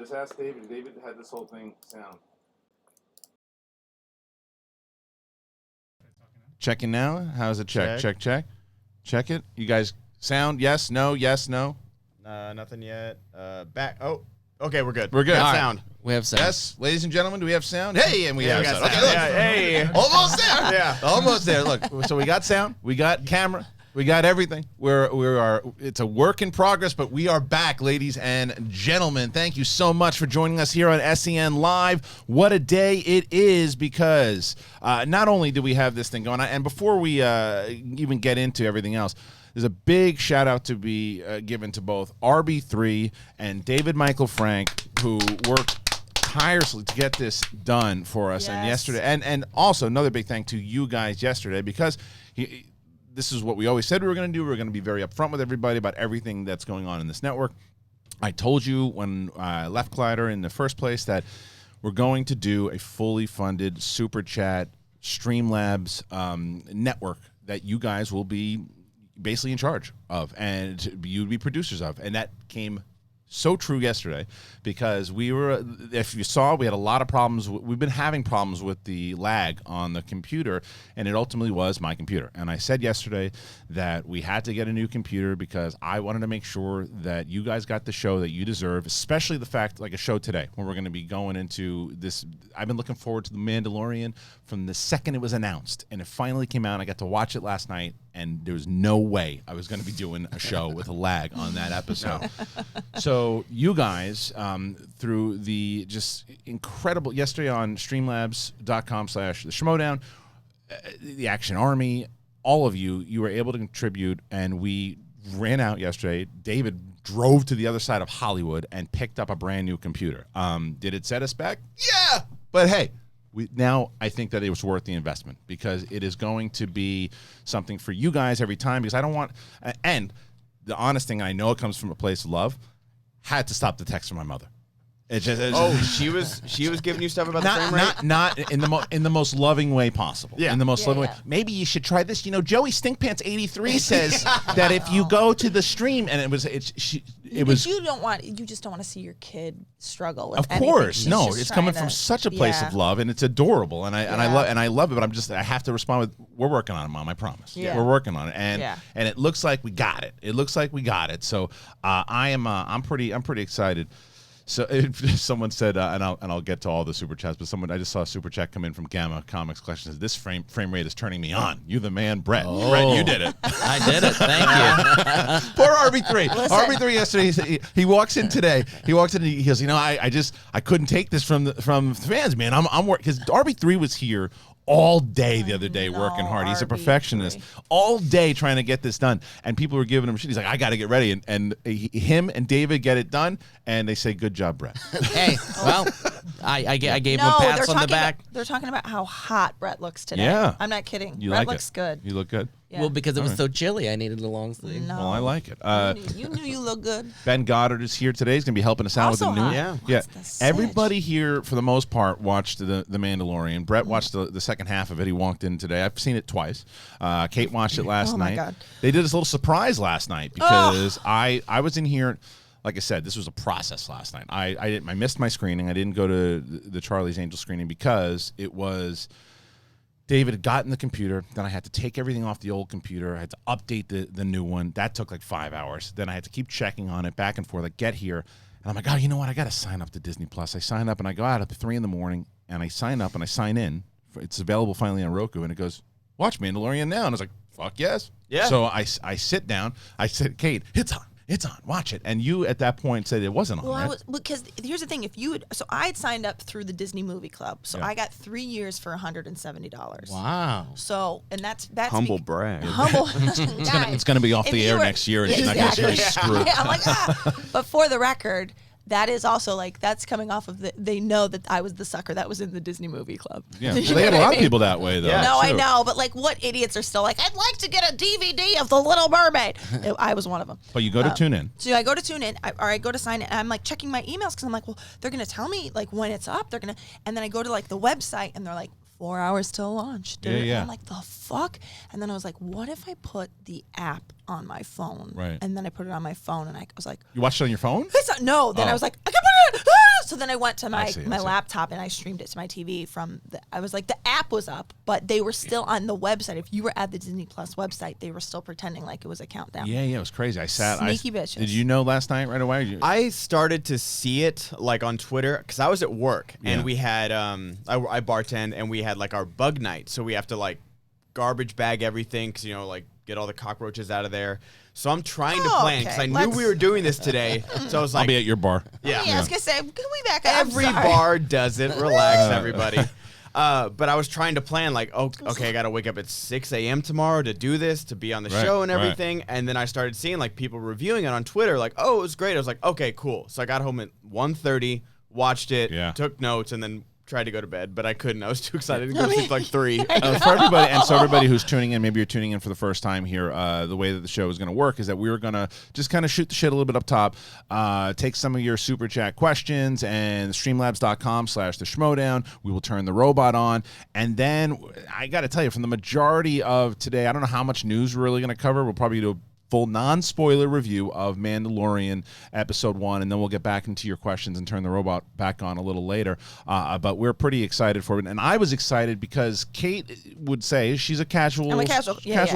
just asked David. David had this whole thing sound. Checking now. How's it check? Check it. You guys sound? Yes, no, yes, no. Nothing yet. Back. Oh, okay, we're good. We're good. Got sound. We have sound. Yes, ladies and gentlemen, do we have sound? Hey, and we have sound. Okay, look. Hey. Almost there. Yeah. Almost there. Look, so we got sound, we got camera, we got everything. It's a work in progress, but we are back, ladies and gentlemen. Thank you so much for joining us here on SEN Live. What a day it is, because not only do we have this thing going on, and before we even get into everything else, there's a big shout out to be given to both RB3 and David Michael Frank, who worked tirelessly to get this done for us. Yes. And yesterday, and also another big thank to you guys yesterday, because this is what we always said we were going to do. We were going to be very upfront with everybody about everything that's going on in this network. I told you when I left Collider in the first place that we're going to do a fully funded Superchat Streamlabs network that you guys will be basically in charge of, and you'd be producers of. And that came so true yesterday, because we were, if you saw, we had a lot of problems. We've been having problems with the lag on the computer, and it ultimately was my computer. And I said yesterday that we had to get a new computer because I wanted to make sure that you guys got the show that you deserve, especially the fact, like a show today, when we're going to be going into this. I've been looking forward to The Mandalorian from the second it was announced, and it finally came out. I got to watch it last night, and there was no way I was going to be doing a show with a lag on that episode. So you guys, through the just incredible, yesterday on streamlabs.com/the Schmodown, the Action Army, all of you were able to contribute, and we ran out yesterday. David drove to the other side of Hollywood and picked up a brand new computer. Did it set us back? Yeah, but hey, now I think that it was worth the investment, because it is going to be something for you guys every time, because I don't want, and the honest thing, I know it comes from a place of love, had to stop the text from my mother. She was giving you stuff about the frame rate? Not in the most loving way possible. Yeah. In the most loving way. Maybe you should try this. You know, Joey Stinkpants 83 says that if you go to the stream, and it was. You just don't want to see your kid struggle. Of course, no, it's coming from such a place of love, and it's adorable, and I love it. But I have to respond with, we're working on it, Mom. I promise. Yeah. We're working on it, and it looks like we got it. It looks like we got it. So I'm pretty excited. So someone said, and I'll get to all the super chats, but I just saw a super chat come in from Gamma Comics Collection. Says, this frame rate is turning me on. You the man, Brett. Oh. Brett, you did it. I did it. Thank you. Poor RB3. Listen. RB3 yesterday, he walks in today. He walks in and he goes, I couldn't take this from the fans, man. I'm working, because RB3 was here all day the other day working hard. He's a perfectionist. All day trying to get this done. And people were giving him shit. He's like, I got to get ready. And him and David get it done, and they say, good job, Brett. Hey, well, I gave him a pat on the back. They're talking about how hot Brett looks today. Yeah. I'm not kidding. Brett looks good. You look good? Yeah. Well, because it was so chilly, I needed a long sleeve. No. Well, I like it. You knew you look good. Ben Goddard is here today. He's going to be helping us out Also with the new. hot. Yeah. What's Everybody here, for the most part, watched the Mandalorian. Brett watched the second half of it. He walked in today. I've seen it twice. Kate watched it last night. God. They did this little surprise last night, because I was in here. Like I said, this was a process last night. I missed my screening. I didn't go to the Charlie's Angel screening because it was. David had gotten the computer. Then I had to take everything off the old computer. I had to update the new one. That took like 5 hours. Then I had to keep checking on it back and forth. I get here, and I'm like, oh, you know what? I got to sign up to Disney Plus. I sign up, and I go out at 3 in the morning, and I sign up, and I sign in. It's available finally on Roku, and it goes, watch Mandalorian now. And I was like, fuck yes. Yeah. So I sit down. I said, Kate, it's on. It's on. Watch it. And you, at that point, said it wasn't on, right? Because here's the thing. So I had signed up through the Disney Movie Club. So I got 3 years for $170. Wow. So, and that's humble brag. Humble. It's going to be off the air next year, and it's not going to be screwed. Yeah, I'm like, But for the record, that is also like, that's coming off of they know that I was the sucker that was in the Disney Movie Club. Yeah, well, they had a lot of people that way, though. Yeah. No, I know, but like, what idiots are still like, I'd like to get a DVD of The Little Mermaid. I was one of them. But you go to TuneIn. So I go to TuneIn, or I go to sign in, and I'm like checking my emails, because I'm like, well, they're going to tell me like when it's up. And then I go to like the website, and they're like, 4 hours till launch. Yeah. And I'm like, the fuck? And then I was like, what if I put the app on my phone? Right. And then I put it on my phone, and I was like, you watched it on your phone? No. Then I was like, I can put it on. So then I went to my laptop and I streamed it to my TV I was like, the app was up, but they were still on the website. If you were at the Disney Plus website, they were still pretending like it was a countdown. Yeah, it was crazy. Sneaky bitches. Did you know last night right away? I started to see it like on Twitter because I was at work and we had I bartend and we had like our bug night, so we have to like garbage bag everything because like get all the cockroaches out of there. So I'm trying to plan because I knew we were doing this today. So I was like, I'll be at your bar. Yeah, I was gonna say, can we back up? Every bar does it. Relax, everybody. But I was trying to plan like, okay, I got to wake up at 6 a.m. tomorrow to do this, to be on the show and everything. Right. And then I started seeing like people reviewing it on Twitter, like, oh, it was great. I was like, okay, cool. So I got home at 1:30, watched it, took notes, and then tried to go to bed, but I couldn't. I was too excited to go to sleep like 3. For everybody who's tuning in, maybe you're tuning in for the first time here, the way that the show is going to work is that we're going to just kind of shoot the shit a little bit up top, take some of your super chat questions, and streamlabs.com/the schmodown. We will turn the robot on, and then I got to tell you, from the majority of today, I don't know how much news we're really going to cover. We'll probably do a full non-spoiler review of Mandalorian episode 1, and then we'll get back into your questions and turn the robot back on a little later. But we're pretty excited for it, and I was excited because Kate would say she's a casual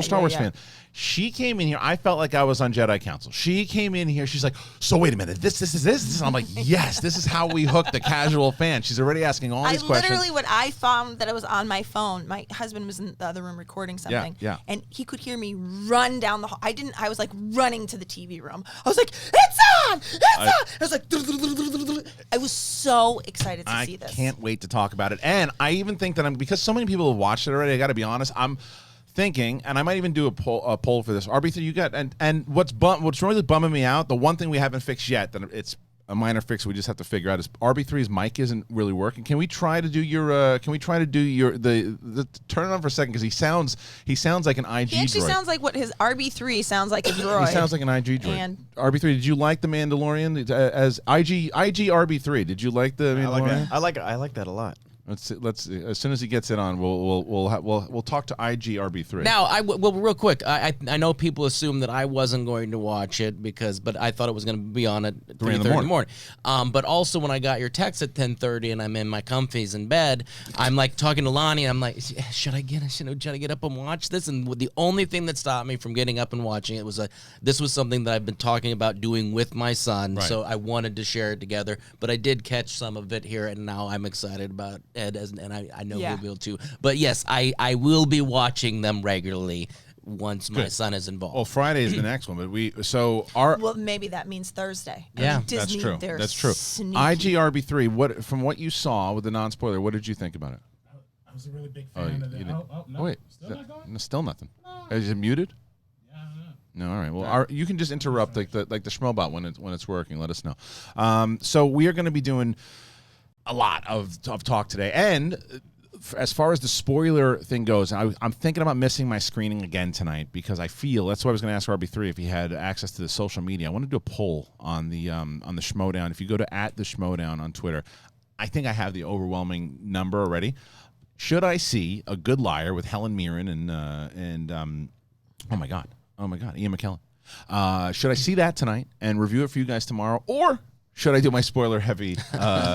Star Wars fan. She came in here. I felt like I was on Jedi Council. She came in here. She's like, so wait a minute. This is this. And I'm like, yes, this is how we hook the casual fan. She's already asking all these questions. Literally, when I found that I was on my phone, my husband was in the other room recording something. Yeah. And he could hear me run down the hall. I was like running to the TV room. I was like, it's on! I was like, I was so excited to see this. I can't wait to talk about it. And I even think that because so many people have watched it already, I got to be honest, I'm thinking, and I might even do a poll for this. RB3, you got, and what's really bumming me out, the one thing we haven't fixed yet, that it's a minor fix we just have to figure out, is RB3's mic isn't really working. Can we try to do the turn it on for a second, because he sounds like an IG droid. He actually sounds like what his RB3 sounds like a droid. He sounds like an IG droid. And RB3, did you like the Mandalorian as IG RB3? Did you like the Mandalorian? I like that a lot. Let's as soon as he gets it on, we'll talk to IG RB3. Now, real quick, I know people assume that I wasn't going to watch it but I thought it was going to be on at 3:30 in the morning. But also when I got your text at 10:30 and I'm in my comfies in bed, I'm like talking to Lonnie and I'm like, should I get up and watch this? And the only thing that stopped me from getting up and watching it was this was something that I've been talking about doing with my son, so I wanted to share it together. But I did catch some of it here, and now I'm excited about Ed, and I know you will too. But yes, I will be watching them regularly once my son is involved. Well, Friday is the next one, but well, maybe that means Thursday. Yeah, Disney, that's true. Sneaky. IGRB3, from what you saw with the non-spoiler, what did you think about it? I was a really big fan of the. No, wait, still not going? Still nothing. No. Is it muted? Yeah, I don't know. No, all right. Well, you can just interrupt like the Schmobot when it's working. Let us know. So we are going to be doing a lot of talk today, and as far as the spoiler thing goes, I'm thinking about missing my screening again tonight, because I feel that's why I was going to ask RB3 if he had access to the social media. I want to do a poll on the Schmodown. If you go to @the Schmodown on Twitter, I think I have the overwhelming number already. Should I see A Good Liar with Helen Mirren and oh my god, Ian McKellen? Should I see that tonight and review it for you guys tomorrow, or should I do my spoiler-heavy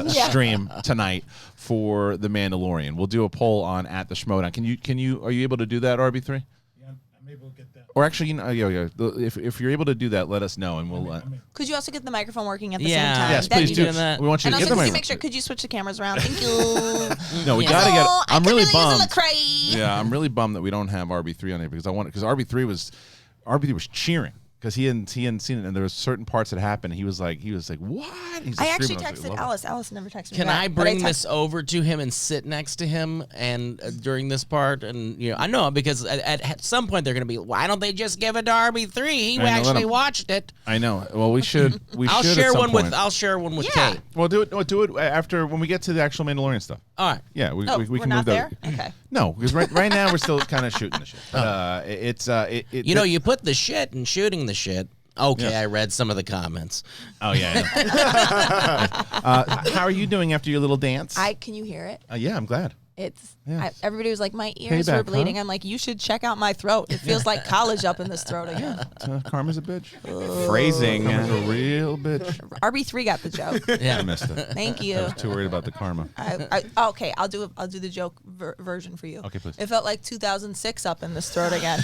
stream tonight for The Mandalorian? We'll do a poll on @the Schmodown. Are you able to do that, RB3? Yeah, I'm able to get that. Or actually, if you're able to do that, let us know, and we'll. Could you also get the microphone working at the same time? Yes, please do. That. We want you to and get the microphone. Make sure. Could you switch the cameras around? Thank you. No, we gotta get. I'm really bummed. Yeah, I'm really bummed that we don't have RB3 on there, because RB3 was cheering. Because he hadn't seen it, and there was certain parts that happened. He was like, what? I actually texted Alice. Alice never texted me Can back, I bring this over to him and sit next to him and during this part? And I know, because at some point they're going to be, why don't they just give it to RB3? He actually watched it. I know. Well, we should. I'll share one with Kate. Well, do it after when we get to the actual Mandalorian stuff. All right. Yeah, we we're can not move there? that. Okay. No, because right now we're still kind of shooting the shit. But, you put the shit in shooting the shit. Okay, yeah. I read some of the comments. Oh, yeah. How are you doing after your little dance? Can you hear it? Yeah, I'm glad. Everybody was like, my ears were bleeding. I'm like, you should check out my throat. It feels like college up in this throat again. Karma's a bitch. Phrasing. Karma's a real bitch. RB3 got the joke. I missed it. Thank you. I was too worried about the karma. Okay, I'll do the joke version for you. Okay, please. It felt like 2006 up in this throat again.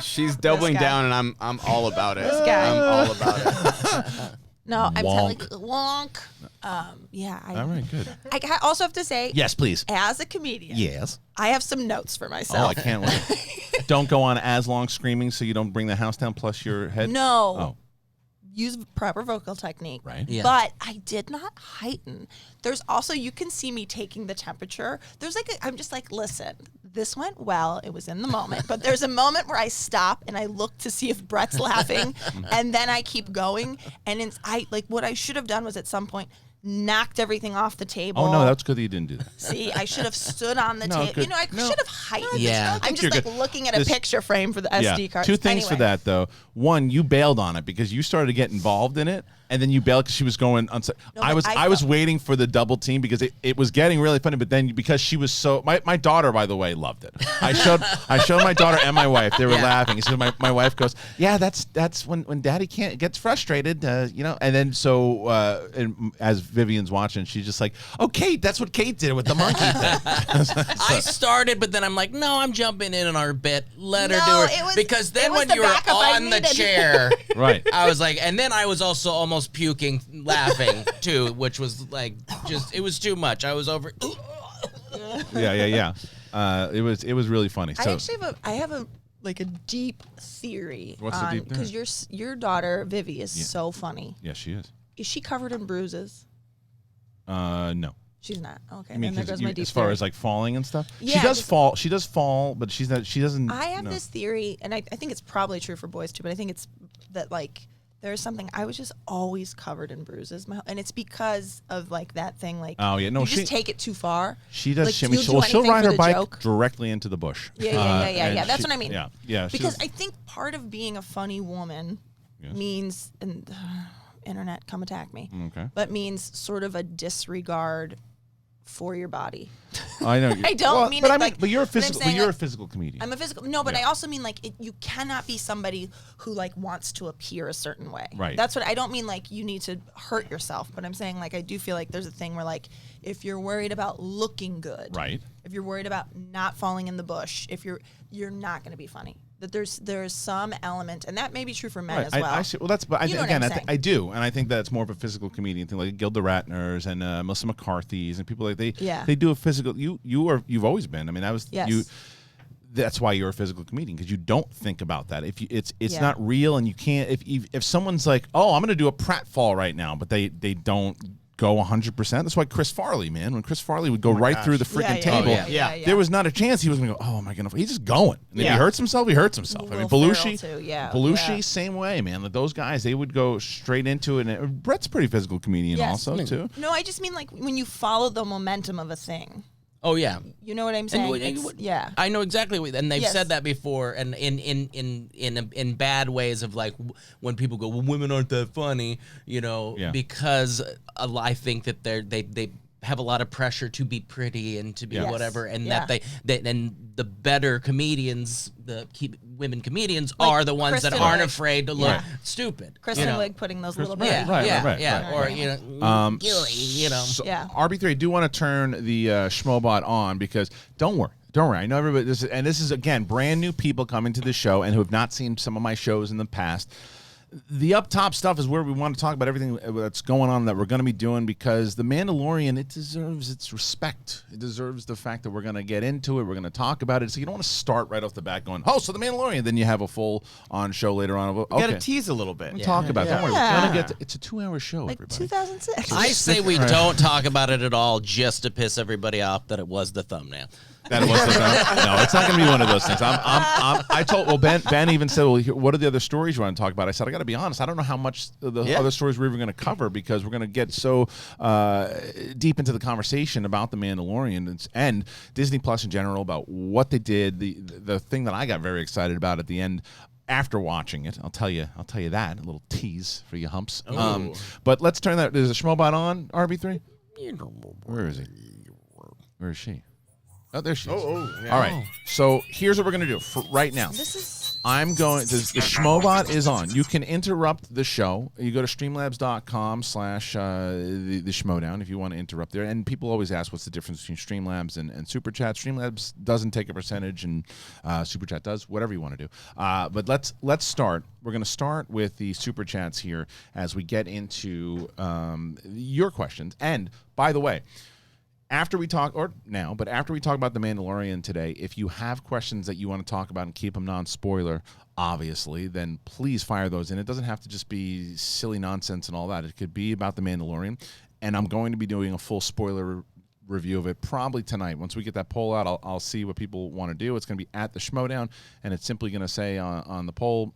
She's doubling down, and I'm all about it. This guy. I'm all about it. No, I'm telling Wonk. you, wonk. Yeah. All right, good. I also have to say, Yes, please. as a comedian, Yes. I have some notes for Oh, myself. I can't wait. Don't go on as long screaming so you don't bring the house down plus your head. No. Oh, Use proper vocal technique. right. Yeah. But I did not heighten. There's also, you can see me taking the temperature. There's I'm just like, listen, this went well. It was in the moment. But there's a moment where I stop and I look to see if Brett's laughing. And then I keep going. And what I should have done was at some point knocked everything off the table. Oh, no, that's good that you didn't do that. See, I should have stood on the No, table. good. You know, I No. should have heightened. Yeah. I'm you're just good. looking at a This- picture frame for the SD card. Two things for Anyway. that, though. One, you bailed on it because you started to get involved in it, and then you bailed because she was going on. No, I but was waiting for the double team because it was getting really funny, but then because she was so my daughter, by the way, loved it. I showed my daughter and my wife. They were laughing. So my wife goes, "Yeah, that's when Daddy gets frustrated, you know." And then and as Vivian's watching, she's just like, "Oh, Kate, that's what Kate did with the monkey thing." I started, but then I'm like, no, I'm jumping in on our bit. Let her No, do it it. was- Because then it was when the you were backup I on the needed. chair, Right. I was like, and then I was also almost puking, laughing too, which was like, it was too much. I was over. Yeah. It was really funny. I So actually have a deep theory. What's the deep theory? Because your daughter Vivi is so funny. yeah, she is. Is she covered in bruises? No. She's not. Okay, I mean, then there 'cause goes my deep as far theory. as like falling and stuff, Yeah, she does just- fall. She does fall, but she's not. She doesn't. I have no. this theory, and I think it's probably true for boys too, but I think it's that there's something, I was just always covered in bruises, and it's because of that thing Oh, yeah, no, you she- just take it too far. She does. Like, I mean, you'll do she'll anything ride for her the bike joke. directly into the bush. Yeah. And That's what I mean. Yeah. Because I think part of being a funny woman Yes. means, and internet, come attack me, Okay. but means sort of a disregard for your body. I know. I don't mean but it I mean, like- but you're a but I'm physical. saying, You're a like, physical comedian. I'm a physical, no, but Yeah. I also mean you cannot be somebody who wants to appear a certain way. Right. That's what I don't mean. You need to hurt yourself, but I'm saying I do feel like there's a thing where if you're worried about looking good, Right. If you're worried about not falling in the bush, if you're not going to be funny. That there's some element, and that may be true for men Right. as well. I see. Well, that's. But You know what again, I'm saying. I do, and I think that's more of a physical comedian thing, like Gilda Ratner's and Melissa McCarthy's and people they do a physical. You've always been. I mean, that was Yes. you. That's why you're a physical comedian, because you don't think about that. If it's Yeah. not real, and you can't. If someone's like, oh, I'm going to do a pratfall right now, but they don't go 100%. That's why Chris Farley, man, when Chris Farley would go right through the freaking table, yeah. there was not a chance he was going to go, oh, am I going to? He's just going. And if Yeah. he hurts himself, he hurts himself. I mean, Will Belushi, Ferrell, too, yeah. Belushi, Yeah. same way, man. Like those guys, they would go straight into it. And Brett's a pretty physical comedian, Yes. also too. No, I just mean when you follow the momentum of a thing. Oh yeah. You know what I'm saying? Yeah. I know exactly what, and they've Yes. said that before, and in bad ways of when people go, well, women aren't that funny, Yeah. because I think that they have a lot of pressure to be pretty and to be Yes. whatever, and Yeah. that and the better comedians, women comedians are the ones that Kristen aren't Wiig. afraid to look Yeah. stupid. Kristen you know? Wiig putting those little Yeah, baby. Right, yeah, right, yeah, right, or right. Gilly, So, Yeah. RB3, I do want to turn the Schmobot on because don't worry. I know everybody. This is again brand new people coming to the show and who have not seen some of my shows in the past. The up top stuff is where we want to talk about everything that's going on that we're going to be doing, because The Mandalorian, it deserves its respect. It deserves the fact that we're going to get into it. We're going to talk about it. So you don't want to start right off the bat going, oh, so The Mandalorian. Then you have a full-on show later on. Okay. You got to tease a little bit. We'll talk about it. Don't worry. We're Yeah. gonna get to, it's a 2-hour show, Like everybody. 2006. I say we don't talk about it at all just to piss everybody off that it was the thumbnail. That it was the no, it's not going to be one of those things. I told Ben even said, well, what are the other stories you want to talk about? I said, I got to be honest, I don't know how much the other stories we're even going to cover, because we're going to get so deep into the conversation about The Mandalorian and Disney Plus in general, about what they did. The thing that I got very excited about at the end after watching it. I'll tell you that. A little tease for you humps. Ooh. But let's turn that. Is a Schmobot on, RB3? Where is he? Where is she? Oh, there she is. Yeah. All right. So here's what we're going to do for right now. This is I'm going. The Schmobot is on. You can interrupt the show. You go to streamlabs.com/the Schmodown if you want to interrupt there. And people always ask what's the difference between Streamlabs and Superchat. Streamlabs doesn't take a percentage, and Superchat does. Whatever you want to do. But let's start. We're going to start with the Superchats here as we get into your questions. And by the way, after we talk about The Mandalorian today, if you have questions that you want to talk about and keep them non-spoiler, obviously, then please fire those in. It doesn't have to just be silly nonsense and all that. It could be about The Mandalorian, and I'm going to be doing a full spoiler review of it probably tonight. Once we get that poll out, I'll see what people want to do. It's going to be at the Schmodown, and it's simply going to say on the poll,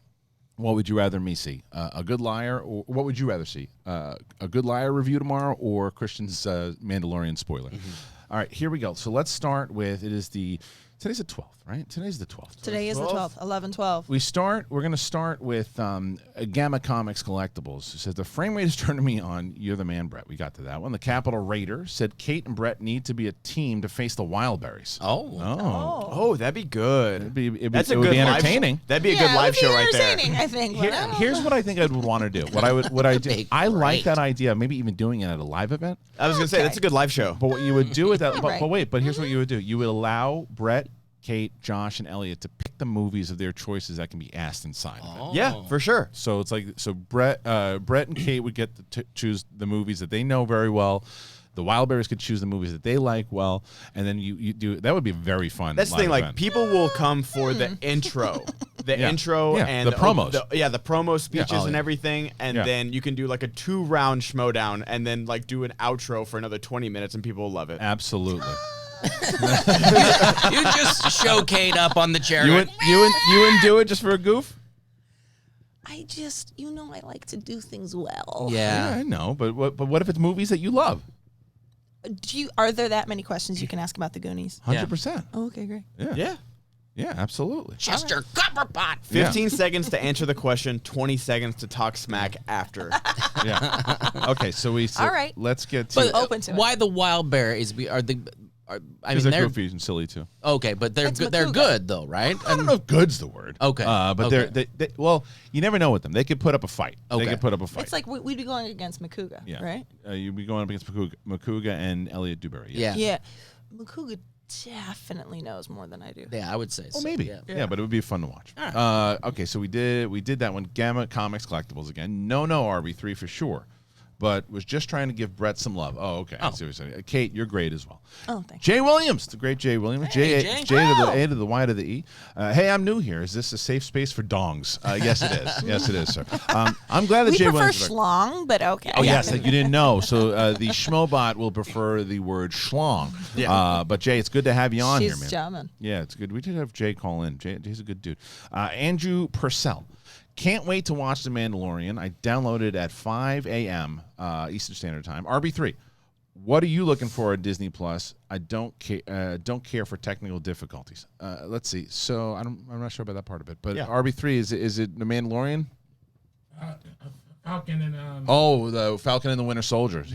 what would you rather me see? A Good Liar, or what would you rather see? A Good Liar review tomorrow, or Kristian's Mandalorian spoiler? All right, here we go. So let's start with, today's the 12th, right? Today's the 12th. Today is the 12th, 11/12. We're going to start with Gamma Comics Collectibles. It says, the frame rate is turning me on. You're the man, Brett. We got to that one. The Capital Raider said Kate and Brett need to be a team to face the Wildberries. Oh, that'd be good. It'd be That's a it would good be live entertaining. show. That'd be a good live show right there. I think. Here's what I think I would want to do. What I do. I like that idea. Maybe even doing it at a live event. I was gonna say that's a good live show. But what you would do with that? Right. But wait. But here's what you would do. You would allow Brett, Kate, Josh, and Elliot to pick the movies of their choices that can be asked inside of it. Yeah, for sure. So it's like Brett and Kate would get to choose the movies that they know very well. The Wildberries could choose the movies that they like well, and then you do that would be very fun. That's the thing. event. Like people will come for the intro, intro and the promos. The promo speeches and yeah. everything, and then you can do like a 2-round Schmodown, and then like do an outro for another 20 minutes, and people will love it. Absolutely. You just show Kate up on the chair. You wouldn't do it just for a goof? I just, I like to do things well. Yeah. I know, but what if it's movies that you love? Are there that many questions you can ask about the Goonies? 100%. Oh, okay, great. Yeah. Yeah, absolutely. Chester Copperpot. 15 seconds to answer the question, 20 seconds to talk smack after. Yeah. Okay, so All right. let's get to But Open to it. why the Wildberries? I mean, they're they're goofy and silly too. okay, but they're It's good. They're Makuga. good though, right? I don't know if good's the word. Okay. But Okay. they well, you never know with them. They could put up a fight. Okay. They could put up a fight. It's like we'd be going against Makuga, yeah. right? You'd be going up against Makuga and Elliot Dewberry. Yeah. Yeah. Makuga definitely knows more than I do. Yeah, I would say so. Well, maybe. Yeah. Yeah, but it would be fun to watch. All right. Okay, so we did that one. Gamma Comics Collectibles again. No, RB3 for sure. But was just trying to give Brett some love. Oh, okay. I see what you're saying. Kate, you're great as well. Oh, thanks. Jay Williams, the great Jay Williams. Hey, Jay Jay. to the A to the Y to the E. Hey, I'm new here. Is this a safe space for dongs? Yes, it is. Yes, it is, sir. I'm glad that We Jay prefer Williams. schlong, but okay. Oh, yes, that you didn't know. So the Schmobot will prefer the word schlong. Yeah. But Jay, it's good to have you on She's here, man. jamming. Yeah, it's good. We did have Jay call in. Jay's a good dude. Andrew Purcell. Can't wait to watch The Mandalorian. I downloaded at 5 a.m. Eastern Standard Time. RB3, what are you looking for at Disney Plus? I don't care for technical difficulties. Let's see. So I'm not sure about that part of it. But RB3, is it The Mandalorian? Falcon and Oh, the Falcon and the Winter Soldier.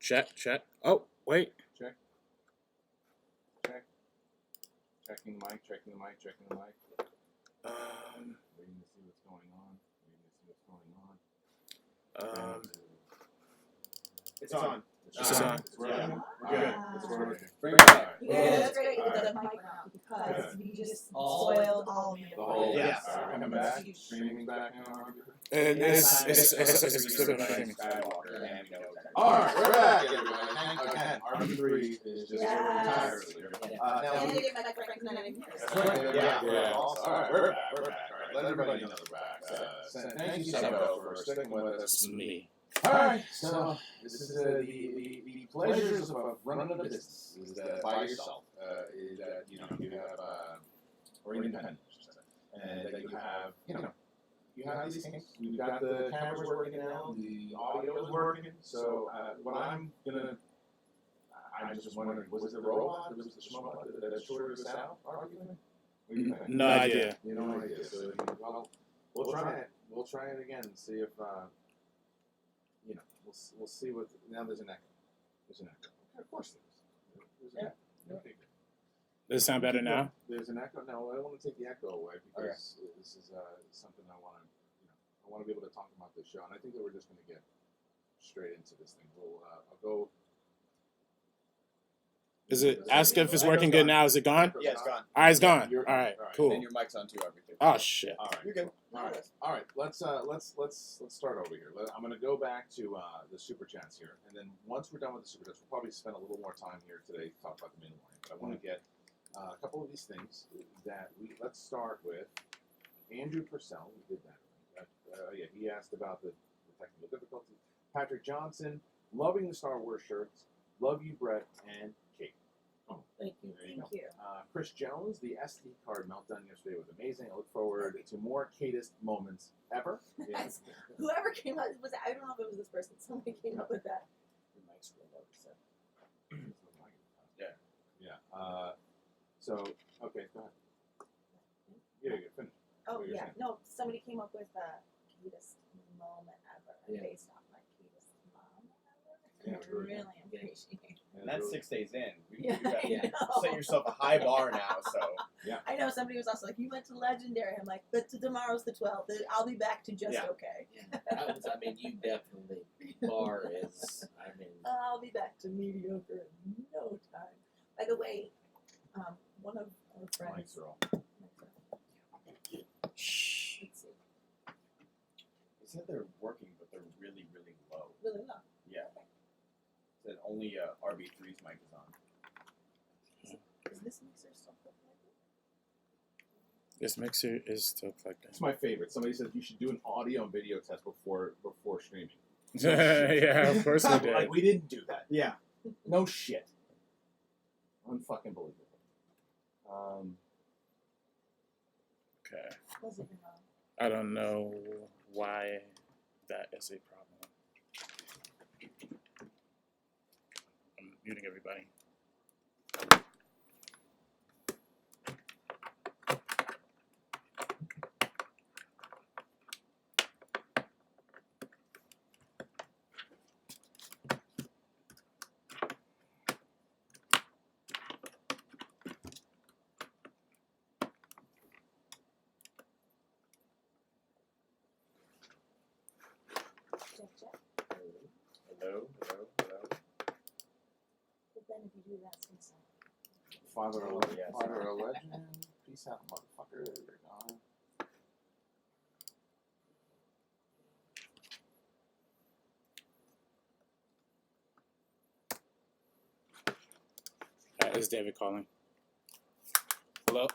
Check. Oh, wait. Check. Checking the mic. Waiting to see what's going on. It's on. It's on. It's working. We're good. It's working. Bring it back. Yeah, that's great with the mic now because we just spoiled all of The whole Yes. coming back. Streaming back now. And it's streaming. All right, we're back, everybody. Again, RB3 is just retired earlier. And they get my friends not even here. That's right. Yeah. All right, we're back. All right, let everybody know we're back. Thank you, Sebo, for sticking with us. It's me. All right, so this is the pleasures of running a business is that by yourself. Is that you have or independent, and that you have these things. You've got the cameras working now, the audio is working. So what I'm just wondering, was it the robot? Was it the schmo that shorted us out? Arguably? What do you think? No idea. You know, no idea. So well, we'll try it. We'll try it again and see if we'll see what. Now there's an echo. Of course there is. There's an echo. Okay. Does it sound better now? There's an echo. No, I don't want to take the echo away because this is something I want to. I want to be able to talk about this show, and I think that we're just going to get straight into this thing. I'll go. Is it? Ask if it's working good now. Is it gone? Yeah, it's gone. All right, it's gone. All right, cool. And your mic's on too, everything. Oh shit. All right. You're good. All right. Let's start over here. I'm going to go back to the super chats here, and then once we're done with the super chats, we'll probably spend a little more time here today to talk about the Mandalorian. But I want to get a couple of these things that let's start with Andrew Purcell. We did that. He asked about the technical difficulties. Patrick Johnson, loving the Star Wars shirts. Love you, Brett and Kate. Oh, thank you. Thank you. Chris Jones, the SD card meltdown yesterday was amazing. I look forward to more Katist moments ever. Yeah. Whoever came up was I don't know if it was this person. Somebody came up with that. Your mic's real low, so. Yeah. So okay, go ahead. Yeah, you finish. Oh yeah, no. Somebody came up with cutest moment ever based off my cutest mom ever. Yeah, I really appreciate it. And that's 6 days in. Yeah, You I got know. set yourself a high bar now, so. Yeah. I know somebody was also like, you went to Legendary. I'm like, but tomorrow's the 12th. I'll be back to just okay. You definitely bar is. I'll be back to mediocre in no time. By the way, one of our friends. Mics are all. Shh. Let's see. They said they're working, but they're really, really low. Really low. Yeah. Said only RB3's mic is on. Is this mixer still plugged in? This mixer is still plugged It's my favorite. Somebody said you should do an audio and video test before streaming. in. Yeah, of course we did. Like we didn't do that. Yeah. No shit. Unfucking believable. Okay. Was it wrong? I don't know why that is a problem. I'm muting everybody. Check. Hello. But then if you do that, it's going to sound. Father legend. Peace out, motherfucker. They're gone. It's David calling. Hello?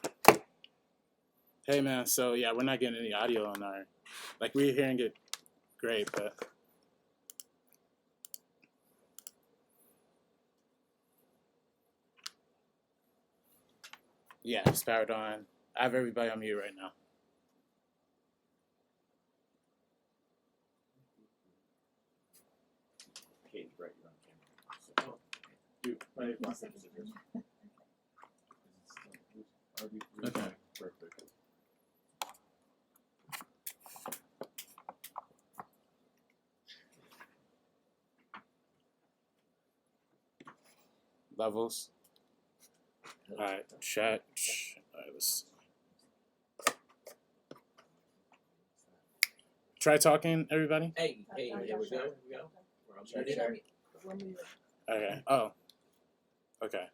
Hey, man. So, yeah, we're not getting any audio on our... Like, we're hearing it great, but... Yeah, it's powered on. I have everybody on mute right now. Kate, right, you're on camera. Okay. Perfect. levels. All right, chat. All right, let's see. Try talking, everybody. Hey, here we go. Okay. Oh. Okay.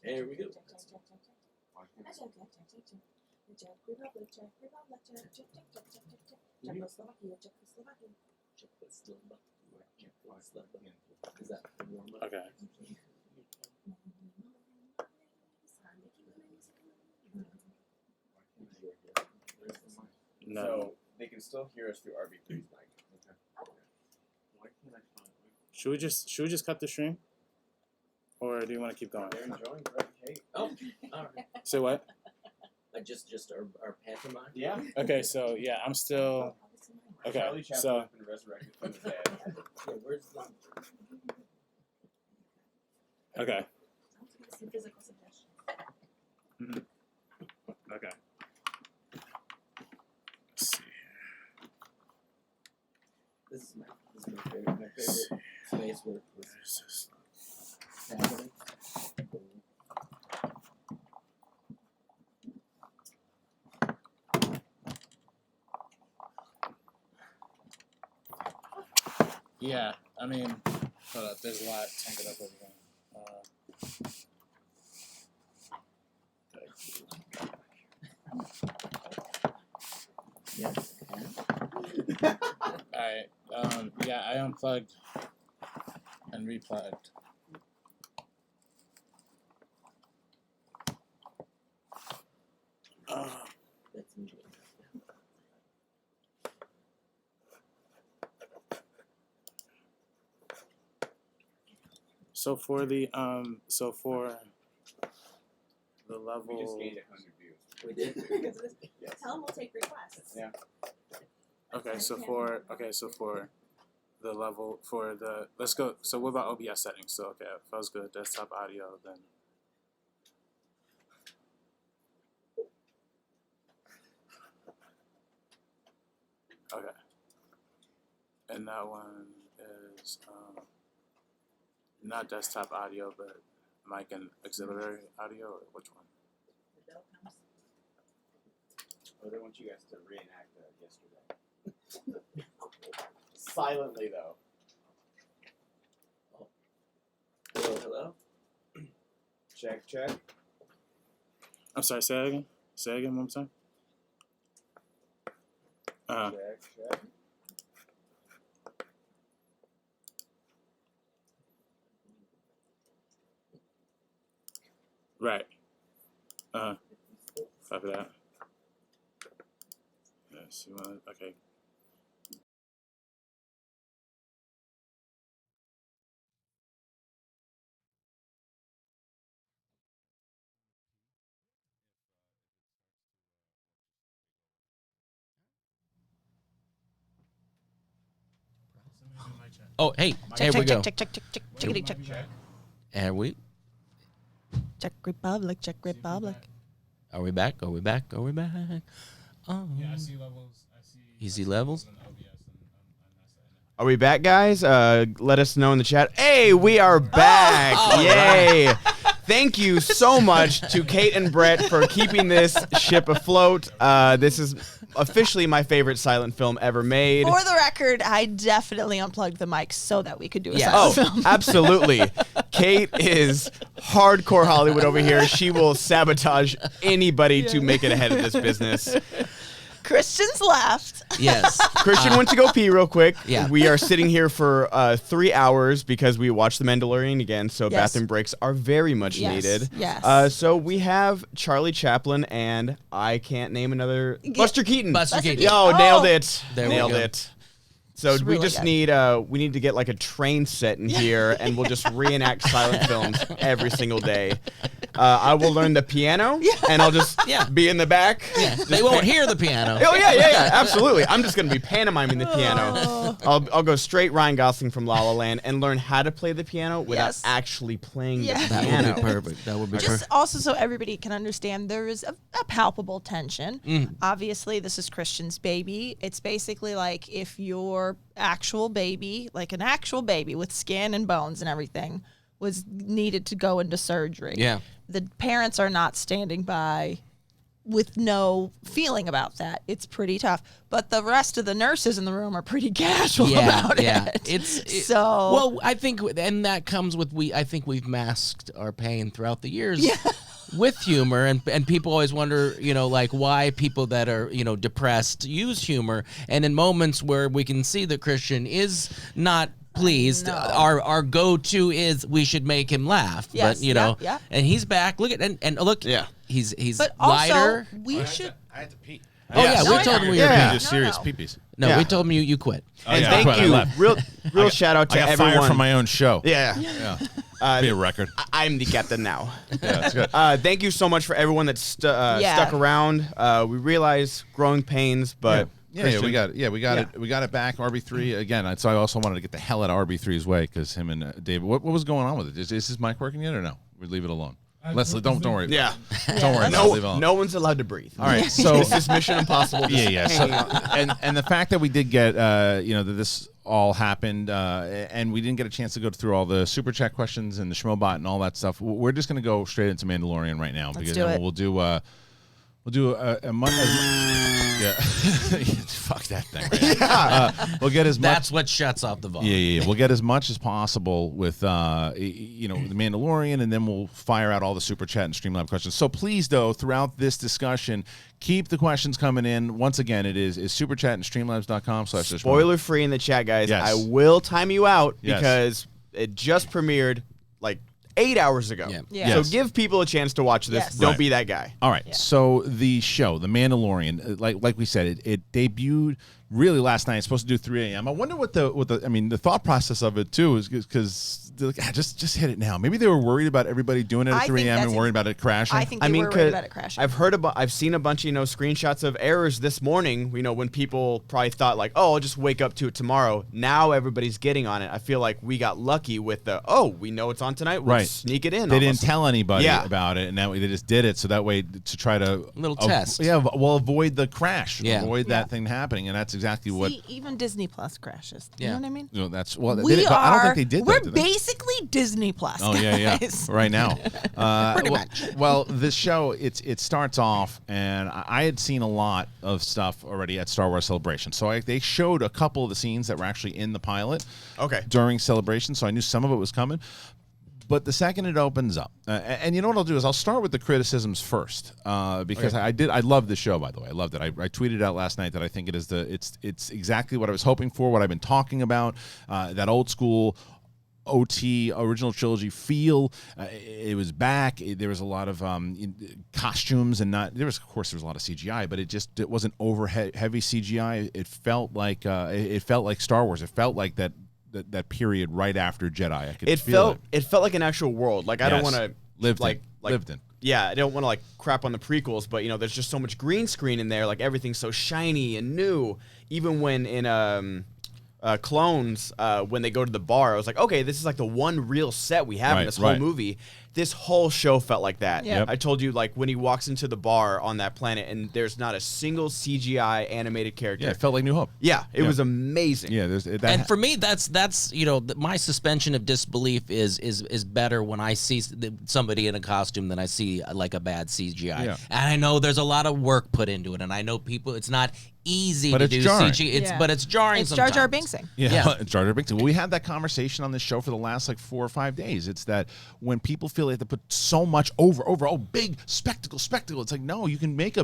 Here we go. Okay. No. So they can still hear us through RB3's mic. Should we just cut the stream, or do you want to keep going? They're enjoying Brett and Kate. Oh, all right. Say what? Just our pantomime. Yeah. Okay, so yeah, I'm still. Okay, Charlie Chaplin so has been resurrected from the dead. Yeah, where's the... okay. Mhm. Okay. Let's see here. This is my favorite space where Where's this? happening. Yeah, I mean, hold up. There's a lot tangled up over there. Yeah. Alright, yeah, I unplugged and replugged. That's me. So for the level. We just gained 100 views. We did. Tell them we'll take requests. Yeah. Okay, so for the level for the let's go. So what about OBS settings? So okay, if I was good desktop audio, then okay, and that one is not desktop audio, but mic and auxiliary audio. Or which one? Oh, they want you guys to reenact yesterday. Silently, though. Hello? Check, check. I'm sorry. Say that again. Say it again one more time. Check, check. Right. Copy that. Yes. You want? Okay. Oh, hey, Check, here we go. check, check, check, check, check, check, check, check. And we... Czech Republic, Czech Republic. Are we back? Are we back? Are we back? Oh. Yeah, I see levels. I see Easy levels? and OBS and Are we back, guys? Let us know in the chat. Hey, we are back! Oh, Yay! Thank you so much to Kate and Brett for keeping this ship afloat. This is officially my favorite silent film ever made. For the record, I definitely unplugged the mic so that we could do a Yeah. silent Oh, film. absolutely. Kate is hardcore Hollywood over here. She will sabotage anybody to make it ahead of this business. Kristian's left. Yes. Kristian went to go pee real quick. Yeah. We are sitting here for 3 hours because we watched The Mandalorian again, so Yes. bathroom breaks are very much Yes, needed. yes. So we have Charlie Chaplin and I can't name another. Buster Keaton. Buster Keaton. Yo, Oh. nailed it. There we nailed go. it. So It's we really just good. need to get like a train set in here, and we'll just reenact silent films every single day. I will learn the piano, and I'll just Yeah. be in the back. Yeah, they won't hear the piano. Oh yeah, absolutely. I'm just gonna be pantomiming the piano. I'll go straight Ryan Gosling from La La Land and learn how to play the piano without Yes. actually playing Yeah. the That piano. would be perfect. That would be Just perfect. also so everybody can understand, there is a palpable tension. Mm. Obviously, this is Kristian's baby. It's basically like if you're our actual baby, like an actual baby with skin and bones and everything, was needed to go into surgery. Yeah. The parents are not standing by with no feeling about that. It's pretty tough. But the rest of the nurses in the room are pretty casual about it. So well, I think, and that comes with I think we've masked our pain throughout the years. With humor, and people always wonder, like why people that are, depressed use humor. And in moments where we can see that Kristian is not pleased, our go-to is we should make him laugh. Yes, but and he's back. Look at and look, he's but lighter. Also, we should. I had to pee. Oh yeah, we told him we were Just serious peepees. No, we told him you quit. And thank you. Real shout out to I got everyone. fired from my own show. Yeah. Be a record. I'm the captain now. That's good. Thank you so much for everyone that stuck around. We realize growing pains, but we got it. We got it back. RB3 again. So I also wanted to get the hell out of RB3's way because him and David. What was going on with it? Is his mic working yet or no? We leave it alone. Leslie, don't worry. Yeah. Don't worry. Leave it alone. No one's allowed to breathe. All right. So this is Mission Impossible. So, and the fact that we did get that this all happened and we didn't get a chance to go through all the super chat questions and the Schmobot and all that stuff. We're just gonna go straight into Mandalorian right now because we'll do a Monday. Yeah. Fuck that thing. Right? We'll get as much. That's what shuts off the volume. Yeah. We'll get as much as possible with the Mandalorian, and then we'll fire out all the super chat and Streamlab questions. So please, though, throughout this discussion, keep the questions coming in. Once again, it is superchat and streamlabs.com/. Spoiler free in the chat, guys. Yes. I will time you out because it just premiered like 8 hours ago. Yeah. So give people a chance to watch this. Yes. Don't be that guy. All right. So the show, The Mandalorian, like we said, it debuted really last night. It's supposed to do 3 a.m. I wonder what the thought process of it too is because just hit it now. Maybe they were worried about everybody doing it at 3 a.m. and worried about it crashing. I think they were worried about it crashing. I've seen a bunch of screenshots of errors this morning. When people probably thought like, oh, I'll just wake up to it tomorrow. Now everybody's getting on it. I feel like we got lucky with we know it's on tonight. We'll sneak it in. They didn't tell anybody about it, and that way they just did it. So that way to try to little test. Avoid the crash. Yeah. Avoid that thing happening, and that's exactly what. Even Disney Plus crashes. You know what I mean? That's I don't think they did. We're basically Disney Plus. Oh guys. Right now. Pretty much. Well, this show it starts off, and I had seen a lot of stuff already at Star Wars Celebration. So they showed a couple of the scenes that were actually in the pilot. Okay. During Celebration, so I knew some of it was coming. But the second it opens up, and you know what I'll do is I'll start with the criticisms first because I love this show, by the way. I loved it. I tweeted out last night that I think it's exactly what I was hoping for, what I've been talking about, that old school OT original trilogy feel. It was back. There was a lot of costumes and there was a lot of CGI, but it wasn't over heavy CGI. It felt like Star Wars. It felt like that period right after Jedi. I could feel it. It felt like an actual world. Like I don't want to lived in. Yeah, I don't want to crap on the prequels, but there's just so much green screen in there. Like everything's so shiny and new. Even when in Clones, when they go to the bar, I was like, okay, this is like the one real set we have in this whole movie. This whole show felt like that. Yeah. I told you, when he walks into the bar on that planet and there's not a single CGI animated character. Yeah, it felt like New Hope. Yeah, it was amazing. Yeah, and for me, that's my suspension of disbelief is better when I see somebody in a costume than I see like a bad CGI. Yeah. And I know there's a lot of work put into it, and I know people. It's not easy to do jarring. CG. But it's jarring. It's Jar Jar sometimes. Binksing. Yeah. It's Jar Jar Binks. Well, we had that conversation on this show for the last 4 or 5 days. It's that when people feel they have to put so much over, big spectacle. It's like, no, you can make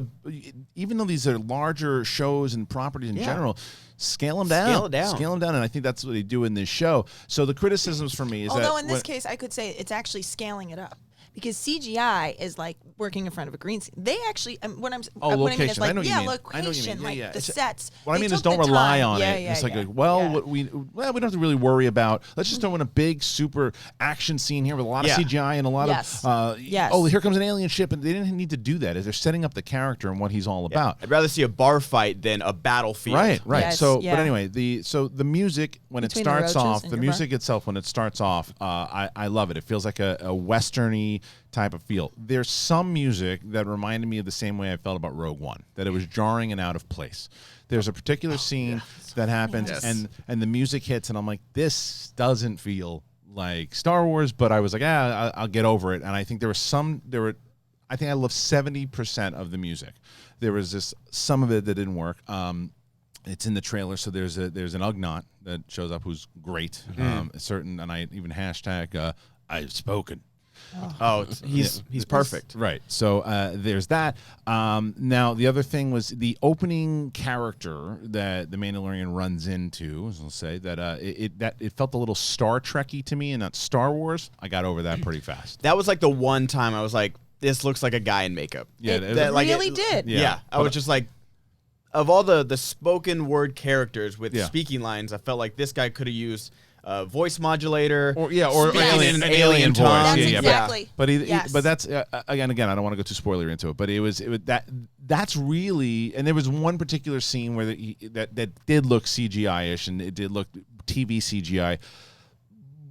even though these are larger shows and properties in general, scale them down. And I think that's what they do in this show. So the criticisms for me is although in this case, I could say it's actually scaling it up. Because CGI is like working in front of a green screen. They actually, what I mean is location, the sets. What I mean is don't rely on it. It's we don't have to really worry about. Let's just throw in a big super action scene here with a lot of CGI and a lot of. Here comes an alien ship, and they didn't need to do that. They're setting up the character and what he's all about. I'd rather see a bar fight than a battlefield. Right. Yes, but anyway, the music when Between it starts the roaches off, and the your music itself when it starts off, I love it. It feels like a westerny. type of feel. There's some music that reminded me of the same way I felt about Rogue One, that it was jarring and out of place. There's a particular scene that happens, and the music hits, and I'm like, this doesn't feel like Star Wars, but I was like, I'll get over it. And I think I love 70% of the music. There was some of it that didn't work. It's in the trailer, so there's an Ugnaught that shows up who's great. And I even hashtag I've spoken. He's perfect. Right. So there's that. Now the other thing was the opening character that the Mandalorian runs into. As I'll say that it felt a little Star Trek-y to me, and not Star Wars. I got over that pretty fast. That was like the one time I was like, this looks like a guy in makeup. Yeah, it really did. Yeah, I was just like, of all the spoken word characters with speaking lines, I felt like this guy could have used a voice modulator, or an alien tone. voice. That's exactly. But that's again, I don't want to go too spoilery into it. But that's really, and there was one particular scene where that did look CGI-ish, and it did look TV CGI.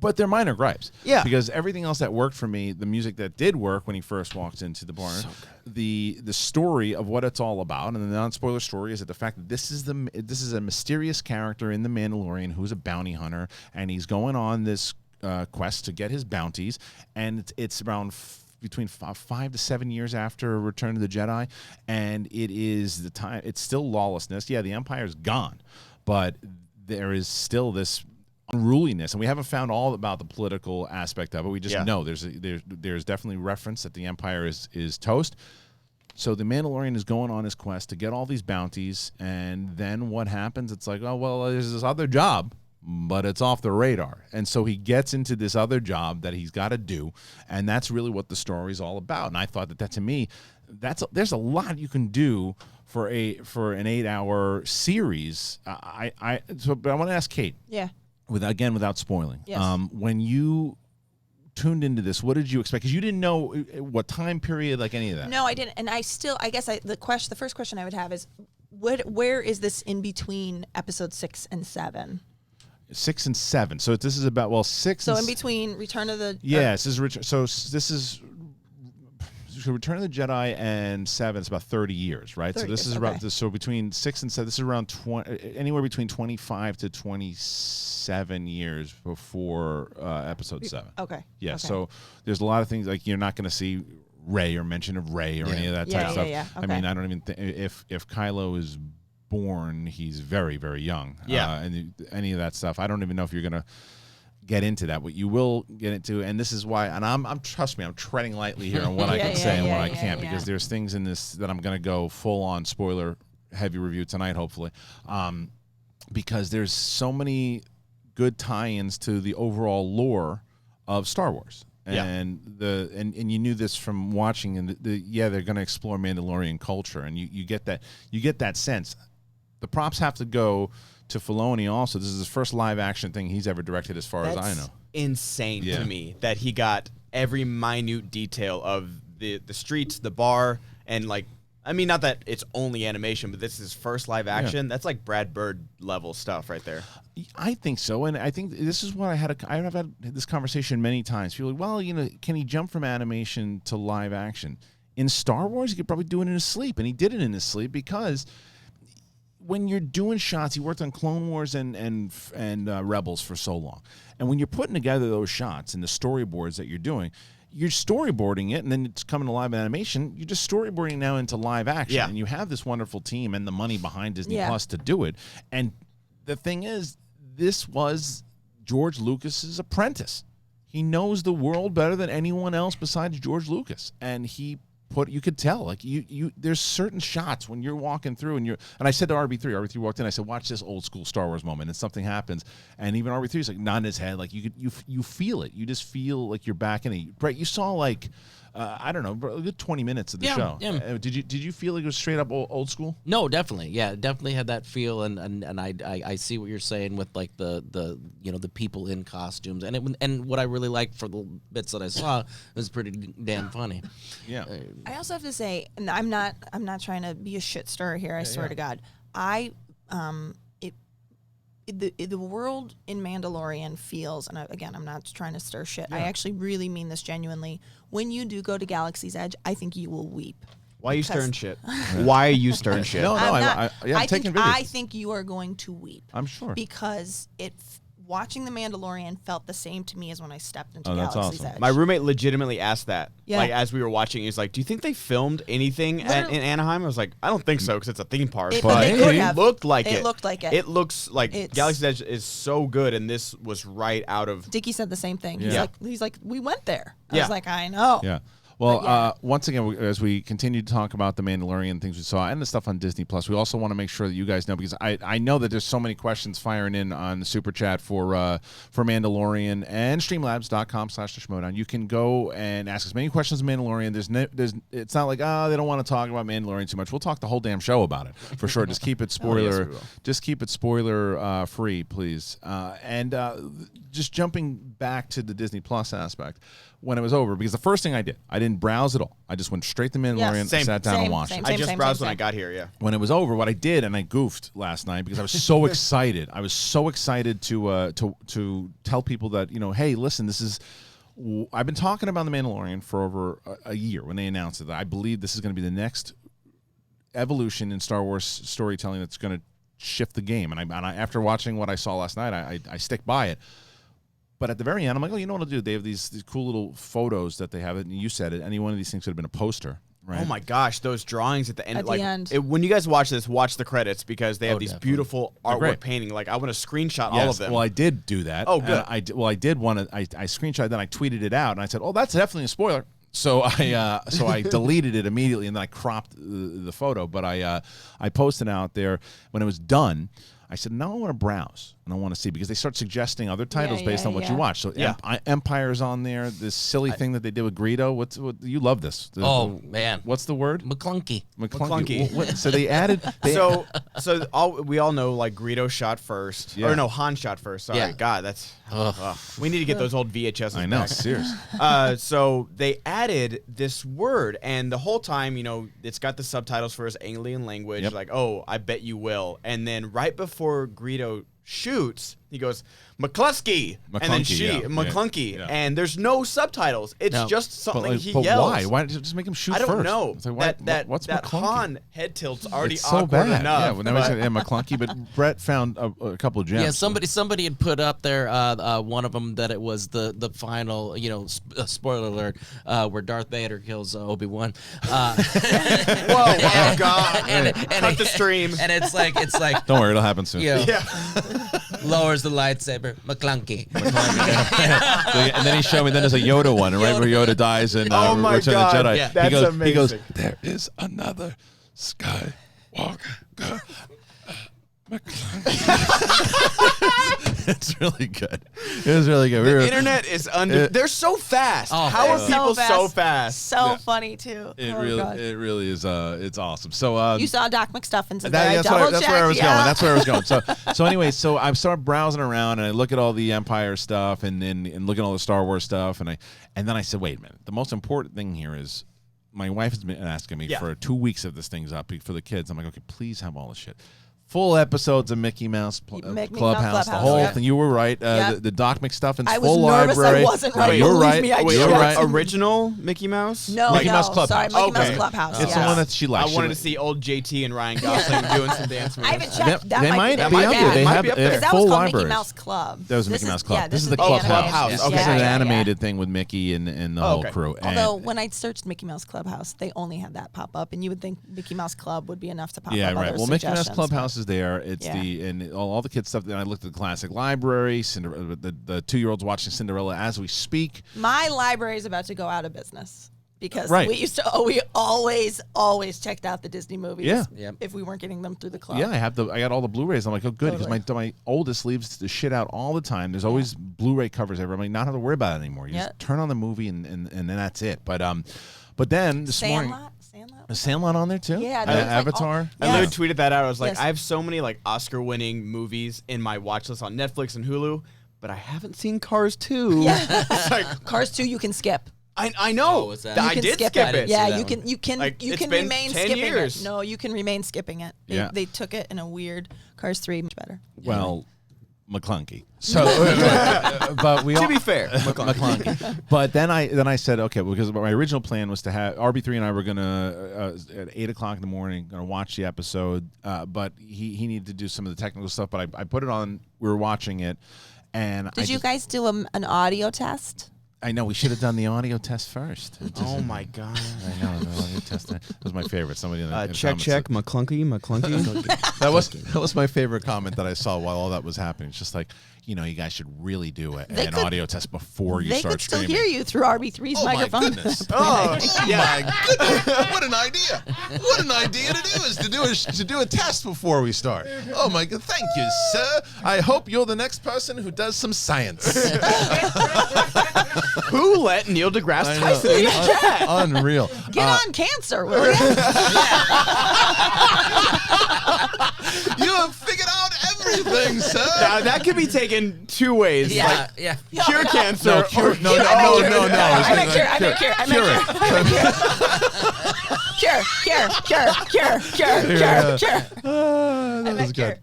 But they're minor gripes. Yeah. Because everything else that worked for me, the music that did work when he first walked into the barn, the story of what it's all about, and the non-spoiler story is that the fact that this is a mysterious character in The Mandalorian who's a bounty hunter, and he's going on this quest to get his bounties, and it's around between 5 to 7 years after Return of the Jedi, and it is the time. It's still lawlessness. Yeah, the Empire's gone, but there is still this unruliness, and we haven't found all about the political aspect of it. We just know there's definitely reference that the Empire is toast. So the Mandalorian is going on his quest to get all these bounties, and then what happens? It's like, oh well, there's this other job, but it's off the radar, and so he gets into this other job that he's got to do, and that's really what the story's all about. And I thought that to me, there's a lot you can do for an 8-hour series. But I want to ask Kate. Yeah. Without spoiling, yes. When you tuned into this, what did you expect? Because you didn't know what time period, like any of that. No, I didn't, and I guess the first question I would have is, where is this in between episode 6 and 7? 6 and 7. So this is about 6. So in between Return of the yes, this is Return of the Jedi and 7. It's about 30 years, right? So this is about so between 6 and 7. This is around anywhere between 25 to 27 years before episode 7. Okay. Yeah. Okay. So there's a lot of things like you're not going to see Rey or mention of Rey or any of that type of stuff. Yeah. Okay. I mean, I don't even think if Kylo is born, he's very, very young. Yeah. And any of that stuff, I don't even know if you're going to get into that. What you will get into, and this is why, and I'm trust me, I'm treading lightly here on what I can say and what I can't, because there's things in this that I'm going to go full on spoiler heavy review tonight, hopefully, because there's so many good tie-ins to the overall lore of Star Wars. And and you knew this from watching, and they're going to explore Mandalorian culture, and you get that sense. The props have to go to Filoni also. This is his first live action thing he's ever directed, as far as I know. Insane to me that he got every minute detail of the streets, the bar, and like, I mean, not that it's only animation, but this is his first live action. That's like Brad Bird level stuff right there. I think so, and I think this is what I've had this conversation many times. People are like, well, can he jump from animation to live action? In Star Wars, he could probably do it in his sleep, and he did it in his sleep because when you're doing shots, he worked on Clone Wars and Rebels for so long, and when you're putting together those shots and the storyboards that you're doing, you're storyboarding it, and then it's coming to live animation. You're just storyboarding now into live action, and you have this wonderful team and the money behind Disney Plus to do it. And the thing is, this was George Lucas's apprentice. He knows the world better than anyone else besides George Lucas, and you could tell, like there's certain shots when you're walking through and I said to RB3 walked in, I said, watch this old school Star Wars moment, and something happens, and even RB3 is like nodding his head, like you feel it, you just feel like you're back in it, right? You saw like I don't know, a good 20 minutes of the show. Yeah. Did you feel like it was straight up old school? No, definitely. Yeah, definitely had that feel, and I see what you're saying with like the the people in costumes, and what I really liked for the bits that I saw was pretty damn funny. Yeah. I also have to say, and I'm not trying to be a shit stirrer here. I swear to God, the world in Mandalorian feels, and again, I'm not trying to stir shit. I actually really mean this genuinely. When you do go to Galaxy's Edge, I think you will weep. Why are you stirring shit? Why are you stirring shit? No, I'm taking videos. I think you are going to weep. I'm sure. Because watching The Mandalorian felt the same to me as when I stepped into that's Galaxy's awesome. Edge. My roommate legitimately asked that. Yeah. Like, as we were watching, he was like, do you think they filmed anything in Anaheim? I was like, I don't think so, because it's a theme park. But they could have. Looked like it. It looked like it. It looks like Galaxy's Edge is so good, and this was right out of... Dickie said the same thing. Yeah. He's like, we went there. I Yeah. was like, I know. Yeah. Well, once again, as we continue to talk about the Mandalorian things we saw and the stuff on Disney Plus, we also want to make sure that you guys know, because I know that there's so many questions firing in on the Super Chat for Mandalorian and Streamlabs.com/theschmodown. You can go and ask as many questions of Mandalorian. It's not like, they don't want to talk about Mandalorian too much. We'll talk the whole damn show about it for sure. Just keep it spoiler. Just keep it spoiler free, please. And just jumping back to the Disney Plus aspect. When it was over, because the first thing I didn't browse at all. I just went straight to Mandalorian, sat down and watched it. I just browsed when I got here, yeah. When it was over, what I did, and I goofed last night because I was so excited. I was so excited to tell people that, hey, listen, this is... I've been talking about The Mandalorian for over a year when they announced it. I believe this is going to be the next evolution in Star Wars storytelling that's going to shift the game. And I after watching what I saw last night, I stick by it. But at the very end, I'm like, you know what I'll do? They have these cool little photos that they have it, and you said it. Any one of these things could have been a poster, right? Oh my gosh, those drawings at the end. At the end. When you guys watch this, watch the credits, because they have these definitely. beautiful artwork painting. Like, I want to scrochat all of them. Well, I did do that. Oh, good. I did want to. I screenshot, then I tweeted it out, and I said, "Oh, that's definitely a spoiler." So I deleted it immediately, and then I cropped the photo. But I posted out there when it was done. I said, now I want to browse, and I want to see, because they start suggesting other titles based on what you watch. So Empire's on there. This silly thing that they did with Greedo. What you love this? Man, what's the word? McClunky. McClunky. So they added. So we all know, like, Greedo shot first. Yeah. Or no, Han shot first. Sorry, God, that's. We need to get those old VHSs. I know, back. seriously. So they added this word, and the whole time, it's got the subtitles for his alien language. Like, oh, I bet you will. And then right before Greedo shoots, he goes, McCluskey, and then McClunky, and there's no subtitles. It's just something he yells. Why? Why don't you just make him shoot I don't first? know. Like, What's that McClunky? Han head tilt's already It's so awkward bad. enough. Yeah, when McClunky, but Brett found a couple of gems. Yeah, somebody had put up there one of them that it was the final, spoiler alert, where Darth Vader kills Obi-Wan. Whoa, oh God! and Cut the stream. And it's like Don't worry, it'll happen soon. lowers the lightsaber, McClunky. And then he showed me. Then there's a Yoda one, and right where Yoda dies in Oh my Return of the God, Jedi. yeah. That's amazing. He goes, there is another Skywalker. It's really good. It was really good. The internet is they're so fast. Oh, How are so people so fast? So funny too. It God. really is. It's awesome. So You saw Doc McStuffins in there. that's where I was going. That's where I was going. So anyway, so I start browsing around, and I look at all the Empire stuff, and look at all the Star Wars stuff, and then I said, wait a minute. The most important thing here is, my wife has been asking me for 2 weeks if this thing's up for the kids. I'm like, okay, please have all the shit. Full episodes of Mickey Mouse Clubhouse, the whole thing. You were right. The Doc McStuffins full library. I wasn't right. You're Believe right. me, I You're right. Original Mickey Mouse? No, Mickey Mouse Clubhouse. Sorry, Mickey Mouse Okay. Clubhouse. It's the one that she likes. I wanted to see old JT and Ryan Gosling doing some dance moves. I haven't checked. That They might be be up there. They might have be up there. a that full was called library. Mickey Mouse Club. That was Mickey Mouse Club. Yeah, This is the animated. Clubhouse. This Okay. is an Yeah. animated thing with Mickey and the whole crew. And Although when I searched Mickey Mouse Clubhouse, they only had that pop up, and you would think Mickey Mouse Club would be enough to pop up. yeah, right. other Well, Mickey Mouse suggestions, Clubhouse is there. It's Yeah. and all the kids stuff. Then I looked at the classic library. Cinderella, the 2-year-olds watching Cinderella as we speak. My library is about to go out of business because Right. we always checked out the Disney movies. Yeah. Yep. If we weren't getting them through the club. Yeah, I got all the Blu-rays. I'm like, oh, good, because my oldest leaves the shit out all the time. There's always Blu-ray covers everywhere. I'm like, not have to worry about it anymore. You just turn on the movie and then that's it. But then this morning. Is Sandlot on there too? Yeah, there was, like, Avatar. I literally tweeted that out. I was like, Yes. I have so many like Oscar-winning movies in my watch list on Netflix and Hulu, but I haven't seen Cars 2. Yeah. It's like, Cars 2 you can skip. I know. Oh, is that- I You can did skip skip it. it. Yeah, that you one. can Like, you it's can been remain 10 skipping years. it. No, you can remain skipping it. Yeah. They took it in a weird Cars 3 much better. Well, McClunky. So, but we all, To be fair, McClunky. But then I said, okay, because my original plan was to have RB3 and I were gonna at 8:00 in the morning gonna watch the episode, but he needed to do some of the technical stuff. But I put it on. We were watching it, and Did you guys do an audio test? I know we should have done the audio test first. Oh my god! I know the audio test. That was my favorite. Somebody in the Check. McClunky. That was my favorite comment that I saw while all that was happening. It's just like, you guys should really do an audio test before you start streaming. They could still hear you through RB3's microphone. My goodness. Oh, My goodness. What an idea. What an idea to do is to do a test before we start. Oh my god. Thank you, sir. I hope you're the next person who does some science. Who let Neil deGrasse Tyson in the chat? Unreal. Get on cancer, will you? You have figured out everything, sir. Now, that could be taken two ways. Yeah, Like, yeah. cure cancer. No, cure, no. I meant cure. That was good.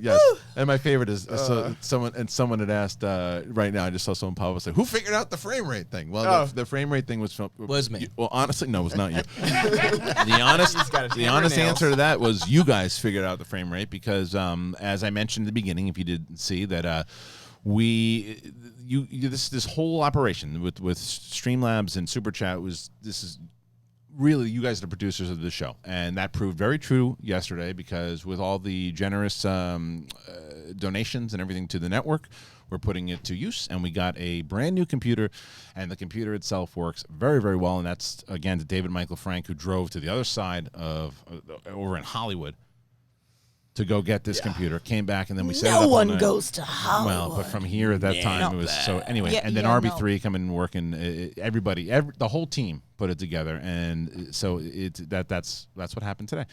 Yes, and my favorite is someone had asked right now. I just saw someone pop up and say, "Who figured out the frame rate thing?" Well, the frame rate thing was me. Well, honestly, no, it was not you. The honest answer to that was you guys figured out the frame rate because, as I mentioned at the beginning, if you didn't see that, this whole operation with Streamlabs and Superchat is really, you guys are the producers of the show, and that proved very true yesterday because with all the generous donations and everything to the network, we're putting it to use, and we got a brand new computer, and the computer itself works very, very well, and that's, again, to David Michael Frank, who drove to the other side of over in Hollywood to go get this computer, came back, and then we set it up. No one goes to Hollywood. Well, but from here at that time, it was so anyway. And then RB3 coming and working. Everybody, the whole team put it together, and so that's what happened today.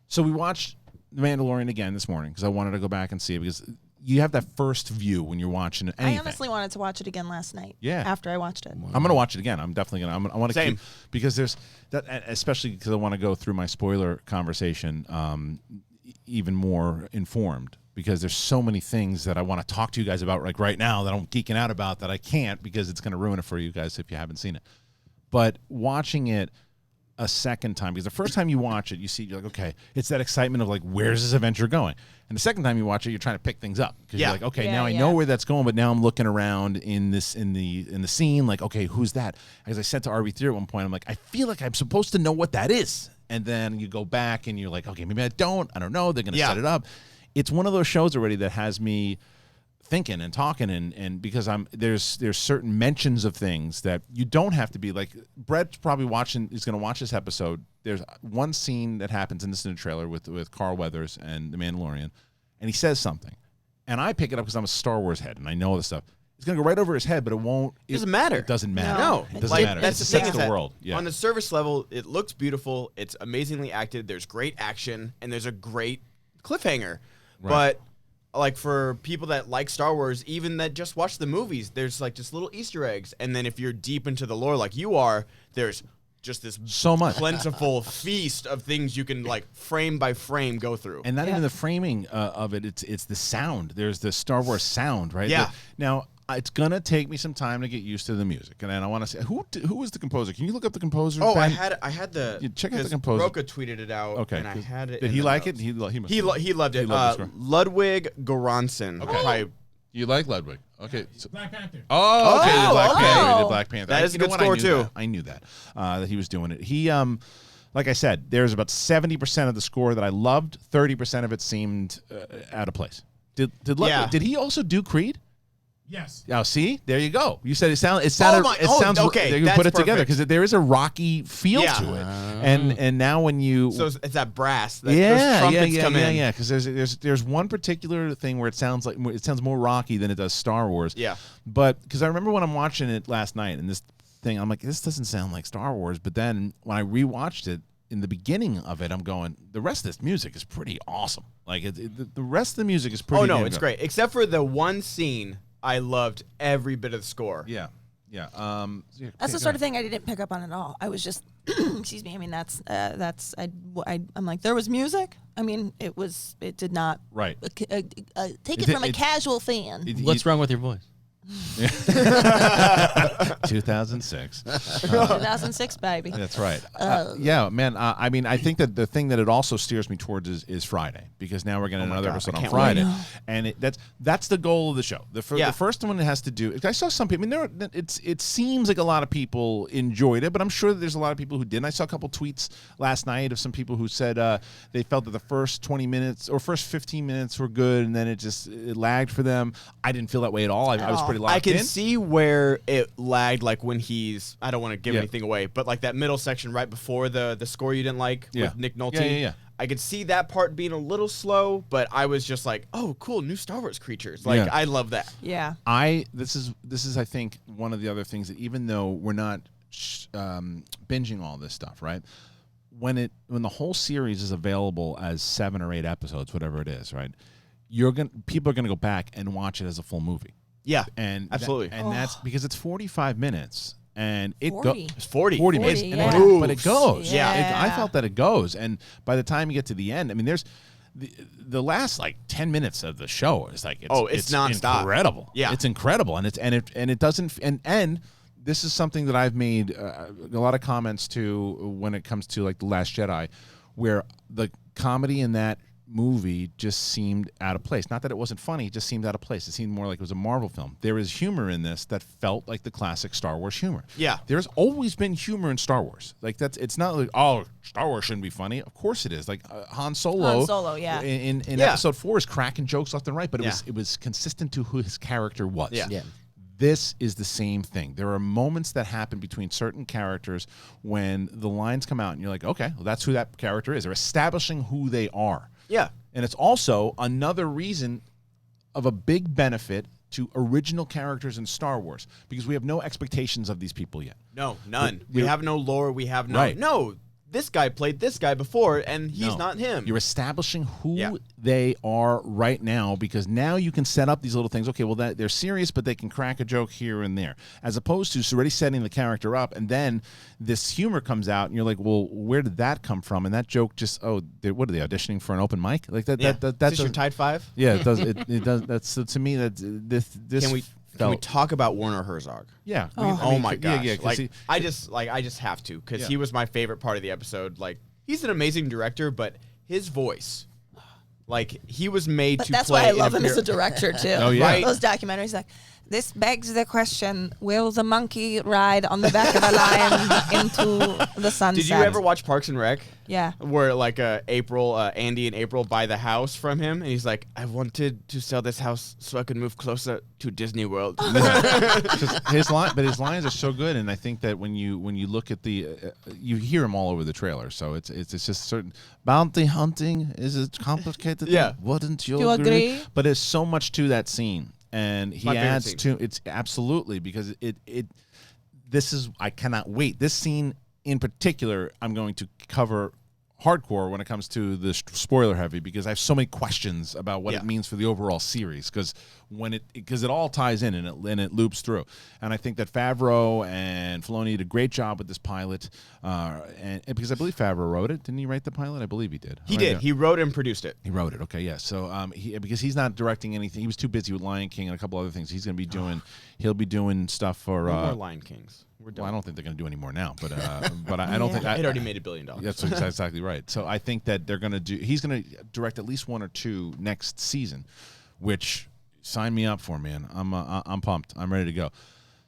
So we watched The Mandalorian again this morning because I wanted to go back and see it because you have that first view when you're watching anything. I honestly wanted to watch it again last night. Yeah. After I watched it. I'm gonna watch it again. I'm definitely gonna. I want to keep because there's that, especially because I want to go through my spoiler conversation. Even more informed because there's so many things that I want to talk to you guys about like right now that I'm geeking out about that I can't because it's going to ruin it for you guys if you haven't seen it. But watching it a second time, because the first time you watch it, you're like, okay, it's that excitement of like, where's this adventure going? And the second time you watch it, you're trying to pick things up because you're like, okay, now I know where that's going, but now I'm looking around in the scene, like, okay, who's that? As I said to RB3 at one point, I'm like, I feel like I'm supposed to know what that is. And then you go back and you're like, okay, maybe I don't know. They're going to set it up. It's one of those shows already that has me thinking and talking and because there's certain mentions of things that you don't have to be like. Brett's probably is going to watch this episode. There's one scene that happens in the trailer with Carl Weathers and the Mandalorian, and he says something, and I pick it up because I'm a Star Wars head and I know all this stuff. It's going to go right over his head, but it won't. It doesn't matter. It doesn't matter. No. It doesn't matter. That's it the thing. sets the world. Yeah. On the surface level, it looks beautiful. It's amazingly acted. There's great action, and there's a great cliffhanger. Right. But like for people that like Star Wars, even that just watch the movies, there's like just little Easter eggs. And then if you're deep into the lore like you are, there's just this so much plentiful feast of things you can like frame by frame go through. And not even the framing of it, it's the sound. There's the Star Wars sound, right? Yeah. Now, it's gonna take me some time to get used to the music, and then I want to say who was the composer? Can you look up the composer? Oh, Ben? I had the check out the composer. Roka tweeted it out. Okay, and I had it. Did he like it? He loved it. He loved it. Ludwig Göransson. Okay, you like Ludwig? Okay, so, Black Panther. Oh, okay, the Black Panther. He did Black Panther. That is a good score too. I knew that he was doing it. He like I said, there's about 70% of the score that I loved. 30% of it seemed out of place. Did he also do Creed? Yes. Oh, see, there you go. You said it sounds okay. You put it together because there is a rocky feel to it, and now when you it's that brass, those trumpets come in. Yeah, because there's one particular thing where it sounds more rocky than it does Star Wars. Yeah, but because I remember when I'm watching it last night and this thing, I'm like, this doesn't sound like Star Wars. But then when I rewatched it in the beginning of it, I'm going, the rest of this music is pretty awesome. Like the rest of the music is pretty. Oh no, it's great, except for the one scene. I loved every bit of the score. Yeah. That's the sort of thing I didn't pick up on at all. I was just, excuse me. I mean, I'm like, there was music. I mean, it did not Right. take it from a casual fan. What's wrong with your voice? 2006. 2006, baby. That's right. Yeah, man. I mean, I think that the thing that it also steers me towards is Friday, because now we're getting another episode on Friday, and that's the goal of the show. The first one it has to do. I saw some people. I mean, it seems like a lot of people enjoyed it, but I'm sure that there's a lot of people who didn't. I saw a couple tweets last night of some people who said they felt that the first 20 minutes or first 15 minutes were good, and then it lagged for them. I didn't feel that way at all. I was pretty locked in. I can see where it lagged, like when he's, I don't want to give anything away, but like that middle section right before the score you didn't like with Nick Nolte. Yeah. I could see that part being a little slow, but I was just like, oh, cool, new Star Wars creatures. Like, I love that. Yeah. This is I think one of the other things that, even though we're not binging all this stuff, right? When the whole series is available as 7 or 8 episodes, whatever it is, right? People are gonna go back and watch it as a full movie. Yeah, and absolutely. That's because it's 45 minutes. And it goes. It's 40 minutes, but it goes. Yeah. I felt that it goes. And by the time you get to the end, I mean, there's the last like 10 minutes of the show is like it's nonstop. Incredible. Yeah, it's incredible, and it doesn't. And this is something that I've made a lot of comments to when it comes to like The Last Jedi, where the comedy in that movie just seemed out of place. Not that it wasn't funny, it just seemed out of place. It seemed more like it was a Marvel film. There is humor in this that felt like the classic Star Wars humor. Yeah. There's always been humor in Star Wars. Like it's not like, oh, Star Wars shouldn't be funny. Of course it is. Like Han Solo, yeah. In episode 4 is cracking jokes left and right, but it was consistent to who his character was. Yeah. This is the same thing. There are moments that happen between certain characters when the lines come out and you're like, okay, well, that's who that character is. They're establishing who they are. Yeah. And it's also another reason of a big benefit to original characters in Star Wars, because we have no expectations of these people yet. No, none. We have no lore. We have no. Right. No, this guy played this guy before, and he's not him. You're establishing who they are right now, because now you can set up these little things. Okay, well, they're serious, but they can crack a joke here and there, as opposed to already setting the character up, and then this humor comes out, and you're like, well, where did that come from? And that joke just, what are they auditioning for an open mic? Like that. Yeah. That's your Tide 5. Yeah, it does. It does. That's to me that this. Can we talk about Werner Herzog? Yeah. Oh my gosh. Yeah. Like, I just have to, because he was my favorite part of the episode. Like, he's an amazing director, but his voice, like, he was made to play. That's why I love him as a director too. Oh yeah. Right? Those documentaries, like, this begs the question: will the monkey ride on the back of a lion into the sunset? Did you ever watch Parks and Rec? Yeah. Where like Andy and April buy the house from him, and he's like, I wanted to sell this house so I could move closer to Disney World. His lines are so good, and I think that when you look at you hear him all over the trailer. So it's just certain bounty hunting is a complicated. Yeah. Wouldn't you Do you agree? But there's so much to that scene, and he My favorite adds scene. to it's absolutely, because this is, I cannot wait. This scene in particular, I'm going to cover hardcore when it comes to the spoiler heavy, because I have so many questions about what it means for the overall series, because it all ties in and it loops through. And I think that Favreau and Filoni did a great job with this pilot, and because I believe Favreau wrote it. Didn't he write the pilot? I believe he did. He did. He wrote and produced it. He wrote it. Okay, yeah. So because he's not directing anything, he was too busy with Lion King and a couple other things. He's going to be doing. He'll be doing stuff for. No more Lion Kings. We're done. Well, I don't think they're going to do any more now, but I don't think it already made $1 billion. That's exactly right. So I think that they're going to do. He's going to direct at least 1 or 2 next season, which sign me up for, man. I'm pumped. I'm ready to go.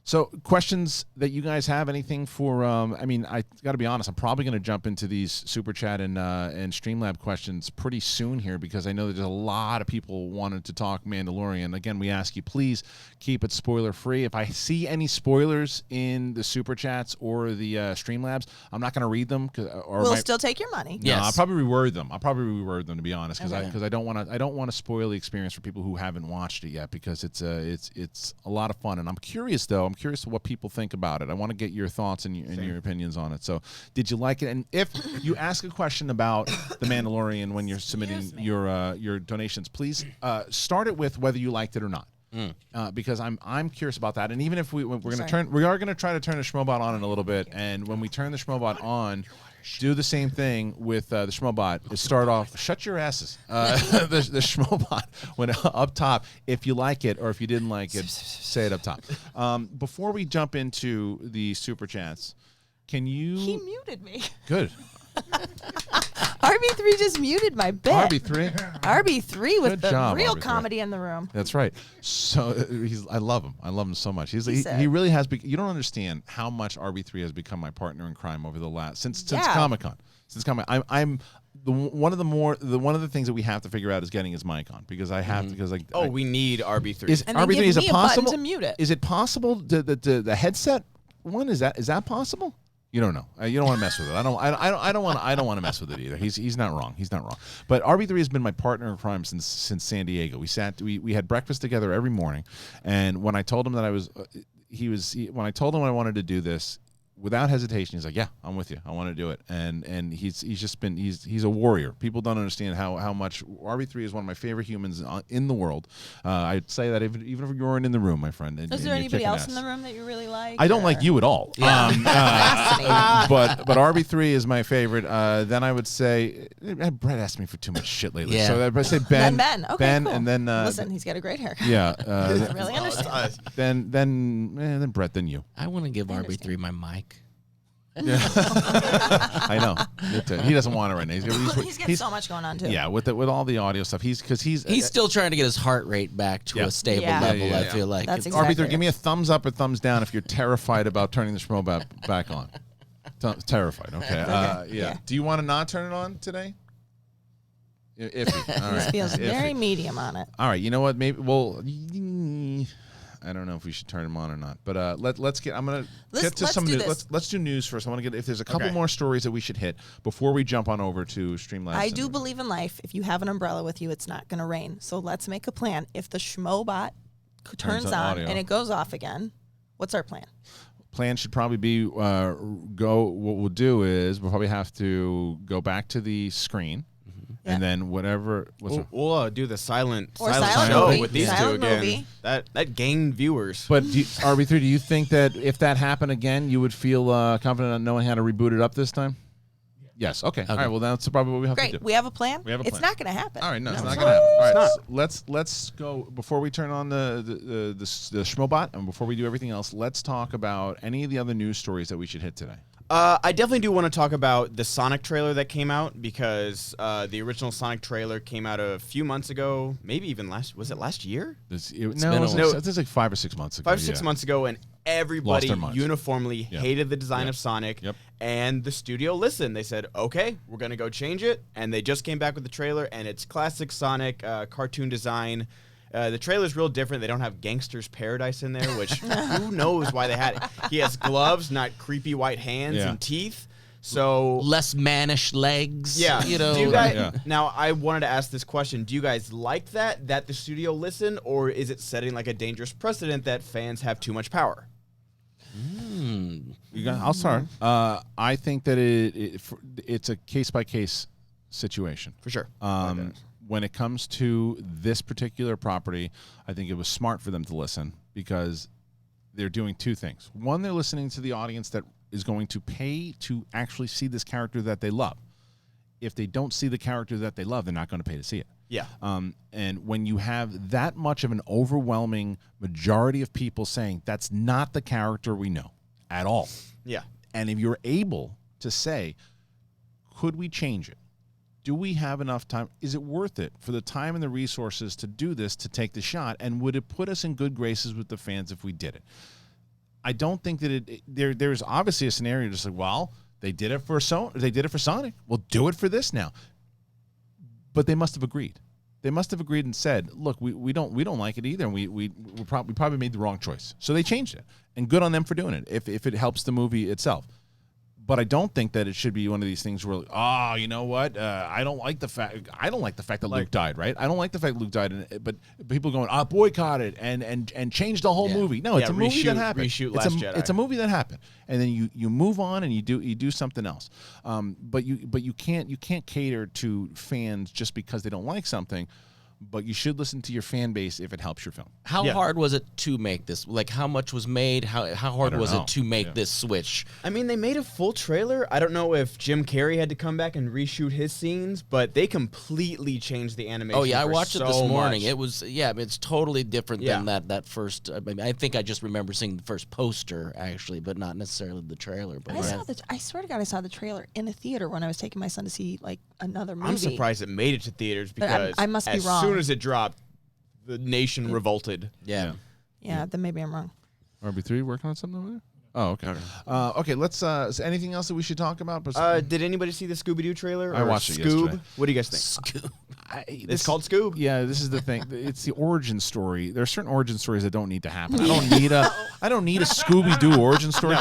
So questions that you guys have, anything for, I mean, I got to be honest, I'm probably going to jump into these Super Chat and Streamlab questions pretty soon here, because I know that there's a lot of people wanted to talk Mandalorian. Again, we ask you, please keep it spoiler free. If I see any spoilers in the Super Chats or the Streamlabs, I'm not going to read them. We'll still take your money. No, I'll probably reword them. To be honest, because I don't want to spoil the experience for people who haven't watched it yet, because it's a lot of fun. And I'm curious though. I'm curious what people think about it. I want to get your thoughts and your opinions on it. So, did you like it? And if you ask a question about The Mandalorian when you're submitting your donations, please start it with whether you liked it or not. Because I'm curious about that. And even if we are going to try to turn the Schmobot on in a little bit, and when we turn the Schmobot on, do the same thing with the Schmobot. Is start off, shut your asses. The Schmobot, when up top, if you like it or if you didn't like it, say it up top. Before we jump into the Super Chats, can you... He muted me. Good. RB3 just muted my bit. RB3? RB3 with Good the job, real RB3. comedy in the room. That's right. So I love him. I love him so much. He really has. You don't understand how much RB3 has become my partner in crime over the last since Comic-Con. Since Comic-Con, I'm one of the things that we have to figure out is getting his mic on because I have because like we need RB3. Is And then RB3 give is me it a button possible to mute it. Is it possible the headset one is that possible? You don't know. You don't want to mess with it. I don't want to mess with it either. He's not wrong. He's not wrong. But RB3 has been my partner in crime since San Diego. We had breakfast together every morning, and when I told him that when I told him I wanted to do this, without hesitation, he's like, "Yeah, I'm with you. I want to do it." And he's just been he's a warrior. People don't understand how much RB3 is one of my favorite humans in the world. I'd say that even if you weren't in the room, my friend. Is there anybody else in the room that you really like? I don't like you at all. Yeah. But RB3 is my favorite. Then I would say Brett asked me for too much shit lately. Yeah. So I'd say Ben. Ben. Okay, Ben, cool. and then Listen, he's got a great haircut. yeah. I really understand. Then Brett. Then you. I want to give RB3 my mic. I know. He doesn't want it right now. He's got so much going on too. Yeah, with all the audio stuff. He's Still trying to get his heart rate back to a stable Yeah. level. Yeah. I feel like That's exactly RB3. Give me a thumbs up or thumbs down if you're terrified about turning the Schmo back on. Terrified. Okay. Yeah. Do you want to not turn it on today? Iffy. All right. He feels Iffy. very medium on it. All right. You know what? Maybe. Well, I don't know if we should turn them on or not. But let's get. I'm gonna get to some news. Let's do news first. I want to get if there's a couple more stories that we should hit before we jump on over to Streamlabs. I do believe in life. If you have an umbrella with you, it's not going to rain. So let's make a plan. If the Schmobot turns on audio. and it goes off again, what's our plan? Plan should probably be What we'll do is we'll probably have to go back to the screen. And then whatever. We'll do the silent silent show movie. with these Silent two again. movie. That gained viewers. But RB3, do you think that if that happened again, you would feel confident on knowing how to reboot it up this time? Yes. Okay. All right. Well, that's probably what we have to do. Great. We have a plan. We have a It's plan. not going to happen. All right. No, it's not going to happen. All right. Let's go before we turn on the Schmobot and before we do everything else. Let's talk about any of the other news stories that we should hit today. I definitely do want to talk about the Sonic trailer that came out because the original Sonic trailer came out a few months ago, maybe even last year? It's like 5 or 6 months ago. 5 or 6 months ago, and everybody uniformly hated the design of Sonic. Yep. And the studio listened. They said, okay, we're going to go change it. And they just came back with the trailer, and it's classic Sonic cartoon design. The trailer's real different. They don't have Gangster's Paradise in there, which who knows why they had it. He has gloves, not creepy white hands and teeth. So less mannish legs. Yeah. You know. Do you guys, Now, I wanted to ask this question. Do you guys like that the studio listened, or is it setting like a dangerous precedent that fans have too much power? I'll start. I think that it's a case-by-case situation. For sure. When it comes to this particular property, I think it was smart for them to listen because they're doing two things. One, they're listening to the audience that is going to pay to actually see this character that they love. If they don't see the character that they love, they're not going to pay to see it. Yeah. And when you have that much of an overwhelming majority of people saying that's not the character we know at all. Yeah. And if you're able to say, could we change it? Do we have enough time? Is it worth it for the time and the resources to do this, to take the shot? And would it put us in good graces with the fans if we did it? I don't think that there's obviously a scenario just like, well, they did it for Sonic. We'll do it for this now. But they must have agreed. They must have agreed and said, look, we don't like it either, and we probably made the wrong choice. So they changed it. And good on them for doing it if it helps the movie itself. But I don't think that it should be one of these things where, you know what? I don't like the fact that Luke died, right? I don't like the fact Luke died, but people going, boycott it and change the whole movie. No, it's a movie that happened. It's a movie that happened, and then you move on and you do something else. But you can't cater to fans just because they don't like something, but you should listen to your fan base if it helps your film. How hard was it to make this? Like, how much was made? How hard was it to make this switch? I mean, they made a full trailer. I don't know if Jim Carrey had to come back and reshoot his scenes, but they completely changed the animation. Oh yeah, I watched it this morning. Much. It was it's totally different than that first. I mean, I think I just remember seeing the first poster actually, but not necessarily the trailer. But I swear to God, I saw the trailer in a theater when I was taking my son to see like another movie. I'm surprised it made it to theaters because I must be as wrong. soon as it dropped, the nation revolted. Yeah, then maybe I'm wrong. RB3 working on something over there? Oh, okay. Okay, let's. Is anything else that we should talk about? Did anybody see the Scooby-Doo trailer? I watched it yesterday. What do you guys think? Scoob. It's called Scoob. Yeah, this is the thing. It's the origin story. There are certain origin stories that don't need to happen. I don't need a Scooby-Doo origin story.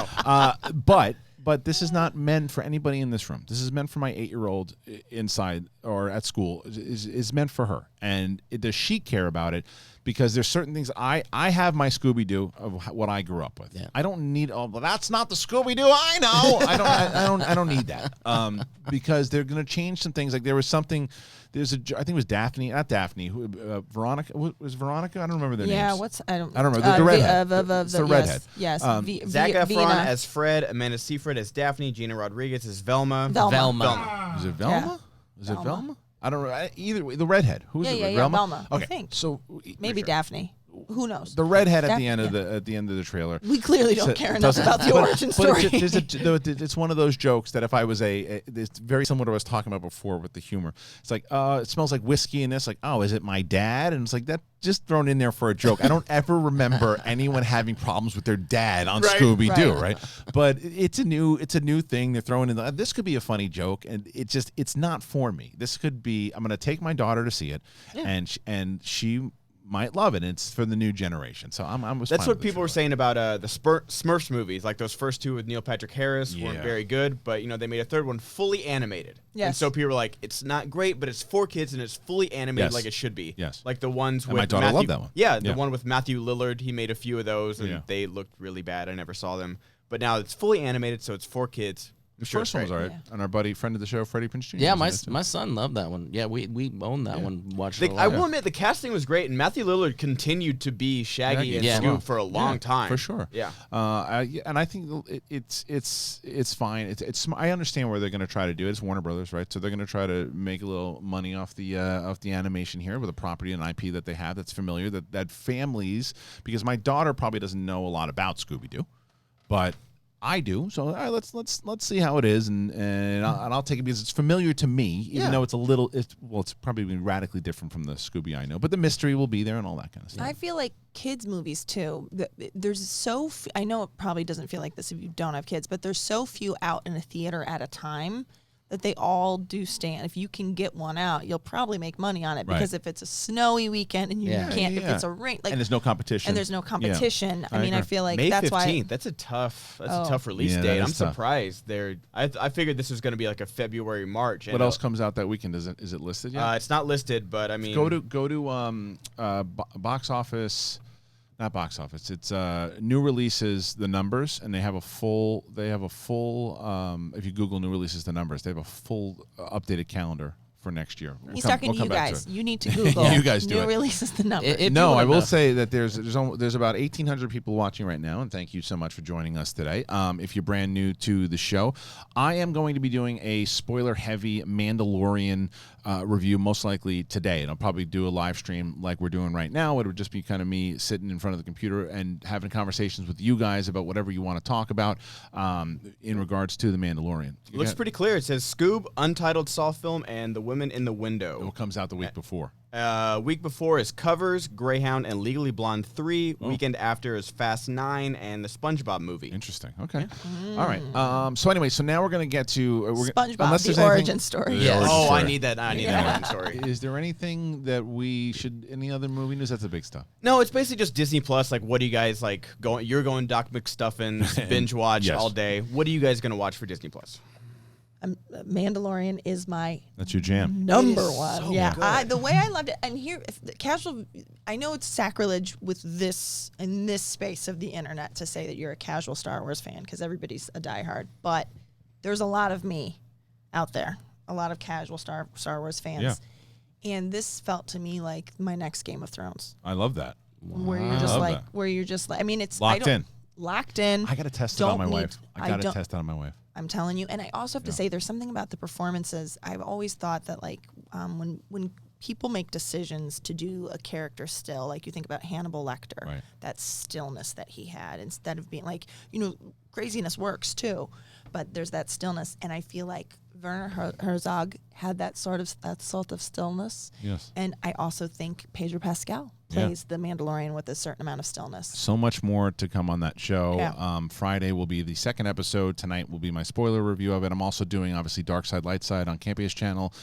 But this is not meant for anybody in this room. This is meant for my 8-year-old inside or at school. Is meant for her. And does she care about it? Because there's certain things I have my Scooby-Doo of what I grew up with. Yeah. I don't need that's not the Scooby-Doo I know. I don't need that. Because they're going to change some things. Like there was something. I think it was Daphne, not Daphne. Veronica was Veronica. I don't remember their names. Yeah, I don't remember the redhead. It's the redhead. Yes. Zac Efron as Fred, Amanda Seyfried as Daphne, Gina Rodriguez as Velma. Velma. Is it Velma? Yeah. Is it Velma? I don't know. Either the redhead. Who is it? Velma. Okay. I think. So maybe Daphne. Who knows? The redhead at the end of the trailer. We clearly don't care enough about the origin story. It's one of those jokes that if I was it's very similar to what I was talking about before with the humor. It's like, it smells like whiskey in this. Like, oh, is it my dad? And it's like that just thrown in there for a joke. I don't ever remember anyone having problems with their dad on Scooby-Doo, right? But it's a new thing they're throwing in. This could be a funny joke, and it's not for me. This could be. I'm going to take my daughter to see it, and she might love it. And it's for the new generation. So that's what people were saying about the Smurfs movies. Like those first two with Neil Patrick Harris weren't very good, but they made a third one fully animated. Yes. And so people were like, it's not great, but it's for kids and it's fully animated like it should be. Yes. Like the ones with my daughter loved that one. Yeah, the one with Matthew Lillard. He made a few of those and they looked really bad. I never saw them. But now it's fully animated, so it's for kids. The first one was all right. And our buddy, friend of the show, Freddie Prinze Jr. Yeah, my son loved that one. Yeah, we owned that one. Watched it a lot. I will admit the casting was great, and Matthew Lillard continued to be Shaggy and Scoop for a long time. For sure. Yeah. And I think it's fine. I understand where they're going to try to do it. It's Warner Brothers, right? So they're going to try to make a little money off the animation here with a property and IP that they have that's familiar. That families, because my daughter probably doesn't know a lot about Scooby-Doo, but I do, so let's see how it is, and I'll take it because it's familiar to me, even though it's probably radically different from the Scooby I know, but the mystery will be there and all that kind of stuff. I feel like kids movies too. There's I know it probably doesn't feel like this if you don't have kids, but there's so few out in a theater at a time that they all do stand. If you can get one out, you'll probably make money on it because if it's a snowy weekend and you can't, if it's a rain, and there's no competition, I mean, I feel like May that's 15th, why that's a tough release date. I'm surprised. I figured this was going to be like a February, March. What else comes out that weekend? Is it listed yet? It's not listed, but I mean, go to box office. Not box office. It's new releases, the numbers, and they have a full. If you Google new releases, the numbers, they have a full updated calendar for next year. He's talking to you guys. You need to Google. You guys do new it. releases the numbers. No, I will say that there's about 1,800 people watching right now, and thank you so much for joining us today. If you're brand new to the show, I am going to be doing a spoiler-heavy Mandalorian review, most likely today, and I'll probably do a live stream like we're doing right now. It would just be kind of me sitting in front of the computer and having conversations with you guys about whatever you want to talk about in regards to the Mandalorian. Looks pretty clear. It says Scoob, Untitled soft film, and The Women in the Window. It comes out the week before. Week before is Covers, Greyhound, and Legally Blonde 3. Weekend after is Fast 9 and the SpongeBob movie. Interesting. Okay. All right. So anyway, so now we're going to get to SpongeBob, the origin story. Yes. I need that. I need that origin story. Is there anything that we should? Any other movie news? That's the big stuff. No, it's basically just Disney Plus. Like, what do you guys like? You're going Doc McStuffins binge watch all day. What are you guys going to watch for Disney Plus? Mandalorian is my that's your jam number one. So the way I loved it, and here casual. I know it's sacrilege with this in this space of the internet to say that you're a casual Star Wars fan because everybody's a diehard, but there's a lot of me out there, a lot of casual Star Wars fans. And this felt to me like my next Game of Thrones, I love that. where you're I just love like, that. where you're just like, I mean, it's Locked in. Locked in. I got to test it on my Don't wife. need- I got to don't- test it on my wife. I'm telling you. And I also have to say, there's something about the performances. I've always thought that, like, when people make decisions to do a character still, like you think about Hannibal Lecter, Right. that stillness that he had, instead of being like, craziness works too, but there's that stillness. And I feel like Werner Herzog had that sort of stillness. Yes. And I also think Pedro Pascal plays the Mandalorian with a certain amount of stillness. So much more to come on that show. Yeah. Friday will be the second episode. Tonight will be my spoiler review of it. I'm also doing, obviously, Dark Side, Light Side on Campus Channel,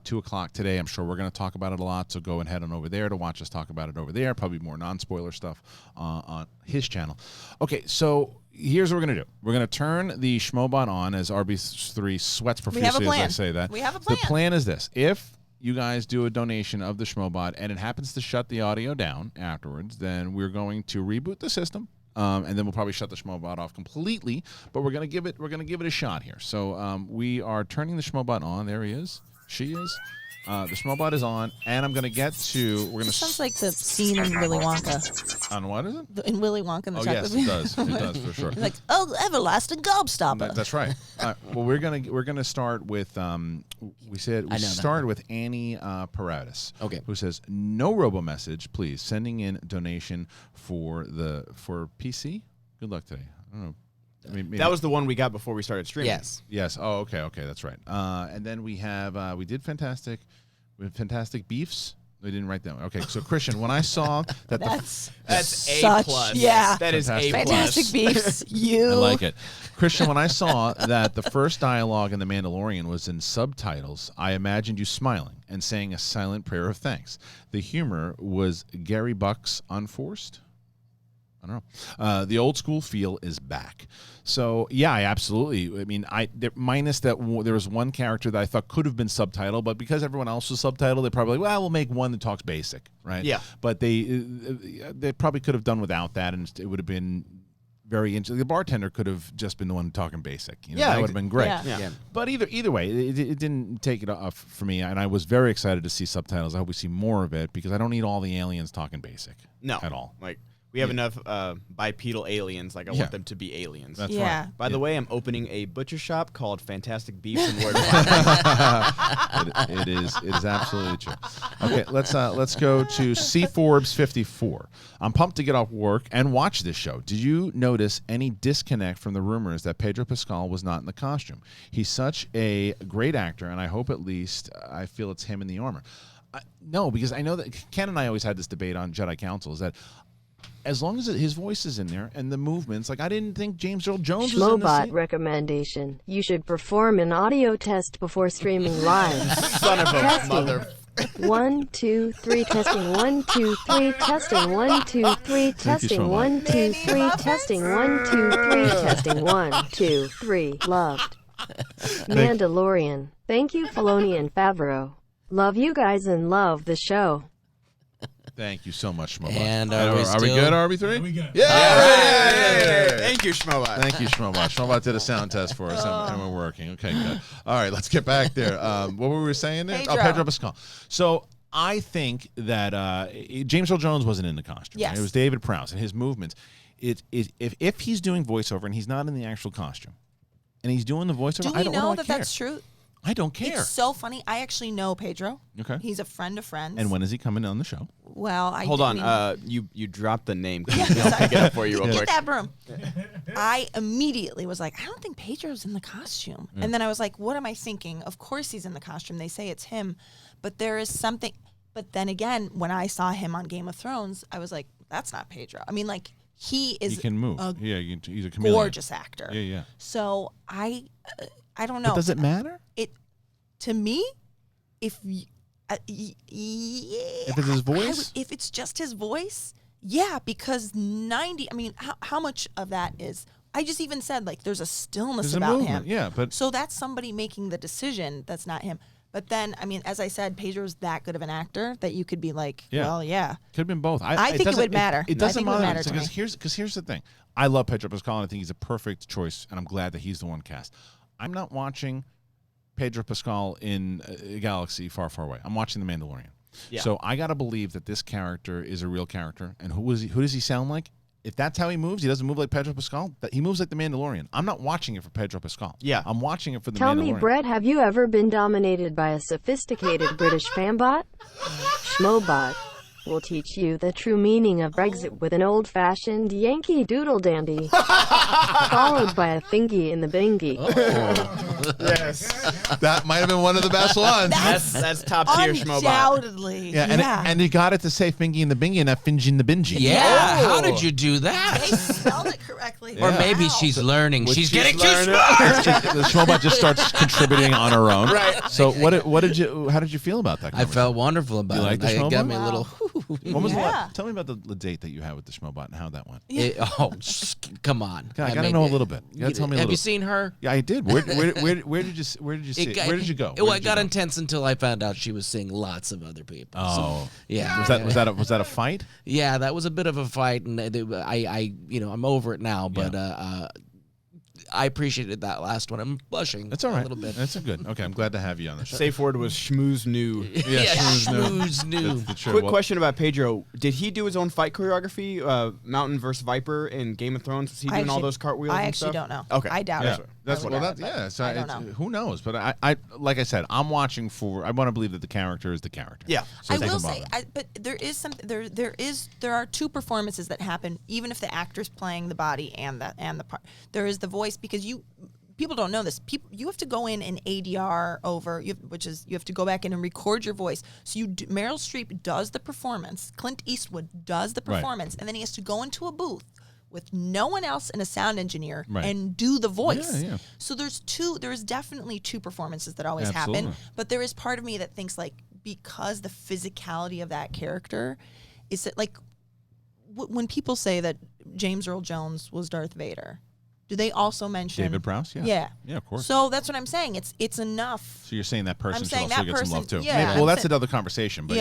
2 o'clock today. I'm sure we're going to talk about it a lot, so go and head on over there to watch us talk about it over there. Probably more non-spoiler stuff on his channel. Okay, so here's what we're going to do. We're going to turn the Schmobot on as RB3 sweats profusely as I say that. We have a plan. The plan is this. If you guys do a donation of the Schmobot and it happens to shut the audio down afterwards, then we're going to reboot the system. And then we'll probably shut the Schmobot off completely, but we're gonna give it a shot here. So we are turning the Schmobot on. There he is. She is. The Schmobot is on, and I'm gonna get to. We're gonna. This sounds like the scene in Willy Wonka. On what is it? In Willy Wonka and the Oh Chocolate yes, it does. It does for sure. Like, everlasting gobstopper. That's right. Well, we're gonna start with we started with Annie Paradis. Okay. Who says no robo message, please. Sending in donation for PC. Good luck today. I don't know. I mean, maybe. That was the one we got before we started streaming. Yes. Yes. Oh, okay. That's right. And then we have we did fantastic beefs. We didn't write that one. Okay. So Kristian, when I saw that That's That's A such, plus. yeah. That is A plus. Fantastic beefs. You. I like it. Kristian, when I saw that the first dialogue in The Mandalorian was in subtitles, I imagined you smiling and saying a silent prayer of thanks. The humor was Gary Buck's unforced. I don't know. The old school feel is back. So yeah, I absolutely. I mean, minus that there was one character that I thought could have been subtitled, but because everyone else was subtitled, they probably we'll make one that talks basic, right? Yeah. But they probably could have done without that, and it would have been very interesting. The bartender could have just been the one talking basic. That would have been great. Yeah. But either way, it didn't take it off for me, and I was very excited to see subtitles. I hope we see more of it because I don't need all the aliens talking basic. No. At all. Like, we have enough bipedal aliens. Like, I want them to be aliens. That's Yeah. right. By the way, I'm opening a butcher shop called Fantastic Beefs and Word. It is absolutely true. Okay, let's go to C Forbes 54. I'm pumped to get off work and watch this show. Did you notice any disconnect from the rumors that Pedro Pascal was not in the costume? He's such a great actor, and I hope at least I feel it's him in the armor. No, because I know that Ken and I always had this debate on Jedi Council is that as long as his voice is in there and the movements, like I didn't think James Earl Jones was in the Schmobot scene. recommendation. You should perform an audio test before streaming live. Son of a mother. 1, 2, 3, testing. 1, 2, 3, testing. 1, 2, 3, testing. so 1, 2, 3, testing. 1, 2, 3, testing. 1, 2, 3. Loved. Mandalorian. Thank you, Filoni and Favreau. Love you guys and love the show. Thank you so much, Schmobot. And are we still- good, RB3? There we go. Yeah! Thank you, Schmobot. Thank you, Schmobot. Schmobot did a sound test for us, and we're working. Okay, good. All right, let's get back there. What were we saying there? Pedro. Pedro Pascal. So I think that James Earl Jones wasn't in the costume. Yes. It was David Prowse and his movements. If he's doing voiceover and he's not in the actual costume, and he's doing the voiceover, Do I we don't know I that care. that's true? I don't care. It's so funny. I actually know Pedro. Okay. He's a friend of friends. And when is he coming on the show? Well, I Hold didn't on. even- You dropped the name. Yeah, I'll sorry. pick it up for you real Get quick. that broom. I immediately was like, I don't think Pedro's in the costume. And then I was like, what am I thinking? Of course he's in the costume. They say it's him. But there is something. But then again, when I saw him on Game of Thrones, I was like, that's not Pedro. I mean, like, he is He can move. a He's a chameleon. gorgeous actor. Yeah. So I don't know. But does it matter? To me, if If it's his voice? if it's just his voice, yeah, because 90. I mean, how much of that is? I just even said like there's a stillness There's a about movement, him. yeah, but so that's somebody making the decision. That's not him. But then, I mean, as I said, Pedro's that good of an actor that you could be like, Yeah. well, yeah. Could have been both. I think it doesn't- would matter. It I doesn't think it would matter matter to me. because here's the thing. I love Pedro Pascal, and I think he's a perfect choice, and I'm glad that he's the one cast. I'm not watching Pedro Pascal in a galaxy far, far away. I'm watching The Mandalorian. Yeah. So I got to believe that this character is a real character. And who does he sound like? If that's how he moves, he doesn't move like Pedro Pascal. He moves like the Mandalorian. I'm not watching it for Pedro Pascal. Yeah. I'm watching it for the Tell Mandalorian. me, Brett, have you ever been dominated by a sophisticated British fanbot? Schmobot will teach you the true meaning of Brexit with an old-fashioned Yankee Doodle Dandy, followed by a thingy in the bingy. Yes. That might have been one of the best ones. That's top tier Schmobot. Undoubtedly. Yeah, and he got it to say fingy in the bingy and not fingy in the bingy. Yeah, how did you do They that? spelled it correctly. Or maybe Wow. she's learning. She's getting too learning. smart. The Schmobot just starts contributing on her own. Right. So how did you feel about that? I felt wonderful about You it. like the It got Schmobot? me a little. When was Yeah. tell me about the date that you had with the Schmobot and how that went. Come on. I gotta know a little bit. You gotta tell me a Have little. you seen her? Yeah, I did. Where did you see? Where did you go? Well, it got intense until I found out she was seeing lots of other people. Oh, yeah. Was that a fight? Yeah, that was a bit of a fight, and I'm over it now. But I appreciated that last one. I'm blushing. That's all right. A little bit. That's good. Okay, I'm glad to have you on the show. Safe word was schmooze new. Schmooze new. Quick question about Pedro. Did he do his own fight choreography, Mountain versus Viper in Game of Thrones? Was he doing all those cartwools I and actually stuff? don't know. Okay. I doubt Yeah, it. that's I what. would doubt it, So but I don't know. who knows? But I like I said, I'm watching for. I want to believe that the character is the character. Yeah. So I it will doesn't say, bother me. but there is some there are two performances that happen even if the actor's playing the body and the part. There is the voice because people don't know this. You have to go in and ADR over, you have to go back in and record your voice. So Meryl Streep does the performance, Clint Eastwood does the performance, and then he has to go into a booth with no one else and a sound engineer and do the voice. Yeah. So there is definitely two performances that always happen, Absolutely. but there is part of me that thinks like because the physicality of that character is that like when people say that James Earl Jones was Darth Vader, do they also mention David Prowse? Yeah. Yeah. Yeah, of course. So that's what I'm saying. It's enough. So you're saying that person I'm should saying also that get some love person- too? yeah, Maybe- well, I'm that's saying- another conversation. But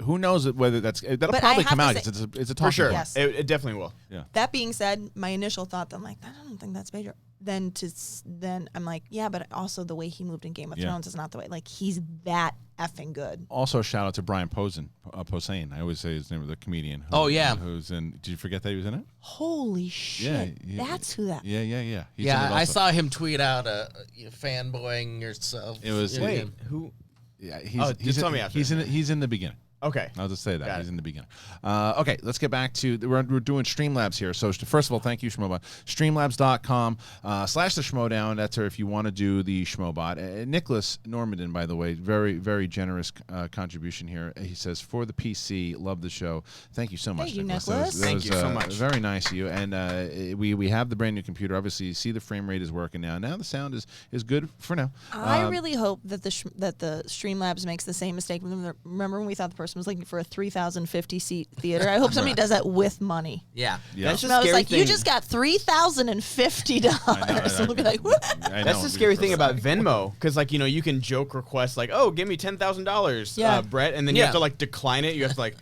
who knows whether that'll But probably I come have out. to say- It's a talking For sure. point. Yes. It definitely will. Yeah. That being said, my initial thought, I'm like, I don't think that's Pedro. Then I'm like, yeah, but also the way he moved in Game of Yeah. Thrones is not the way. Like he's that effing good. Also, shout out to Brian Posehn. I always say his name, the comedian. Oh, yeah. Who's in? Did you forget that he was in it? Holy shit! Yeah, That's who that. Yeah. He's in Yeah, it I also. saw him tweet out you fanboying yourself. It was- Wait, who? Yeah, just tell me after. He's in the beginning. Okay. I'll just say that. Got He's it. in the beginning. Okay, let's get back to, we're doing Streamlabs here. So first of all, thank you, Schmobot. Streamlabs.com / the Schmodown. That's if you want to do the Schmobot. Nicholas Normandin, by the way, very, very generous contribution here. He says, for the PC, love the show. Thank you so much, Thank you, Nicholas. Nicholas. Thank you so much. Very nice of you. And we have the brand new computer. Obviously, you see the frame rate is working now. Now the sound is good for now. I really hope that the Streamlabs makes the same mistake. Remember when we thought the person was looking for a 3,050 seat theater? I hope somebody does that with money. Yeah. Yeah. That's just I was scary like, thing. you just got $3,050. We'll be like, what? That's the scary thing about Venmo, because you can joke request like, "Oh, give me $10,000, Yeah. Brett," and then you have to like decline it. You have to like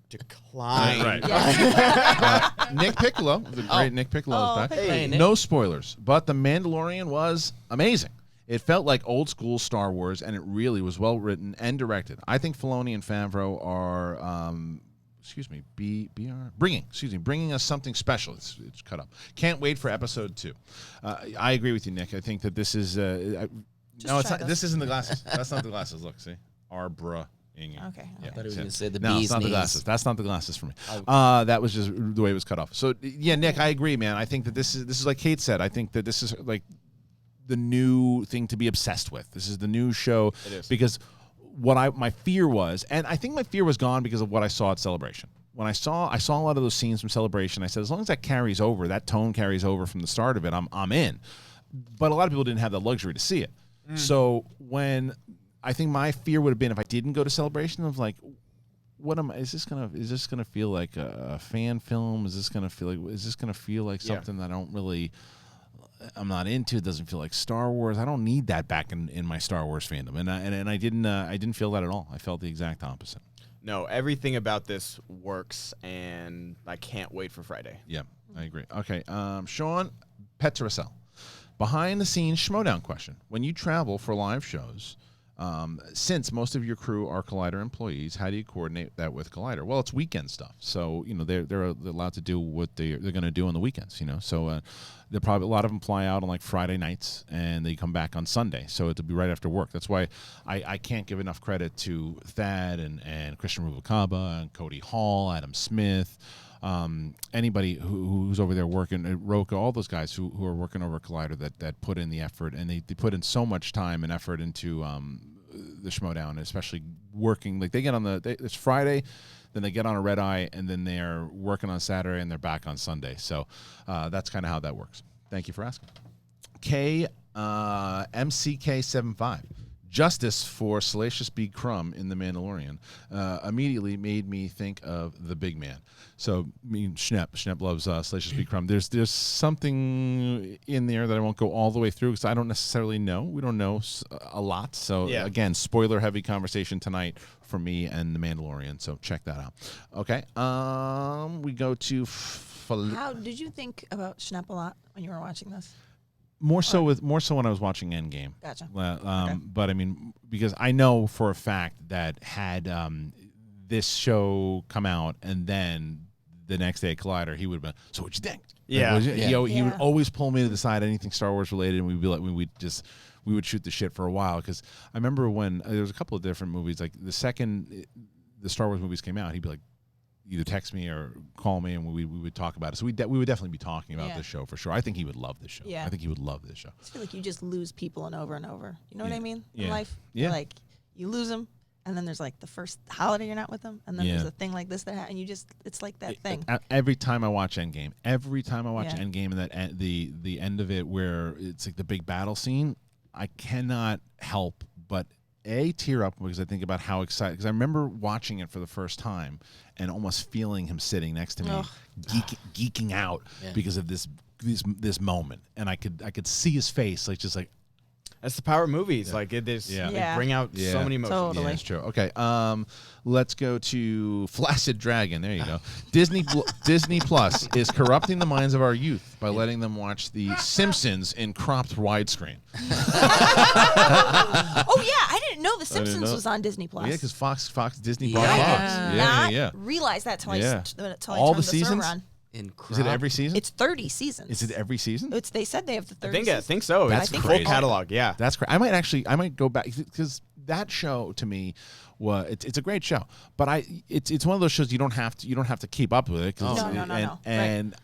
decline. Right. Yeah. Nick Piccolo, the great Nick Piccolo is back. Hey, Nick. No spoilers, but The Mandalorian was amazing. It felt like old school Star Wars, and it really was well written and directed. I think Filoni and Favreau are, bringing us something special. It's cut up. Can't wait for episode 2. I agree with you, Nick. I think that this is. No, it's try not. those. This isn't the glasses. That's not the glasses. Look, see, Arbra. Okay. Yeah, thought he was see. gonna say the no, bee's it's not the knees. glasses. That's not the glasses for me. That was just the way it was cut off. So yeah, Nick, I agree, man. I think that this is like Kate said. I think that this is like the new thing to be obsessed with. This is the new show. It is. Because my fear was, and I think my fear was gone because of what I saw at Celebration. When I saw a lot of those scenes from Celebration, I said, as long as that carries over, that tone carries over from the start of it, I'm in. But a lot of people didn't have the luxury to see it. So when I think my fear would have been if I didn't go to Celebration of like, is this gonna feel like a fan film? Is this gonna feel like something that I'm not into? It doesn't feel like Star Wars. I don't need that back in my Star Wars fandom. And I didn't feel that at all. I felt the exact opposite. No, everything about this works, and I can't wait for Friday. Yeah, I agree. Okay, Sean Petrosel. behind the scenes Schmodown question. When you travel for live shows, since most of your crew are Collider employees, how do you coordinate that with Collider? Well, it's weekend stuff, so they're allowed to do what they're going to do on the weekends. So they're probably a lot of them fly out on like Friday nights and they come back on Sunday, so it'll be right after work. That's why I can't give enough credit to Thad and Kristian Rubalcaba and Cody Hall, Adam Smith. Anybody who's over there working, Roka, all those guys who are working over Collider that put in the effort, and they put in so much time and effort into the Schmodown, especially working. Like they get on it's Friday, then they get on a red eye, and then they're working on Saturday, and they're back on Sunday. So that's kind of how that works. Thank you for asking. MCK75. Justice for Salacious B. Crumb in The Mandalorian immediately made me think of the big man. So, Schnepp loves Salacious B. Crumb. There's something in there that I won't go all the way through because I don't necessarily know. We don't know a lot. So, again, spoiler-heavy conversation tonight for me and The Mandalorian. So, check that out. Okay. We go to... How did you think about Schnepp a lot when you were watching this? More so when I was watching Endgame. Gotcha. Okay. But I mean, because I know for a fact that had this show come out and then the next day at Collider, he would have been, so what'd you think? Yeah. He would always pull me to the side, anything Star Wars related, and we'd be like, we would shoot the shit for a while. Because I remember when there was a couple of different movies, like the second the Star Wars movies came out, he'd be like, either text me or call me, and we would talk about it. So we would definitely be talking about this show for sure. I think he would love this show. Yeah. I think he would love this show. I feel like you just lose people and over. You know what I mean? Yeah. In life? Yeah. Like, you lose them, and then there's like the first holiday you're not with them, and then there's a thing like this and you just, it's like that thing. Every time I watch Endgame, and that the end of it where it's like the big battle scene, I cannot help but tear up because I think about how excited, because I remember watching it for the first time and almost feeling him sitting next to me, geeking out because of this moment, and I could see his face, like just like. That's the power of movies. Yeah. Like they bring out so many emotions. Totally. Yeah, that's true. Okay, let's go to Flaccid Dragon. There you go. Disney Plus is corrupting the minds of our youth by letting them watch The Simpsons in cropped widescreen. Oh yeah, I didn't know The Simpsons was on Disney Plus. Yeah, because Fox Disney bought Fox. Yeah. Realize that till I all turned the seasons. On. Is it every season? It's 30 seasons. Is it every season? They said they have the 30 seasons. I think so. That's crazy. Full catalog, yeah. That's great. I might go back because that show to me it's a great show. But it's one of those shows you don't have to keep up with it. No. And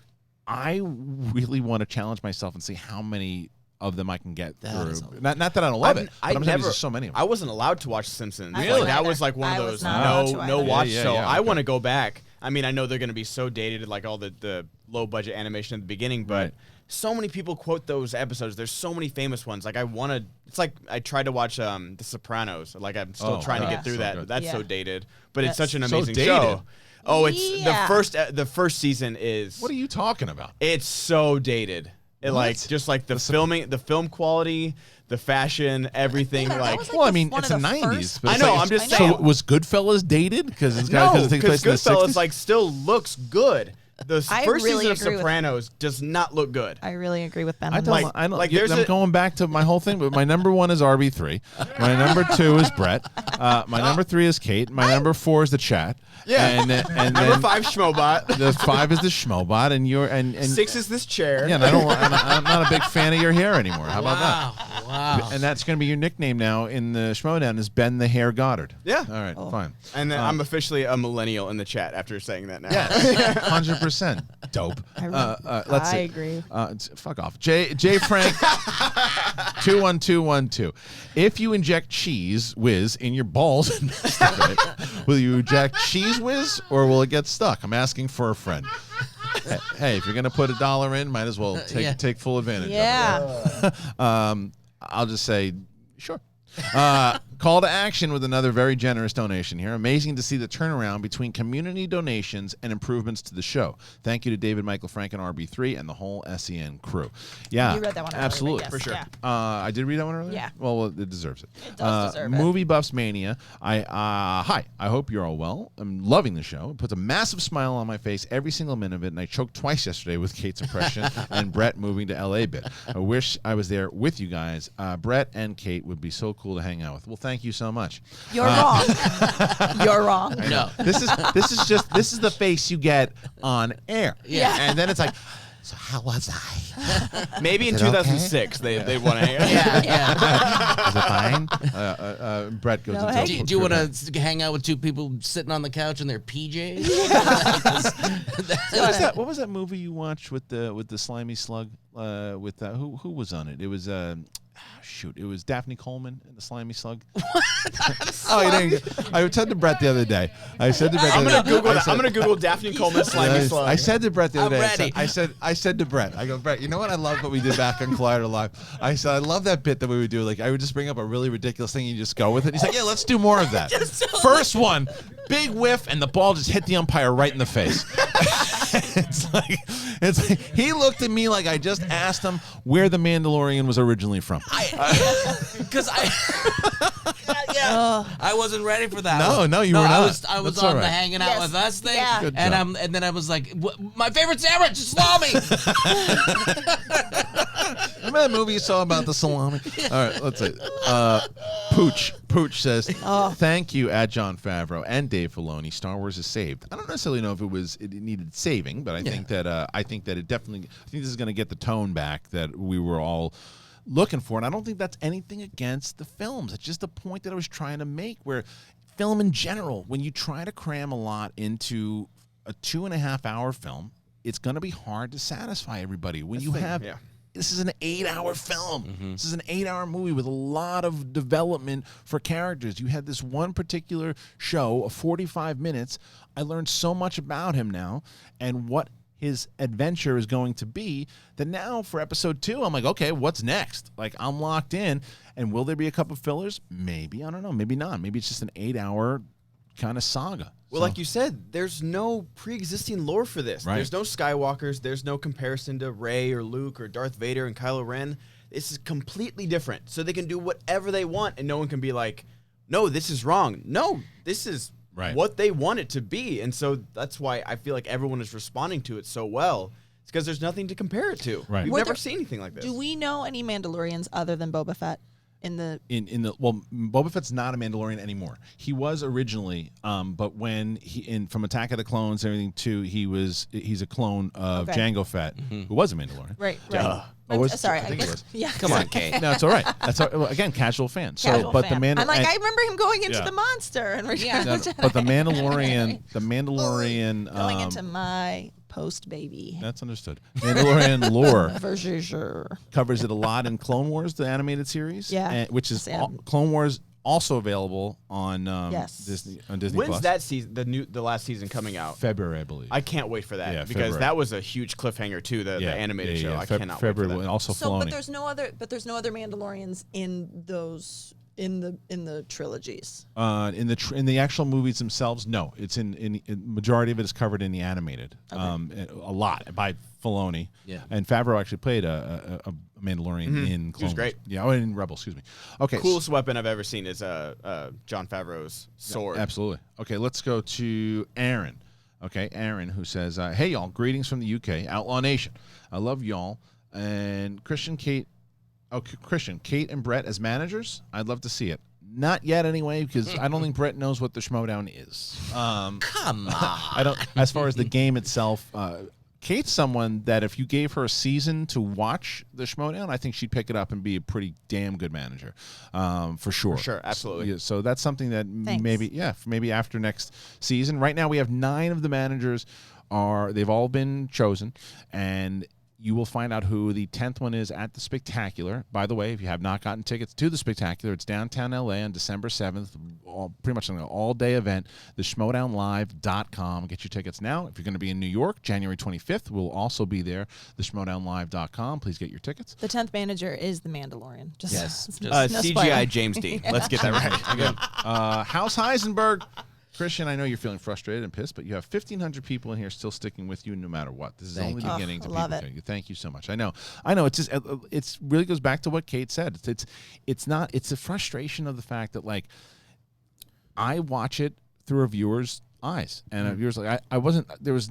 I really want to challenge myself and see how many of them I can get through. Not that I don't love it, but I'm saying there's so many of them. I wasn't allowed to watch Simpsons. Really? That was like one of those no watch. So I want to go back. I mean, I know they're going to be so dated, like all the low budget animation at the beginning, but so many people quote those episodes. There's so many famous ones. Like it's like I tried to watch The Sopranos. Like I'm still trying to get through that. Good. That's so dated, but it's such an amazing show. Oh, it's the first season is. What are you talking about? It's so dated. It just like the filming, the film quality, the fashion, everything. Well, I mean, it's the 90s. But I know. I'm just saying. So was Goodfellas dated? Because it takes place in the 60s? Goodfellas like still looks good. The first really season of Sopranos does not look good. I really agree with Ben. I'm going back to my whole thing, but my number 1 is RB3. My number 2 is Brett. My number 3 is Kate. My number 4 is the chat. Yeah. And number 5 Schmobot. The 5 is the Schmobot, and 6 is this chair. Yeah, and I'm not a big fan of your hair anymore. How about that? Wow. And that's going to be your nickname now in the Schmodown is Ben the Hair Goddard. Yeah. All right, fine. And then I'm officially a millennial in the chat after saying that now. Yeah, 100%. Dope. I agree. Fuck off. J Frank 21212. If you inject cheese whiz in your balls and masturbate, will you inject cheese whiz or will it get stuck? I'm asking for a friend. Hey, if you're gonna put $1 in, might as well take full advantage of it. Yeah. I'll just say sure. Call to action with another very generous donation here. Amazing to see the turnaround between community donations and improvements to the show. Thank you to David, Michael, Frank, and RB3 and the whole SEN crew. Yeah, You read that one earlier, absolutely, yes, for sure. yeah. I did read that one earlier. Yeah. Well, it deserves it. It does deserve it. Movie Buffs Mania. Hi. I hope you're all well. I'm loving the show. It puts a massive smile on my face every single minute of it, and I choked twice yesterday with Kate's impression and Brett moving to LA bit. I wish I was there with you guys. Brett and Kate would be so cool to hang out with. Well, thank you so much. You're wrong. You're wrong. No. This is the face you get on air. Yeah. And then it's like, so how was I? Maybe in 2006 they want to. Yeah. Was it fine? Brett goes No, into hey. Do you want to hang out with two people sitting on the couch in their PJs? What was that movie you watched with the slimy slug? Who was on it? It was it was Daphne Coleman and the slimy slug. Oh, you didn't. I said to Brett the other day. I'm gonna Google Daphne Coleman slimy slug. I said to Brett the other I'm day. ready. I said to Brett, I go, Brett, you know what I love what we did back on Collider Live? I said I love that bit that we would do. Like I would just bring up a really ridiculous thing and you just go with it. He's like, yeah, let's do more of that. First one, big whiff, and the ball just hit the umpire right in the face. It's like he looked at me like I just asked him where the Mandalorian was originally from. Because I wasn't ready for that. No, you were not. I was That's all on the right. hanging out Yes. with us thing, Yeah. Good and job. then I was like, my favorite sandwich is salami. Remember that movie you saw about the salami? All right, let's see. Pooch says, thank you at Jon Favreau and Dave Filoni. Star Wars is saved. I don't necessarily know if it needed saving, but I think that it definitely. I think this is going to get the tone back that we were all looking for, and I don't think that's anything against the films. It's just the point that I was trying to make, where film in general, when you try to cram a lot into a 2.5 hour film, it's going to be hard to satisfy everybody. When you have. Yeah. This is an 8-hour film. This is an 8-hour movie with a lot of development for characters. You had this one particular show of 45 minutes. I learned so much about him now and what his adventure is going to be that now for episode 2, I'm like, okay, what's next? Like, I'm locked in. And will there be a couple of fillers? Maybe. I don't know. Maybe not. Maybe it's just an 8-hour kind of saga. Well, like you said, there's no pre-existing lore for this. Right. There's no Skywalkers. There's no comparison to Rey or Luke or Darth Vader and Kylo Ren. This is completely different. So they can do whatever they want, and no one can be like, no, this is wrong. No, this is what they want it to be. And so that's why I feel like everyone is responding to it so well. It's because there's nothing to compare it to. Right. We've Were never there- seen anything like this. Do we know any Mandalorians other than Boba Fett in the? Boba Fett's not a Mandalorian anymore. He was originally, but when from Attack of the Clones and everything too, he's a clone of Okay. Jango Fett, who was a Mandalorian. Right. Oh, was it? Sorry. I think it was. Yeah. Come on, Kate. No, it's all right. That's all, well, again, casual fan. Casual but fan. the I'm like, I remember him going into Yeah. the monster and Return No, of the Jedi. but the Mandalorian, going into my post baby. that's understood. Mandalorian lore For sure. covers it a lot in Clone Wars, the animated series, Yeah. which is Sam. Clone Wars also available on Yes. Disney Plus. When's that season, the last season coming out? February, I believe. I can't wait for that Yeah, because February. that was a huge cliffhanger too. The animated show. I cannot February, wait for and that. also So, Filoni. there's no other Mandalorians in those in the trilogies. In the actual movies themselves, no. It's in majority of it is covered in the animated. A lot by Filoni. Yeah. And Favreau actually played a Mandalorian in Clone was great. Wars. Yeah, in Rebels. Excuse me. Okay. Coolest weapon I've ever seen is Jon Favreau's sword. Absolutely. Okay, let's go to Aaron. Okay, Aaron, who says, "Hey y'all, greetings from the UK, Outlaw Nation. I love y'all and Kristian, Kate." Oh, Kristian, Kate and Brett as managers? I'd love to see it. Not yet, anyway, because I don't think Brett knows what the Schmodown is. Come on. I don't. As far as the game itself, Kate's someone that if you gave her a season to watch the Schmodown, I think she'd pick it up and be a pretty damn good manager, for sure. For sure, absolutely. Yeah, so that's something that Thanks. maybe after next season. Right now, we have 9 of the managers. They've all been chosen, and you will find out who the 10th one is at the Spectacular. By the way, if you have not gotten tickets to the Spectacular, it's downtown LA on December 7th, pretty much an all-day event, the schmodownlive.com. Get your tickets now. If you're going to be in New York, January 25th, we'll also be there, the schmodownlive.com. Please get your tickets. The 10th manager is the Mandalorian. No CGI spoiler. James Dean. Let's get that right. House Heisenberg. Kristian, I know you're feeling frustrated and pissed, but you have 1,500 people in here still sticking with you no matter what. This is only beginning to love people. Thank you so much. I know. It's just it's really goes back to what Kate said. It's a frustration of the fact that like I watch it through a viewer's eyes, and a viewer's like I wasn't there was.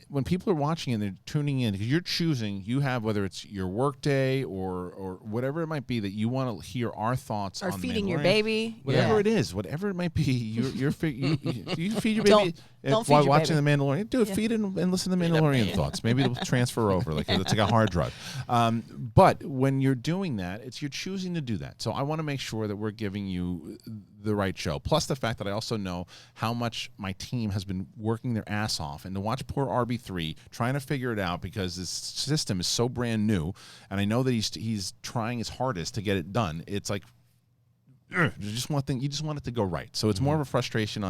When people are watching and they're tuning in, because you're choosing, you have whether it's your work day or whatever it might be that you want to hear our thoughts or on feeding Mandalorian, your baby, whatever it is, whatever it might be. You feed your baby don't feed while your watching baby. The Mandalorian. Do it, feed it and listen to Mandalorian thoughts. Maybe it'll transfer over, like it's like a hard drive. But when you're doing that, you're choosing to do that. So I want to make sure that we're giving you the right show. Plus the fact that I also know how much my team has been working their ass off, and to watch poor RB3 trying to figure it out because this system is so brand new, and I know that he's trying his hardest to get it done. It's like you just want it to go right. So it's more of a frustration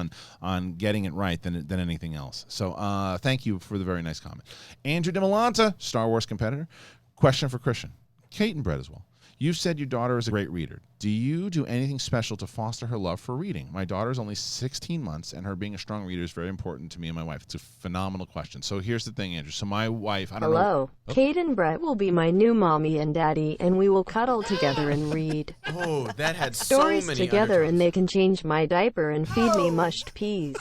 on getting it right than anything else. So thank you for the very nice comment. Andrew DeMolanta, Star Wars competitor. Question for Kristian. Kate and Brett as well. You said your daughter is a great reader. Do you do anything special to foster her love for reading? My daughter is only 16 months, and her being a strong reader is very important to me and my wife. It's a phenomenal question. So here's the thing, Andrew. So my wife, I don't know. Hello. Kate and Brett will be my new mommy and daddy, and we will cuddle together and read Oh, that had stories so many together, and undertones. they can change my diaper and feed me mushed peas.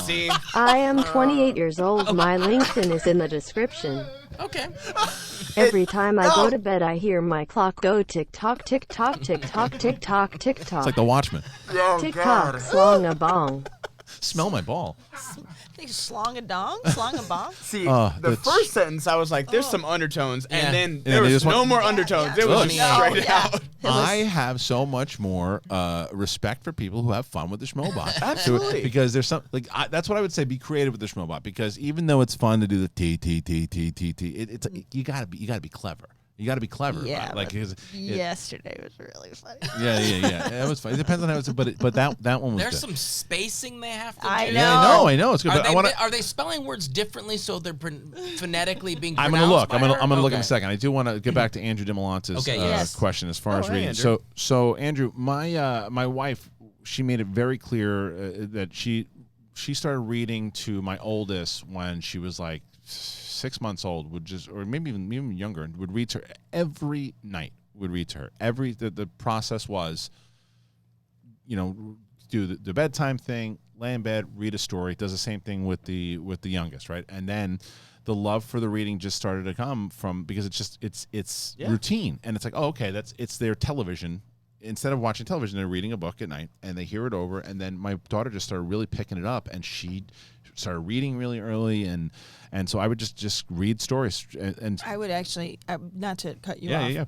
See? I am 28 years old. My LinkedIn is in the description. Okay. Every time I go to bed, I hear my clock go tick-tock, tick-tock, tick-tock, tick-tock, tick-tock. It's like the Watchmen. Tick-tock, slong a bong. Smell my ball. They slong a dong, slong a bong. See, the the first sentence, I was like, there's some undertones, Yeah. and then they there was just no went- more undertones. It was just No, straight out. I have so much more respect for people who have fun with the Schmobot. Absolutely. Because there's some that's what I would say. Be creative with the Schmobot, because even though it's fun to do the T, it's you gotta be clever. You got to be clever. Yeah, about it. Like yesterday was really funny. yeah. That was fun. It depends on how it's. But that one was There's good. some spacing they have to I do. know. Yeah, I know. It's good. Are But they, I want are they spelling words differently so they're phonetically being I'm pronounced? gonna look. I'm gonna look in Okay. a second. I do want to get back to Andrew DeMolante's Okay, yes. question as far as hey, reading. Andrew. So Andrew, my wife, she made it very clear that she started reading to my oldest when she was like 6 months old. Or maybe even younger, and would read to her every night. Would read to her the process was, do the bedtime thing, lay in bed, read a story. Does the same thing with the youngest, right? And then the love for the reading just started to come from, because it's routine, and it's like, oh, okay, it's their television. Instead of watching television, they're reading a book at night, and they hear it over. And then my daughter just started really picking it up, and she started reading really early, and so I would just read stories. And I would actually, not to cut you Yeah, off, yeah,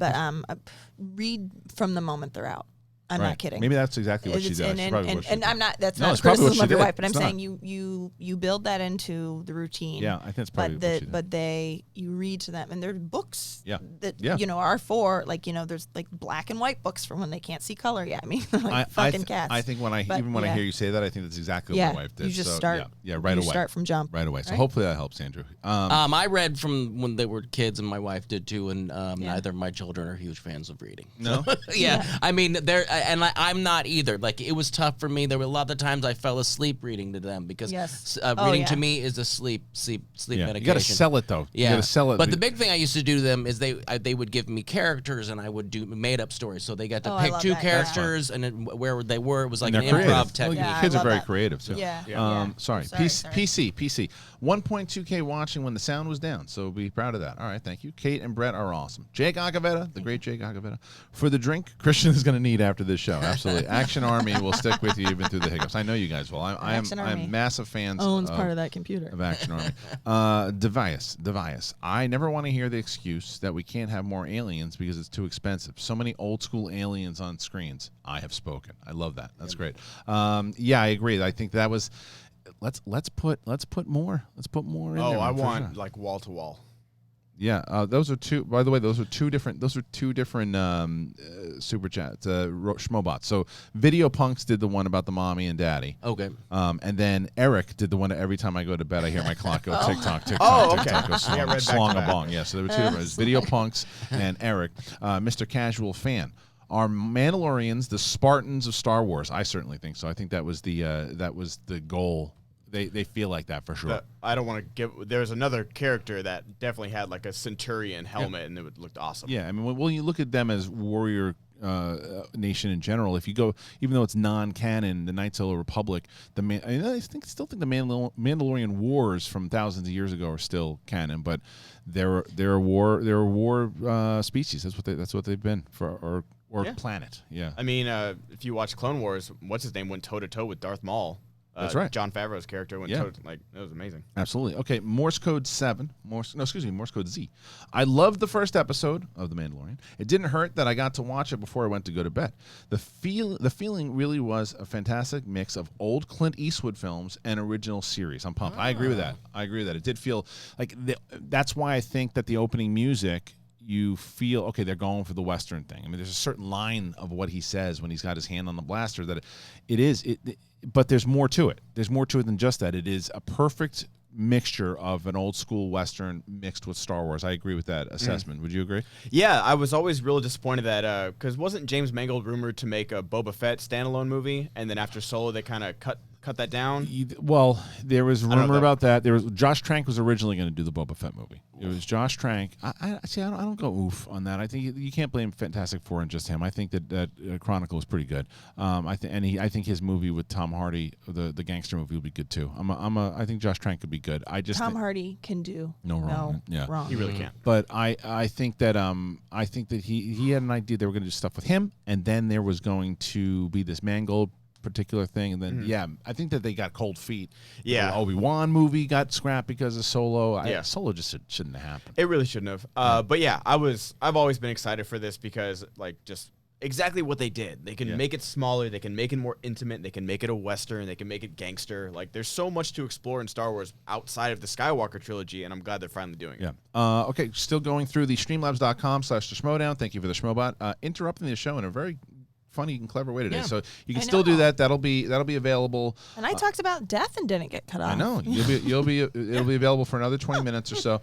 but read from the moment they're out. I'm right. not kidding. Maybe that's exactly what she It's- did. That's probably what she and did. I'm not. That's No, not it's probably what criticism she of your did. wife, but I'm It's saying not. you build that into the routine. Yeah, I think that's probably what she did. But you read to them, and there are books. Yeah. That Yeah. are for there's like black and white books for when they can't see color. Yeah, I mean like fucking cats. I think when I But, I yeah. hear you say that, I think that's exactly Yeah, what my wife did. you just So, start. right you away. Start from jump. Right away. So right? hopefully that helps, Andrew. I read from when they were kids, and my wife did too, and neither of my children are huge fans of reading. No? Yeah, I mean, I'm not either. Like, it was tough for me. There were a lot of times I fell asleep reading to them because Yes. reading yeah. to me is a sleep Yeah. medication. You got to sell it though. Yeah, You got to sell it. But the big thing I used to do to them is they would give me characters, and I would do made up stories. So they got to Oh, I pick love two that, yeah. characters, and were it was like And an they're creative. improv Well, technique. Yeah, I kids are love very that. creative too. Yeah. Sorry. Sorry. PC. 1.2K watching when the sound was down, so be proud of that. All right, thank you. Kate and Brett are awesome. Jake Agavetta, the great Jake Agavetta. For the drink, Kristian is going to need after this show. Absolutely. Action Army will stick with you even through the hiccups. I know you guys will. Action Army. I'm massive fans Owns of, part of that computer. of Action Army. Device. I never want to hear the excuse that we can't have more aliens because it's too expensive. So many old school aliens on screens. I have spoken. I love that. That's great. Yeah, I agree. I think that was. Let's put more. Let's put more. In Oh, there, I for want sure. like wall to wall. Yeah, those are two. By the way, those are two different super chats, Schmobots. So Video Punks did the one about the mommy and daddy. Okay. And then Eric did the one that every time I go to bed, I hear my clock go tick tock, tick Oh, tock, okay. tick tock, go Yeah, read back to slong a back. bong. Yeah, so there were two different. It was Video Punks and Eric, Mr. Casual Fan. Are Mandalorians the Spartans of Star Wars? I certainly think so. I think that was the goal. They feel like that for sure. I don't want to give. There's another character that definitely had like a Centurion helmet, and it looked awesome. Yeah, I mean, when you look at them as warrior nation in general, if you go, even though it's non-canon, the Knights of the Republic, I still think the Mandalorian wars from thousands of years ago are still canon, but they're a war species. That's what they've been for or planet. Yeah. I mean, if you watch Clone Wars, what's his name went toe to toe with Darth Maul. That's right. John Favreau's character went it was amazing. Absolutely. Okay, Morse Code 7. Morse Code Z. I loved the first episode of The Mandalorian. It didn't hurt that I got to watch it before I went to go to bed. The feeling really was a fantastic mix of old Clint Eastwood films and original series. I'm pumped. I agree with that. It did feel like that's why I think that the opening music, you feel, okay, they're going for the Western thing. I mean, there's a certain line of what he says when he's got his hand on the blaster that but there's more to it. There's more to it than just that. It is a perfect mixture of an old school Western mixed with Star Wars. I agree with that assessment. Would you agree? Yeah, I was always real disappointed that, because wasn't James Mangold rumored to make a Boba Fett standalone movie, and then after Solo they kind of cut that down? Well, there was rumor about that. There was Josh Trank was originally going to do the Boba Fett movie. It was Josh Trank. I don't go oof on that. I think you can't blame Fantastic Four and just him. I think that Chronicle was pretty good. I think his movie with Tom Hardy, the gangster movie, will be good too. I think Josh Trank could be good. Tom Hardy can do no wrong. wrong. He really can't. But I think that he had an idea they were going to do stuff with him, and then there was going to be this Mangold particular thing, and then I think that they got cold feet. Yeah, the Obi-Wan movie got scrapped because of Solo. Solo just shouldn't have happened. It really shouldn't have. But yeah, I've always been excited for this because just exactly what they did. They can make it smaller, they can make it more intimate, they can make it a Western, they can make it gangster. Like, there's so much to explore in Star Wars outside of the Skywalker trilogy, and I'm glad they're finally doing it. Yeah. Okay, still going through the streamlabs.com/theschmodown. Thank you for the Schmobot. Interrupting the show in a very funny and clever way today. Yeah. So you can still do that. That'll be available. And I talked about death and didn't get cut off. I know. It'll be available for another 20 minutes or so.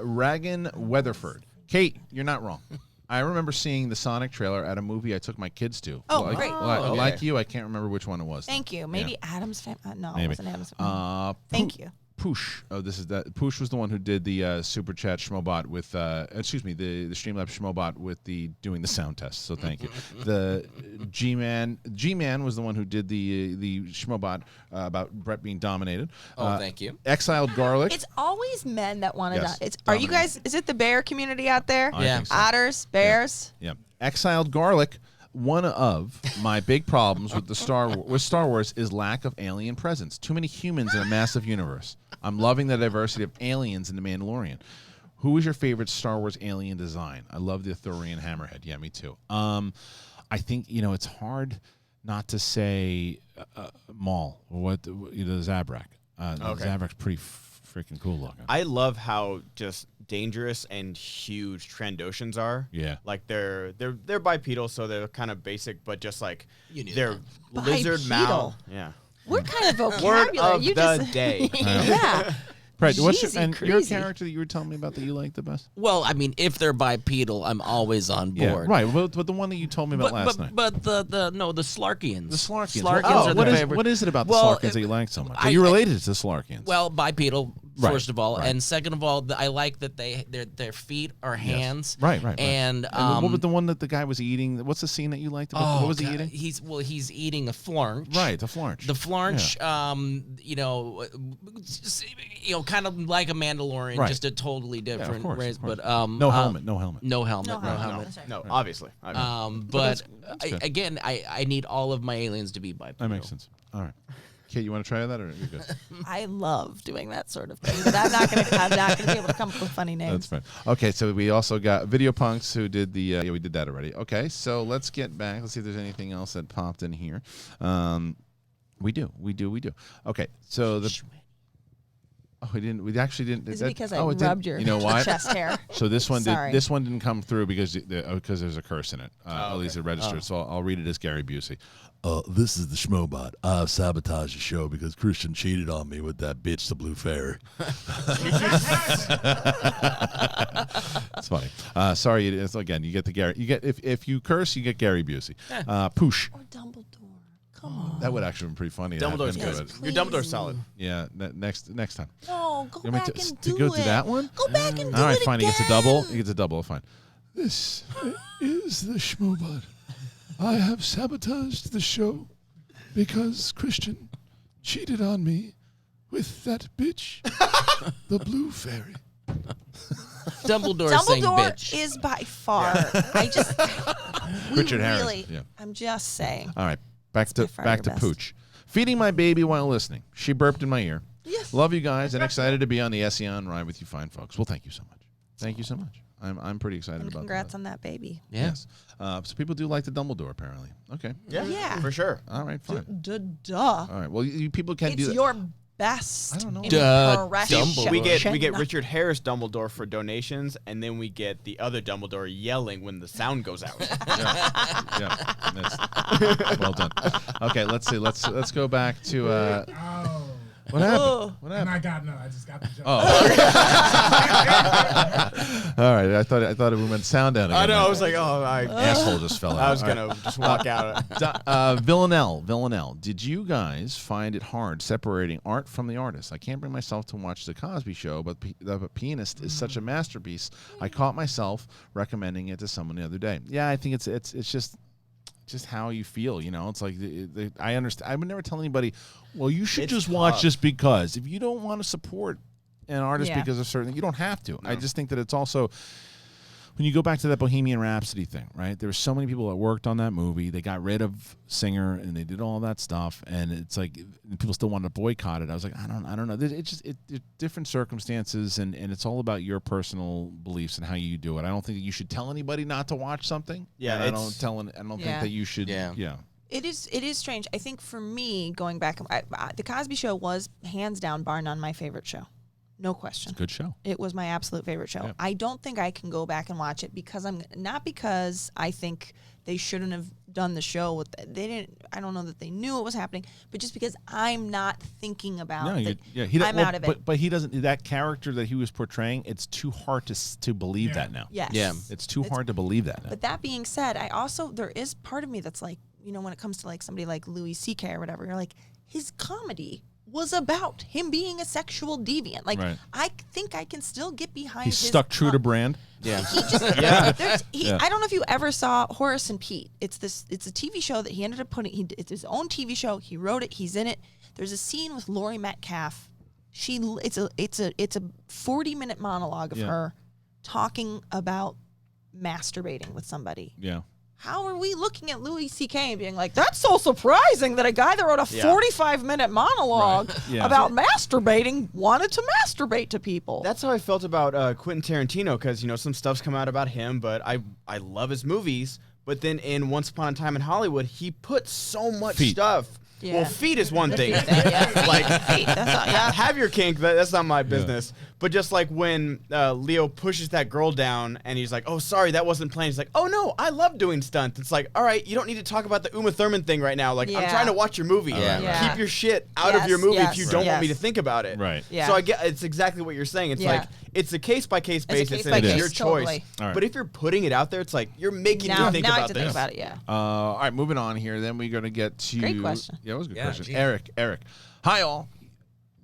Reagan Weatherford. Kate, you're not wrong. I remember seeing the Sonic trailer at a movie I took my kids to. Oh, great. Like you, I can't remember which one it was. Thank you. Maybe Adam's family. No, Maybe. it wasn't Adam's family. Thank you. Poosh. Poosh was the one who did the Super Chat Schmobot with, the Streamlabs Schmobot with doing the sound test. So thank you. The G-Man was the one who did the Schmobot about Brett being dominated. Thank you. Exiled Garlic. It's always men that want to Yes, die. Are you guys? Is it the bear community out there? Yeah. think so. Otters, bears. Yeah. Exiled Garlic. One of my big problems with Star Wars is lack of alien presence. Too many humans in a massive universe. I'm loving the diversity of aliens in The Mandalorian. Who is your favorite Star Wars alien design? I love the Ithorian hammerhead. Yeah, me too. I think it's hard not to say Maul or Zabrak. Zabrak's pretty freaking cool looking. I love how just dangerous and huge Trandoshans are. Yeah. Like they're bipedal, so they're kind of basic, but just like they're that. lizard Bipedal? mouth. Yeah. What kind of Word vocabulary? of the day. Yeah. Right. What's Jeezy your crazy. character that you were telling me about that you like the best? Well, I mean, if they're bipedal, I'm always on board. Yeah, right. But the one that you told me about last night. But the Slarkians. The Slarkians. Slarkians are the favorite. What is it about the Well, Slarkians that you like so much? I- Are you related to the Slarkians? Well, bipedal, Right, first of all, right. and second of all, I like that their feet are hands. Right. And what was the one that the guy was eating? What's the scene that you liked? What was he eating? He's eating a flarnch. Right, the flarch. The flarch, kind of like a Mandalorian, Right. just a totally different course, race. of course. But No helmet. no helmet. No helmet. No, obviously. But that's good. again, I need all of my aliens to be bipedal. That makes sense. All right. Kate, you want to try that, or you're good? I love doing that sort of thing, but I'm not gonna be able to come up with funny names. That's fine. Okay, so we also got Video Punks who did the. We did that already. Okay, so let's get back. Let's see if there's anything else that popped in here. We do. Okay, so the. Oh, we didn't. We actually didn't. Is it because I it rubbed didn't. your You know why? chest hair? So this one Sorry. didn't come through because there's a curse in it. At least it registered. So I'll read it as Gary Busey. This is the Schmobot. I've sabotaged the show because Kristian cheated on me with that bitch, the Blue Fairy. It's funny. Sorry. It's, again, you get the Gary. You get if you curse, you get Gary Busey. Poosh. Or Dumbledore. Come on. That would actually be pretty funny. Dumbledore's to have him good. do it. Your Dumbledore's solid. Yeah. Next time. No, go You want back me and to do go it. to that one? Go back and do All right, it fine. again. He gets a double. He gets a double. Fine. This is the Schmobot. I have sabotaged the show because Kristian cheated on me with that bitch, the Blue Fairy. Dumbledore saying Dumbledore bitch. is by far. I just Richard Harris. really. Yeah. I'm just saying. All right. Back to by far your best. Pooch. Feeding my baby while listening. She burped in my ear. Yes. Love you guys and excited to be on the SEN ride with you fine folks. Well, thank you so much. Thank you so much. I'm pretty excited And about congrats that. on that baby. Yeah. Yes. So people do like the Dumbledore apparently. Okay. Yeah. For sure. All right. Fine. Duh. All right. Well, you people can do It's that. your best. I don't know. Dumbledore. We get Richard Harris Dumbledore for donations, and then we get the other Dumbledore yelling when the sound goes out. Yeah. That's, well done. Okay. Let's see. Let's go back to. Oh. What happened? Oh. What And happened? I just got the joke. Oh. All right. I thought we went sound down again. I know. I was like, oh, Asshole just fell out. I was All right. gonna just walk out. Villanelle, did you guys find it hard separating art from the artist? I can't bring myself to watch The Cosby Show, but The Pianist is such a masterpiece. I caught myself recommending it to someone the other day. Yeah, I think it's just how you feel, you know. It's like I understand. I would never tell anybody, well, you should It's just tough. watch this because if you don't want to support an artist Yeah. because of certain, you don't have to. I just think that it's also. When you go back to that Bohemian Rhapsody thing, right? There were so many people that worked on that movie. They got rid of Singer and they did all that stuff, and it's like people still wanted to boycott it. I was like, I don't know. It's different circumstances, and it's all about your personal beliefs and how you do it. I don't think that you should tell anybody not to watch something. Yeah, and I it's- don't think Yeah. that you should. Yeah. It is strange. I think for me, going back, The Cosby Show was hands down, bar none, my favorite show. No question. Good show. It was my absolute favorite show. Yeah. I don't think I can go back and watch it because not because I think they shouldn't have done the show with they didn't. I don't know that they knew it was happening, but just because I'm not thinking about. I'm out of it. But he doesn't. That character that he was portraying, it's too hard to believe that now. Yes. Yeah. It's too hard to believe that now. But that being said, there is part of me that's like, you know, when it comes to like somebody like Louis C.K. or whatever, you're like, his comedy was about him being a sexual deviant. Like, Right. I think I can still get behind He's his stuck true to brand. Yeah. He just, Yeah. I don't know if you ever saw Horace and Pete. It's a TV show that he ended up putting. It's his own TV show. He wrote it. He's in it. There's a scene with Laurie Metcalf. It's a 40-minute monologue of her talking about masturbating with somebody. Yeah. How are we looking at Louis C.K. and being like, that's so surprising that a guy that wrote a 45-minute monologue Yeah. about masturbating wanted to masturbate to people? That's how I felt about Quentin Tarantino, because some stuff's come out about him, but I love his movies. But then in Once Upon a Time in Hollywood, he put so much stuff. Yeah. Well, feet is one thing. Like, Have your kink. That's not my business. But just like when Leo pushes that girl down and he's like, oh, sorry, that wasn't planned. He's like, oh, no, I love doing stunts. It's like, all right, you don't need to talk about the Uma Thurman thing right now. Like, I'm trying to watch your movie. Yeah. Keep your shit out of your movie if you don't want me to Yes. think about it. Right. Yeah. So I get it's exactly what you're saying. It's like, it's a case-by-case basis and it's your choice. totally. All right. But if you're putting it out there, it's like, you're making me think now I about have to this. think about it, yeah. All right, moving on here. Then we're going to get to... Great question. Yeah, it was a good Yeah, question. geez. Eric. Hi, all.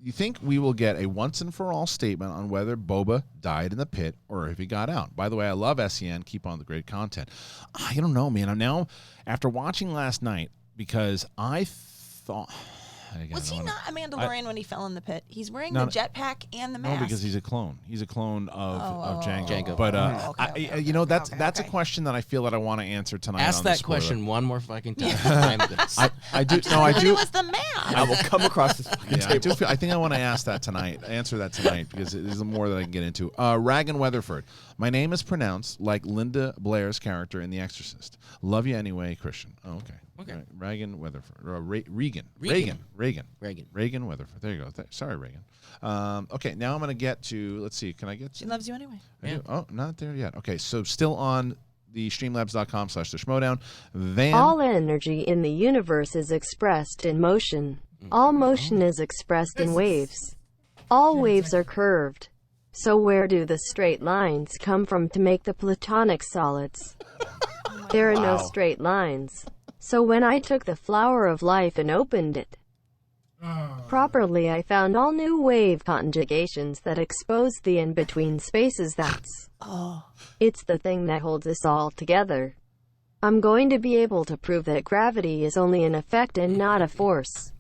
You think we will get a once-and-for-all statement on whether Boba died in the pit or if he got out? By the way, I love SEN. Keep on the great content. I don't know, man. I'm now, after watching last night, because I thought... Again, Was I he don't not a Mandalorian when he fell in the pit? He's wearing No, the jetpack and the No, mask. because he's a clone. He's a clone of Django. Django. But okay. that's a question that I feel that I want to answer tonight. Ask on the that spoiler. question one more fucking time. I do. Just No, I thought do. It was the mask. I will come across this fucking Yeah, I table. do feel, I think I want to ask that tonight. Answer that tonight because it is more that I can get into. Rag and Weatherford. My name is pronounced like Linda Blair's character in The Exorcist. Love you anyway, Kristian. Oh, okay. Okay. Reagan Weatherford. Reagan. Reagan. Weatherford. There you go. Sorry, Reagan. Okay, now I'm going to get to, let's see, can I get to? She loves you anyway. I do? Oh, not there yet. Okay, so still on the streamlabs.com/theschmodown. All energy in the universe is expressed in motion. All motion is expressed in waves. All waves are curved. So where do the straight lines come from to make the platonic solids? There are no straight lines. So when I took the flower of life and opened it properly, I found all new wave conjugations that expose the in-between spaces. It's the thing that holds us all together. I'm going to be able to prove that gravity is only an effect and not a force.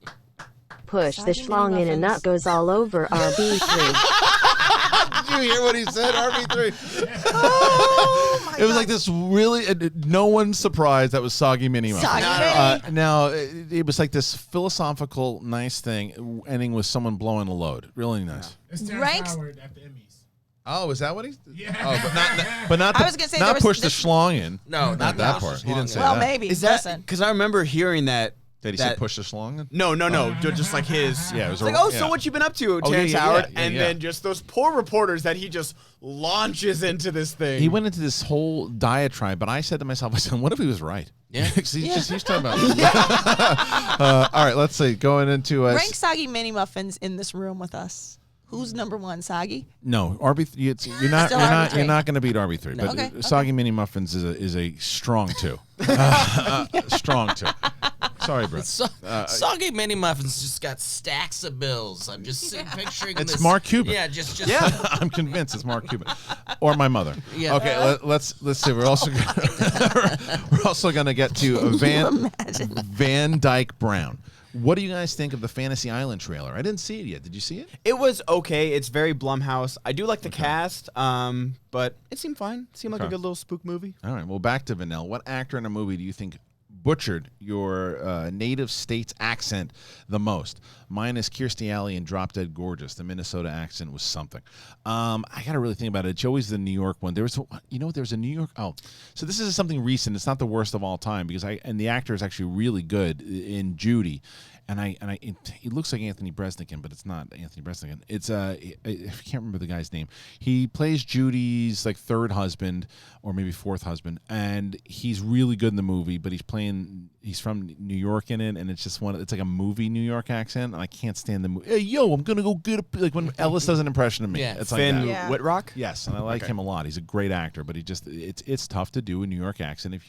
Push the schlong in and nut goes all over RB3. Did you hear what he said, RB3? Oh my It was God. like this really, no one's surprised that was Soggy Mini Muffin. Soggy Mini. Now, it was like this philosophical, nice thing, ending with someone blowing a load. Really nice. It's Terrence Ranks- Howard at the Emmys. Oh, is that what he? Yeah. Oh, but not. I was gonna say not there was push the this- schlong in. No, not that part. He didn't say Well, that. maybe. Is that Listen. because I remember hearing that? Did he say push the schlong in? No, just like his. Yeah, it was It's like, so what you been up to, Oh, Terrence yeah, Howard? yeah, and then just those poor reporters that he just launches into this thing. He went into this whole diatribe, but I said to myself, I said, what if he was right? Yeah. he's talking about. All right, let's see. Going into Rank Soggy Mini Muffins in this room with us. Who's number one, Soggy? No, RB3. You're not. Still You're RB3. not going to beat RB3. No. But Okay, Soggy Mini Muffins is a strong 2. Strong 2. Sorry, bro. Soggy Mini Muffins just got stacks of bills. I'm just picturing It's this. Mark Cuban. Yeah, just I'm convinced it's Mark Cuban or my mother. Yeah. Okay, let's see. We're also gonna get to Van Dyke Brown. What do you guys think of the Fantasy Island trailer? I didn't see it yet. Did you see it? It was okay. It's very Blumhouse. I do like the cast, but it seemed fine. It seemed like a good little spook movie. All right. Well, back to Vanell. What actor in a movie do you think butchered your native state's accent the most? Mine is Kirstie Alley in Drop Dead Gorgeous. The Minnesota accent was something. I got to really think about it. It's always the New York one. There's a New York. Oh, so this is something recent. It's not the worst of all time because the actor is actually really good in Judy. And he looks like Anthony Bresnikan, but it's not Anthony Bresnikan. It's I can't remember the guy's name. He plays Judy's like third husband or maybe fourth husband, and he's really good in the movie. But he's from New York in it, and it's just it's like a movie New York accent, and I can't stand the movie. Hey, yo, I'm gonna go get like when Ellis does an impression of me. Yeah. It's like Finn that. Yeah. Whitrock? Yes, and I like him a lot. He's a great actor, but it's tough to do a New York accent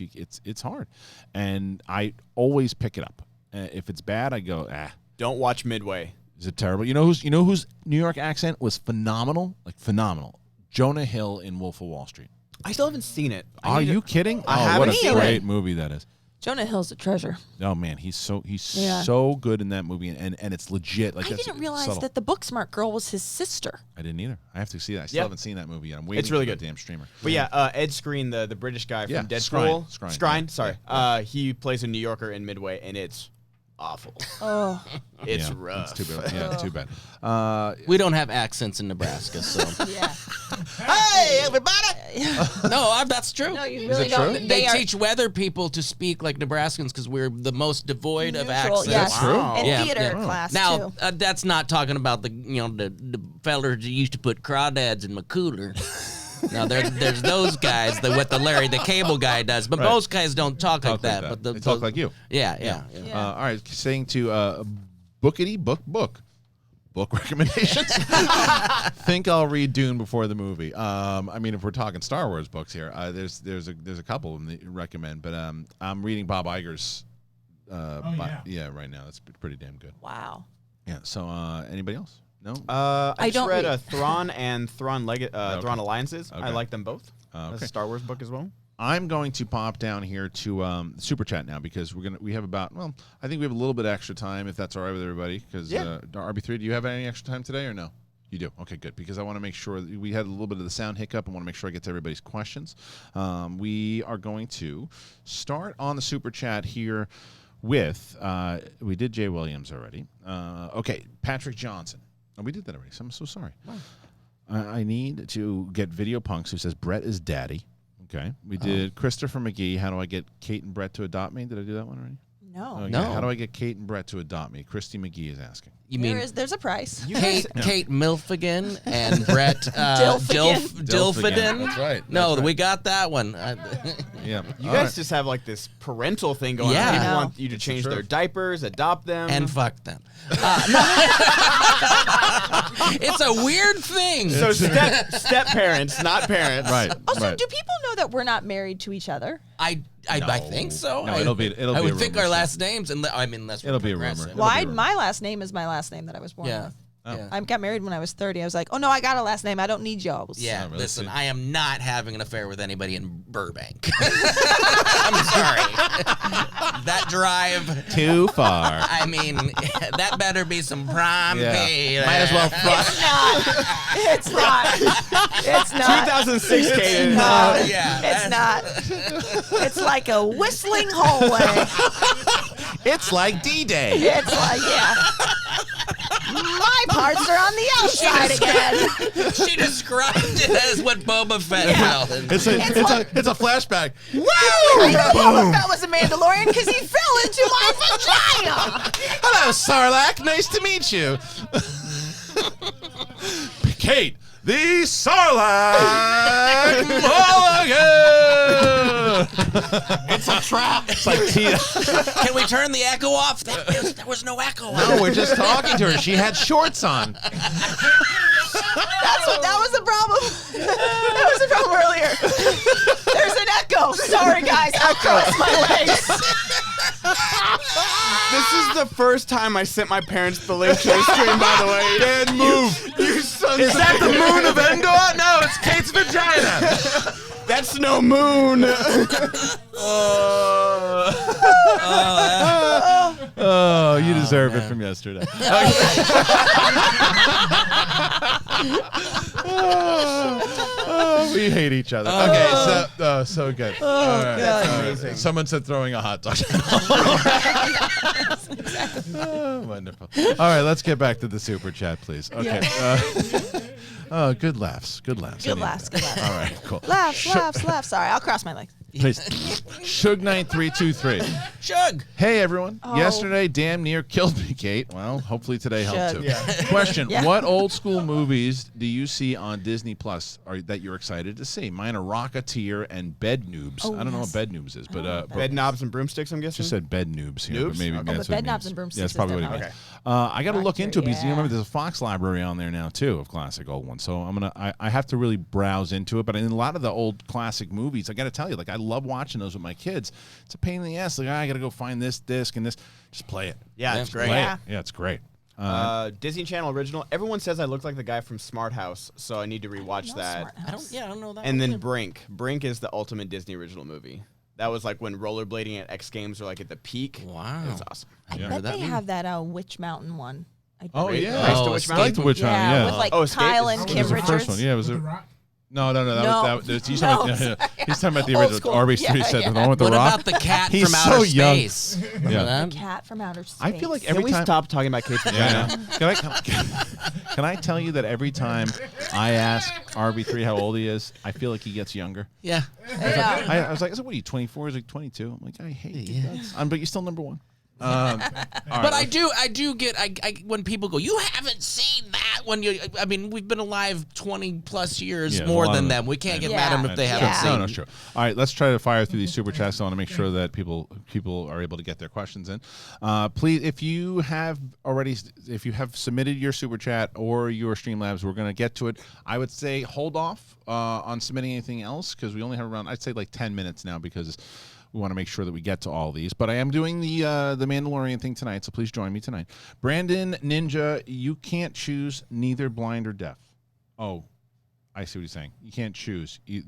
it's hard, and I always pick it up. If it's bad, I go, Don't watch Midway. Is it terrible? You know whose New York accent was phenomenal? Like phenomenal. Jonah Hill in Wolf of Wall Street. I still haven't seen it. Are you kidding? I Oh, haven't what a seen great it. movie that is. Jonah Hill's a treasure. Oh man, he's Yeah. so good in that movie, and it's legit. Like I that's didn't realize subtle. that the Booksmart girl was his sister. I didn't either. I have to see that. I still Yeah. haven't seen that movie yet. I'm waiting. It's really for good. the damn streamer. But yeah, Ed Skrein, the British guy from Yeah, Deadpool. Skrein, Sorry. yeah. He plays a New Yorker in Midway, and it's awful. Oh, It's Yeah, rough. It's too bad. Yeah, too bad. We don't have accents in Nebraska, so. yeah. Hey, everybody! No, that's true. No, you Is really it don't. true? They are teach weather people to speak like Nebraskans because we're the most devoid of neutral, accents. yes. true? And Yeah, theater yeah. class Now, too. that's not talking about the fellers that used to put crawdads in my cooler. Now there's those guys that what the Larry the Cable Guy does, but Right. most guys don't talk like that. But They talk like you. Yeah. All right, saying to book recommendations. Think I'll read Dune before the movie. I mean, if we're talking Star Wars books here, there's a couple of them that you recommend, but I'm reading Bob Iger's. Right now that's pretty damn good. Wow. Yeah. So anybody else? No. I I just don't read read- Thrawn and Thrawn Thrawn Alliances. Okay. I like them both. That's Okay. a Star Wars book as well. I'm going to pop down here to Super Chat now because we have about I think we have a little bit extra time if that's all right with everybody because RB3, do you have any extra time today or no? You do? Okay, good, because I want to make sure that we had a little bit of the sound hiccup. I want to make sure I get to everybody's questions. We are going to start on the Super Chat here with we did Jay Williams already. Okay, Patrick Johnson. Oh, we did that already. So I'm so sorry. I need to get Video Punks who says Brett is daddy. Okay. We did Christopher McGee. How do I get Kate and Brett to adopt me? Did I do that one already? No. Okay, No. How do I get Kate and Brett to adopt me? Christy McGee is asking. You mean There's a price. Kate Milfigan and Brett Dilfigan. Dilfidin? That's right. No, That's right. we got that one. Yeah. You All guys right. just have like this parental thing going Yeah. on. I People know. want you to change their diapers, adopt them. And fuck them. It's a weird thing. so step parents, not parents. Right. Also, right. do people know that we're not married to each other? I think so. No, it'll be I a would think rumor, our so. last names, and unless It'll be a rumor. progressive. It'll be a rumor. My last name is my last name that I was born Yeah. with. Oh. Yeah. I got married when I was 30. I was like, oh, no, I got a last name. I don't need yours. Yeah, Not really. listen, I am not having an affair with anybody in Burbank. I'm sorry. That drive, Too far. I mean, that better be some prime Yeah. pay. Might as well It's not. It's not. 2006, Kate. No, Yeah, it's not. It's like a whistling hallway. It's like D-Day. It's like, yeah. My parts are on the outside again. She described it as what Boba Fett felt. It's a flashback. Woo! I know Boba Fett was a Mandalorian because he fell into my vagina. Hello, Sarlacc. Nice to meet you. Kate, the Sarlacc Mulligan. It's a trap. It's like Tia. Can we turn the echo off? There was no echo. No, we're just talking to her. She had shorts on. That was the problem. That was the problem earlier. There's an echo. Sorry, guys. I crossed my legs. This is the first time I sent my parents the link to the stream, by the way. Dead move. You sons Is of that the moon of Endor? No, it's Kate's vagina. That's no moon. Oh, you deserve it from yesterday. Oh, we hate each other. Okay, so good. All right. God. All right. Someone said throwing a hot dog. Oh, wonderful. All right, let's get back to the super chat, please. Okay. Oh, good laughs. Good laughs. Good laughs. Good laughs. All right, cool. Laughs. Sorry, I'll cross my legs. Please. Shug9323. Shug. Hey, everyone. Oh. Yesterday damn near killed me, Kate. Well, hopefully today helped too. Shug. Question. Yeah. What old school movies do you see on Disney Plus that you're excited to see? Mine are Rocketeer and Bed Noobs. Oh, I don't know yes. what Bed Noobs is, but Bed knobs and broomsticks, I'm guessing. just said Bed Noobs here, but Noobs? maybe Okay. that's but what Bed it Knobs means. and Broomsticks Yeah, that's is probably what it different. means. I got to look Rocketeer, into it because you yeah. remember there's a Fox library on there now too of classic old ones. So I have to really browse into it. But in a lot of the old classic movies, I got to tell you, like I love watching those with my kids. It's a pain in the ass. Like I got to go find this disc and this. Just play it. Yeah, it's great. Play Yeah. it. Yeah, it's great. Disney Channel original. Everyone says I look like the guy from Smart House, so I need to rewatch that. I don't know that. And one then either. Brink. Brink is the ultimate Disney original movie. That was like when rollerblading at X Games were like at the peak. Wow. It was awesome. I Yeah. bet That they one? have that Witch Mountain one. Oh Great. yeah, Race to Oh, Witch Escape Mountain? to Witch Mountain. Yeah, Yeah, with like Oh, Escape Kyle is- and it Kim was the Richards. first one. Yeah, it was With a. the Rock. No. No. He's talking about the Old original. school. RB3 Yeah, said yeah. the one with the What rock. about the cat He's from so outer young. space? Remember Yeah. that? Cat from outer space. I feel like Can every we time. stop talking about Kate's Yeah, vagina? can I tell you that every time I ask RB3 how old he is, I feel like he gets younger. Yeah. Yeah. I was like, what are you, 24? He's like 22. I'm like, I hate you. But you're still number one. But I do get when people go, you haven't seen that when you. I mean, we've been alive 20 plus years Yeah, a more lot than of them. We can't get Yeah. mad at them if they Yeah. haven't seen. No, it's true. All right, let's try to fire through these super chats. I want to make sure that people are able to get their questions in. Please, if you have submitted your super chat or your Streamlabs, we're going to get to it. I would say hold off on submitting anything else because we only have around, I'd say like 10 minutes now because we want to make sure that we get to all these. But I am doing the Mandalorian thing tonight, so please join me tonight. Brandon Ninja, you can't choose neither blind or deaf. Oh, I see what he's saying. You can't choose. Do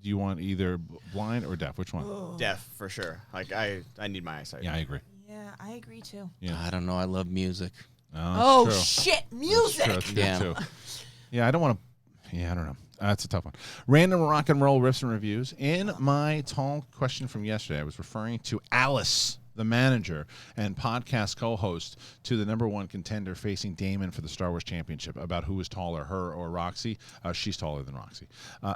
you want either blind or deaf? Which one? Deaf, for sure. Like, I need my eyesight. Yeah, I agree. Yeah, I agree too. Yeah. I don't know. I love music. Oh, that's true. shit, That's music. true, that's true, Damn. too. Yeah, I don't want to. Yeah, I don't know. That's a tough one. Random rock and roll riffs and reviews. In my tall question from yesterday, I was referring to Alice, the manager and podcast co-host to the #1 contender facing Damon for the Star Wars Championship, about who was taller, her or Roxy. She's taller than Roxy.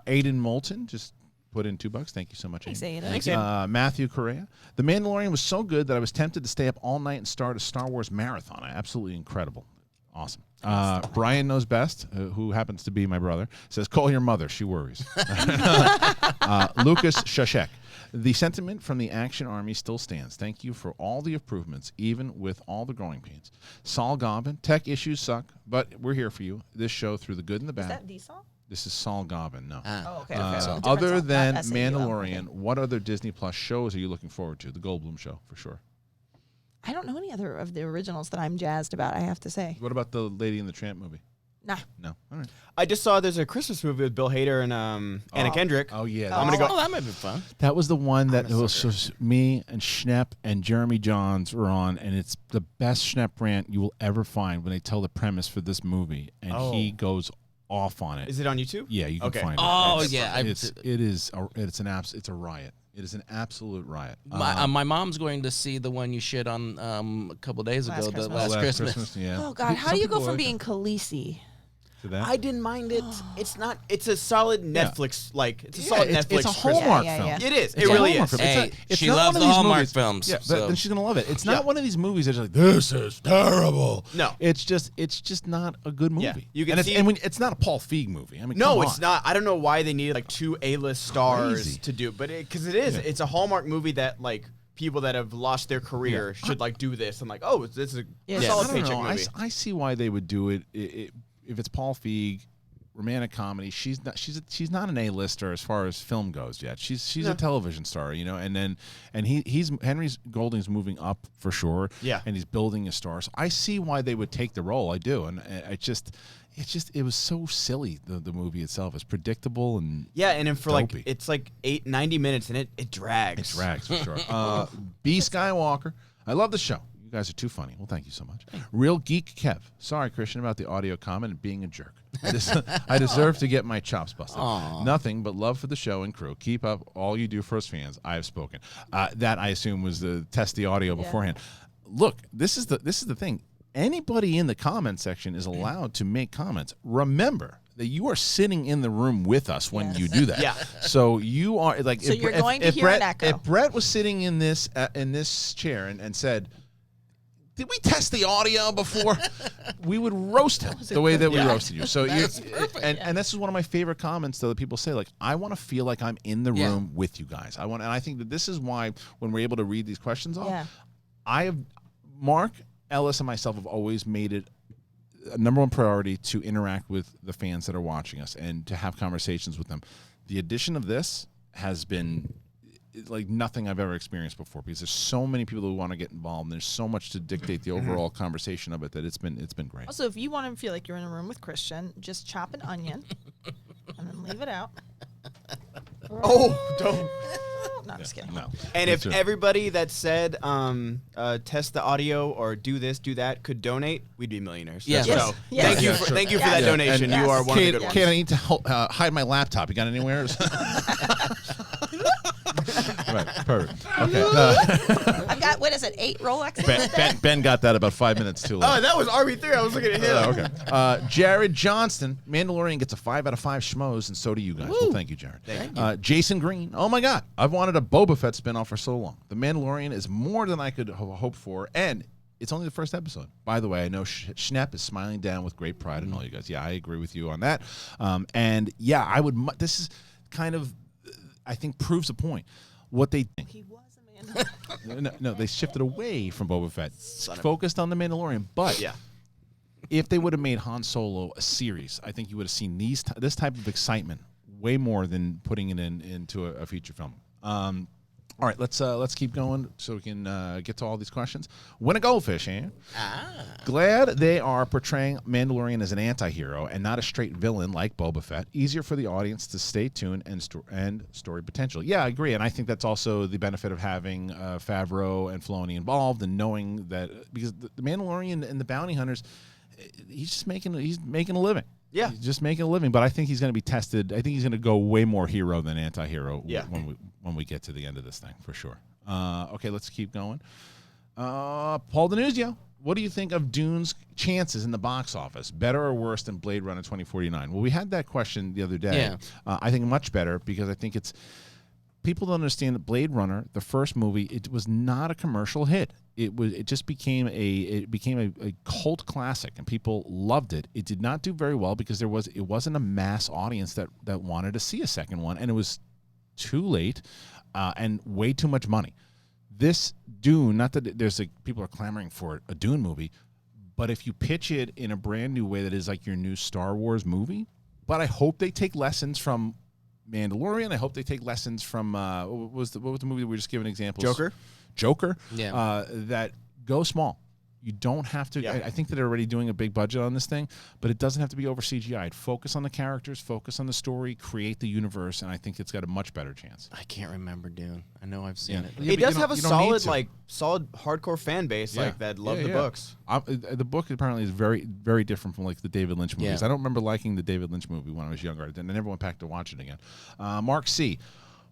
Aiden Moulton just put in $2. Thank you so much, Amy. Thanks, Matthew Correa. The Mandalorian was so good that I was tempted to stay up all night and start a Star Wars marathon. Absolutely incredible. Awesome. Brian Knows Best, who happens to be my brother, says, call your mother. She worries. Lucas Shashek. The sentiment from the Action Army still stands. Thank you for all the improvements, even with all the growing pains. Saul Gobbin. Tech issues suck, but we're here for you. This show through the good and the bad. Is that the song? This is Saul Gobbin. No. Okay. Other than SAU. Mandalorian, what other Disney Plus shows are you looking forward to? The Goldblum show, for sure. I don't know any other of the originals that I'm jazzed about, I have to say. What about the Lady and the Tramp movie? Nah. No. All right. I just saw there's a Christmas movie with Bill Hader and Anna Kendrick. Oh, yeah. I'm gonna go. Oh, that might be fun. That was the one that I'm a was just me and Schnepp and Jeremy Johns were on, and it's the best Schnepp rant you will ever find when they tell the premise for this movie, and he goes off on it. Is it on YouTube? Yeah, you can find it. Oh, yeah. It's a riot. It is an absolute riot. My mom's going to see the one you shit on a couple days ago, the last Christmas. Yeah. Oh, God. How do you go from being Khaleesi? To that? I didn't mind it. It's not. It's a solid Netflix. It's a solid Netflix. It's a Hallmark Yeah, film. yeah. It is. It's It a really Hallmark is. film. Hey, she not loves one of the these Hallmark movies. films, Yeah, so- then she's gonna love it. It's not one of these movies that's like, this is terrible. No. It's just not a good movie. Yeah, you can and see- it's not a Paul Feig movie. I mean, No, come it's on. not. I don't know why they needed 2 A-list stars Crazy. to do, but because it is. It's a Hallmark movie that people that have lost their career should do this. I'm like, oh, this is a solid I don't paycheck know. movie. I see why they would do it. If it's Paul Feig, romantic comedy, she's not an A-lister as far as film goes yet. She's a television star, and he's Henry Golding's moving up for sure. Yeah. And he's building a star. So I see why they would take the role. I do, and it was so silly. The movie itself is predictable and and then for dopey. it's 90 minutes and it drags. It drags for sure. B. Skywalker. I love the show. You guys are too funny. Well, thank you so much. Real Geek Kev. Sorry, Kristian, about the audio comment and being a jerk. I deserve to get my chops busted. Aww. Nothing but love for the show and crew. Keep up all you do for us fans. I have spoken. That I assume was the test the audio beforehand. Look, this is the thing. Anybody in the comment section is allowed to make comments. Remember that you are sitting in the room with us when you do that. Yeah. So you are like. So you're going to hear Brett, an echo. If Brett was sitting in this chair and said, "Did we test the audio before?" we would roast him the way that we roasted you. So and this is one of my favorite comments though that people say, like, I want to feel like I'm in the room with you guys. And I think that this is why when we're able to read these questions off, Mark Ellis and myself have always made it a number one priority to interact with the fans that are watching us and to have conversations with them. The addition of this has been like nothing I've ever experienced before because there's so many people who want to get involved and there's so much to dictate the overall conversation of it that it's been great. Also, if you want to feel like you're in a room with Kristian, just chop an onion and then leave it out. Oh, don't. No, I'm just kidding. No. And That's if it. everybody that said test the audio or do this, do that could donate, we'd be millionaires. Yes. So Yes. Yes. thank you Yeah, for sure. thank you for Yes. that donation. And You are one of the good ones. Kate, I need to hide my laptop. You got anywhere? Right, perfect. Okay. I've got, what is it, 8 Rolexes? Ben got that about 5 minutes too late. Oh, that was RB3. I was looking at him. Okay. Jared Johnston, Mandalorian gets a 5 out of 5 schmoes, and so do you guys. Well, thank you, Jared. Thank you. Jason Green. Oh my God, I've wanted a Boba Fett spinoff for so long. The Mandalorian is more than I could hope for, and it's only the first episode. By the way, I know Schnepp is smiling down with great pride and all you guys. Yeah, I agree with you on that. And yeah, I would. This is kind of, I think, proves a point. What they think. He was a man. No, they shifted away from Boba Fett, focused on the Mandalorian. But if they would have made Han Solo a series, I think you would have seen this type of excitement way more than putting it into a feature film. All right, let's keep going so we can get to all these questions. Win a goldfish, eh? Glad they are portraying Mandalorian as an anti-hero and not a straight villain like Boba Fett. Easier for the audience to stay tuned and story potential. Yeah, I agree, and I think that's also the benefit of having Favreau and Filoni involved and knowing that because the Mandalorian and the bounty hunters, he's making a living. Yeah. He's just making a living, but I think he's going to be tested. I think he's going to go way more hero than anti-hero when we get to the end of this thing, for sure. Okay, let's keep going. Paul Denuzio. what do you think of Dune's chances in the box office? Better or worse than Blade Runner 2049? Well, we had that question the other day. Yeah. I think much better because I think it's people don't understand that Blade Runner, the first movie, it was not a commercial hit. It just became a cult classic, and people loved it. It did not do very well because it wasn't a mass audience that wanted to see a second one, and it was too late and way too much money. This Dune, not that people are clamoring for a Dune movie, but if you pitch it in a brand new way that is like your new Star Wars movie, but I hope they take lessons from Mandalorian. I hope they take lessons from what was the movie that we were just giving examples? Joker. Yeah. That go small. You don't have to. Yeah. I think that they're already doing a big budget on this thing, but it doesn't have to be over CGI'd. Focus on the characters, focus on the story, create the universe, and I think it's got a much better chance. I can't remember Dune. I know I've seen it. Yeah, It but does you have don't- a you don't need solid hardcore fan base that love the books. The book apparently is very, very different from like the David Lynch movies. Yeah. I don't remember liking the David Lynch movie when I was younger. I never went back to watch it again. Mark C.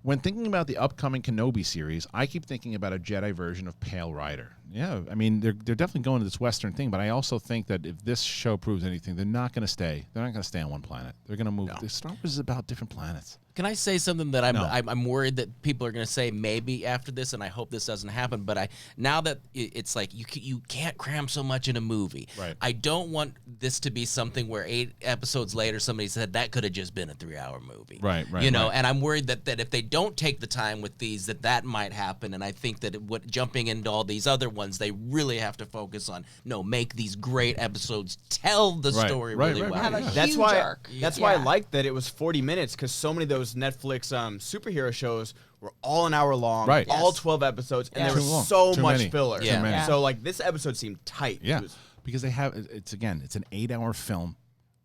When thinking about the upcoming Kenobi series, I keep thinking about a Jedi version of Pale Rider. Yeah, I mean, they're definitely going to this Western thing, but I also think that if this show proves anything, they're not going to stay. They're not going to stay on one planet. They're going to move. No. Star Wars is about different planets. Can I say something that I'm worried that people are going to say maybe after this, and I hope this doesn't happen. But now that it's like you can't cram so much in a movie. Right. I don't want this to be something where 8 episodes later somebody said that could have just been a 3-hour movie. Right. You know, and I'm worried that if they don't take the time with these, that might happen. And I think that jumping into all these other ones, they really have to focus on make these great episodes, tell the story really well. Have a That's huge why. arc. That's why I liked that it was 40 minutes because so many of those Netflix superhero shows were all an hour long, Right. all Yes. 12 episodes, and Too there was long. so Too much many. filler. Yeah. Too many. So like this episode seemed tight. Yeah, It was- because it's an 8-hour film,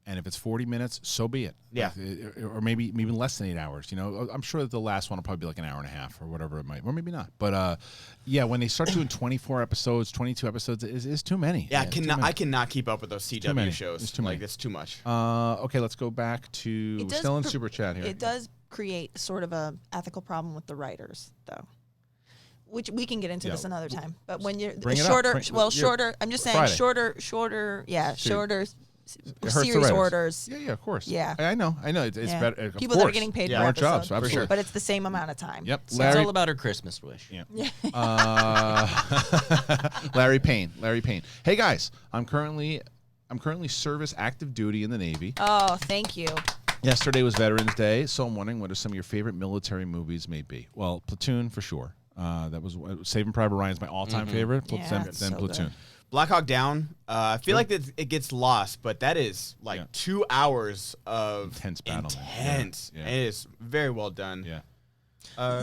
and if it's 40 minutes, so be it. Yeah. Like, or maybe even less than 8 hours. You know, I'm sure that the last one will probably be like an hour and a half or whatever it might, or maybe not. But yeah, when they start doing 24 episodes, 22 episodes, is too many. Yeah, too many. I cannot keep up with those many. CW shows. It's too many. Like it's too much. Okay, let's go back to It does still in pr- Super Chat here. It does create sort of a ethical problem with the writers, though. Which we can get into this another time. But when you're Bring it up. shorter, Well, shorter. I'm just saying Friday. shorter. Shorter It hurts the series writers. orders. Yeah, of course. Yeah. I know. It's Yeah. better. Of People that are course. getting paid more per jobs, episode, absolutely. but it's the same amount of time. Yep. It's all about her Christmas wish. Yeah. Larry Payne. Hey guys, I'm currently service active duty in the Navy. Oh, thank you. Yesterday was Veterans Day, so I'm wondering what are some of your favorite military movies may be. Well, Platoon for sure. That was Saving Private Ryan's my all-time favorite. Yeah, then it's so Platoon. good. Black Hawk Down. I feel like it gets lost, but that is like 2 hours of Intense battle, man. intense. Yeah. And it is very well done. Yeah.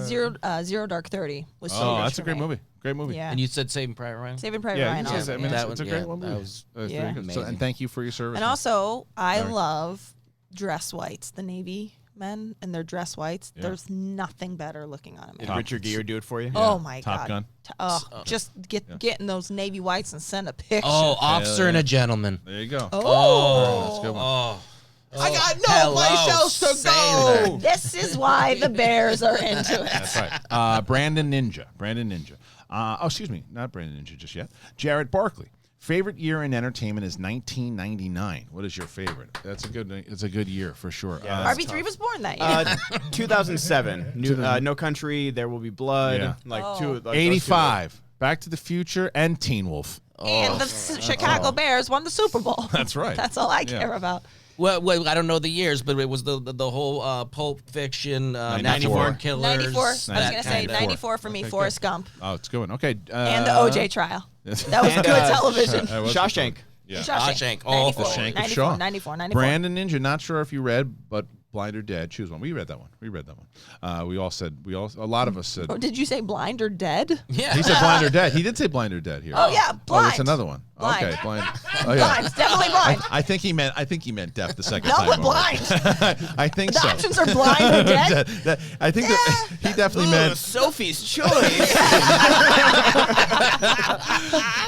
Zero Dark 30 was so Oh, rich that's for a great me. movie. Great movie. Yeah. And you said Saving Private Ryan? Saving Private Yeah, Ryan. you Also. said, I mean, That it's a one- great yeah, one that movie. was That's Yeah. very good. So, amazing. and thank you for your service. And also, I Sorry. love dress whites, the Navy men and their dress whites. Yeah. There's nothing better looking on Did them. Richard Gere do it for you? Oh my Top God. Gun. Just getting those Navy whites and send a picture. Oh, Officer and yeah. a Gentleman. There you go. Oh. That's a good one. Oh. I got no Hello, place else to sailor. go. This is why the Bears are into it. That's right. Brandon Ninja. Excuse me, not Brandon Ninja just yet. Jared Barkley. Favorite year in entertainment is 1999. What is your favorite? It's a good year for sure. Yeah, that's RB3 was born that year. 2007. No Country, There Will Be Blood. Yeah. Like Oh. two. Like those two 85. Back to the Future and Teen Wolf. And the Chicago Bears won the Super Bowl. That's right. That's all I Yeah. care about. Well, I don't know the years, but it was the whole Pulp Fiction, 94. Natural Born Killers. 94. I was that going to say kind of- 94 for me, Okay, Forrest good. Gump. Oh, it's a good one. Okay. And the OJ trial. That was And, good television. That was Shawshank. Yeah. Shawshank. Oh, 94, The Shank of 94, Shaw. 94. Brandon Ninja. Not sure if you read, but Blind or Dead. Choose one. We read that one. A lot of us said. Oh, did you say blind or dead? Yeah. He said Blind or Dead. He did say Blind or Dead here. Oh, yeah, Oh, blind. that's another one. Blind. Okay, blind. Oh, yeah. Blind. It's definitely blind. I think he meant deaf the second No, time. but over. blind. I think The so. options are blind or dead. I think that he definitely meant Sophie's Choice.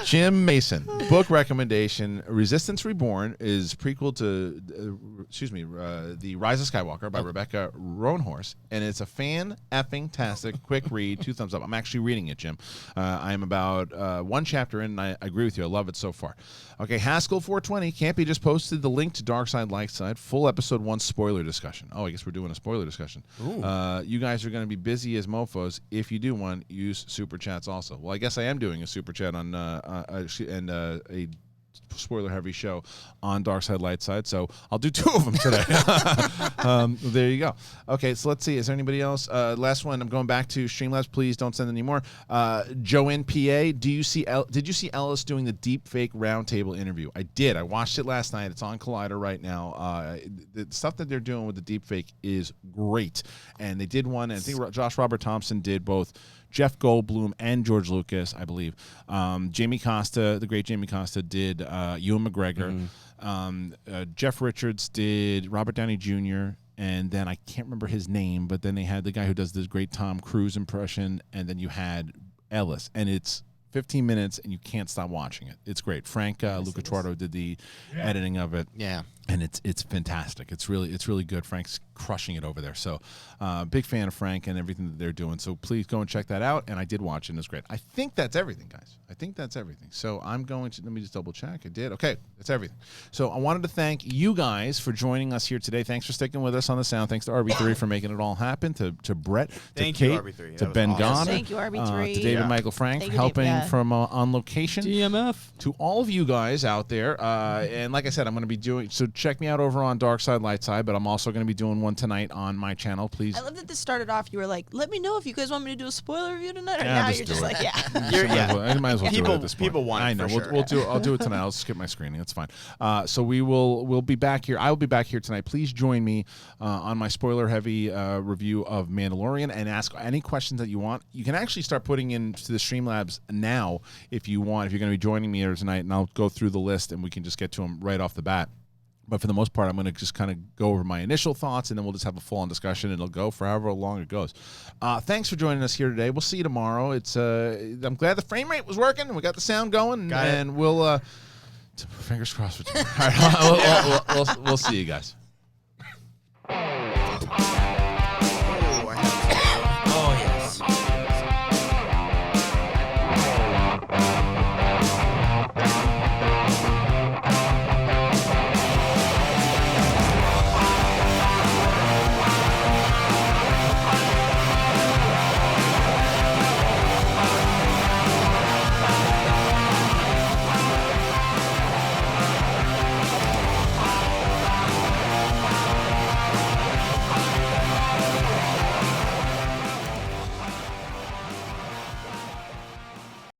Jim Mason. Book recommendation: Resistance Reborn is prequel to, The Rise of Skywalker by Rebecca Roanhorse, and it's a fan-effing-tastic quick read. 2 thumbs up. I'm actually reading it, Jim. I am about one chapter in, and I agree with you. I love it so so far. Okay, Haskell 420. Campy just posted the link to Dark Side, Light Side, full episode 1 spoiler discussion. Oh, I guess we're doing a spoiler discussion. You guys are going to be busy as mofos. If you do one, use Super Chats also. Well, I guess I am doing a Super Chat on a spoiler-heavy show on Dark Side, Light Side, so I'll do 2 of them today. There you go. Okay, so let's see. Is there anybody else? Last one. I'm going back to Streamlabs. Please don't send any more. Joanne PA, did you see Ellis doing the deep fake roundtable interview? I did. I watched it last night. It's on Collider right now. The stuff that they're doing with the deep fake is great, and they did one. And I think Josh Robert Thompson did both Jeff Goldblum and George Lucas, I believe. Jamie Costa, the great Jamie Costa, did Ewan McGregor. Jeff Richards did Robert Downey Jr., and then I can't remember his name, but then they had the guy who does this great Tom Cruise impression, and then you had Ellis. And it's 15 minutes, and you can't stop watching it. It's great. Frank Lucatardo did the editing of it. Yeah. And it's fantastic. It's really good. Frank's crushing it over there. So big fan of Frank and everything that they're doing. So please go and check that out. And I did watch it, and it's great. I think that's everything, guys. I think that's everything. So I'm going to, let me just double check. I did. Okay, that's everything. So I wanted to thank you guys for joining us here today. Thanks for sticking with us on the sound. Thanks to RB3 for making it all happen. To Brett, to Kate, RB3. to Ben Goddard. Thank you, RB3. To David Michael Frank for helping from on location. DMF. To all of you guys out there. And like I said, I'm going to be doing, so check me out over on Dark Side, Light Side, but I'm also going to be doing one tonight on my channel. Please. I love that this started off. You were like, "Let me know if you guys want me to do a spoiler review tonight." And Yeah, now just you're do just it. like, "Yeah." I might as well do it at this point. People want it I know. for sure. We'll do. I'll do it tonight. I'll skip my screening. That's fine. So we'll be back here. I will be back here tonight. Please join me on my spoiler-heavy review of Mandalorian and ask any questions that you want. You can actually start putting into the Streamlabs now if you want. If you're going to be joining me here tonight, and I'll go through the list and we can just get to them right off the bat. But for the most part, I'm going to just kind of go over my initial thoughts, and then we'll just have a full-on discussion, and it'll go for however long it goes. Thanks for joining us here today. We'll see you tomorrow. I'm glad the frame rate was working, and we got the sound going, and we'll fingers crossed for tomorrow. All right, we'll see you guys.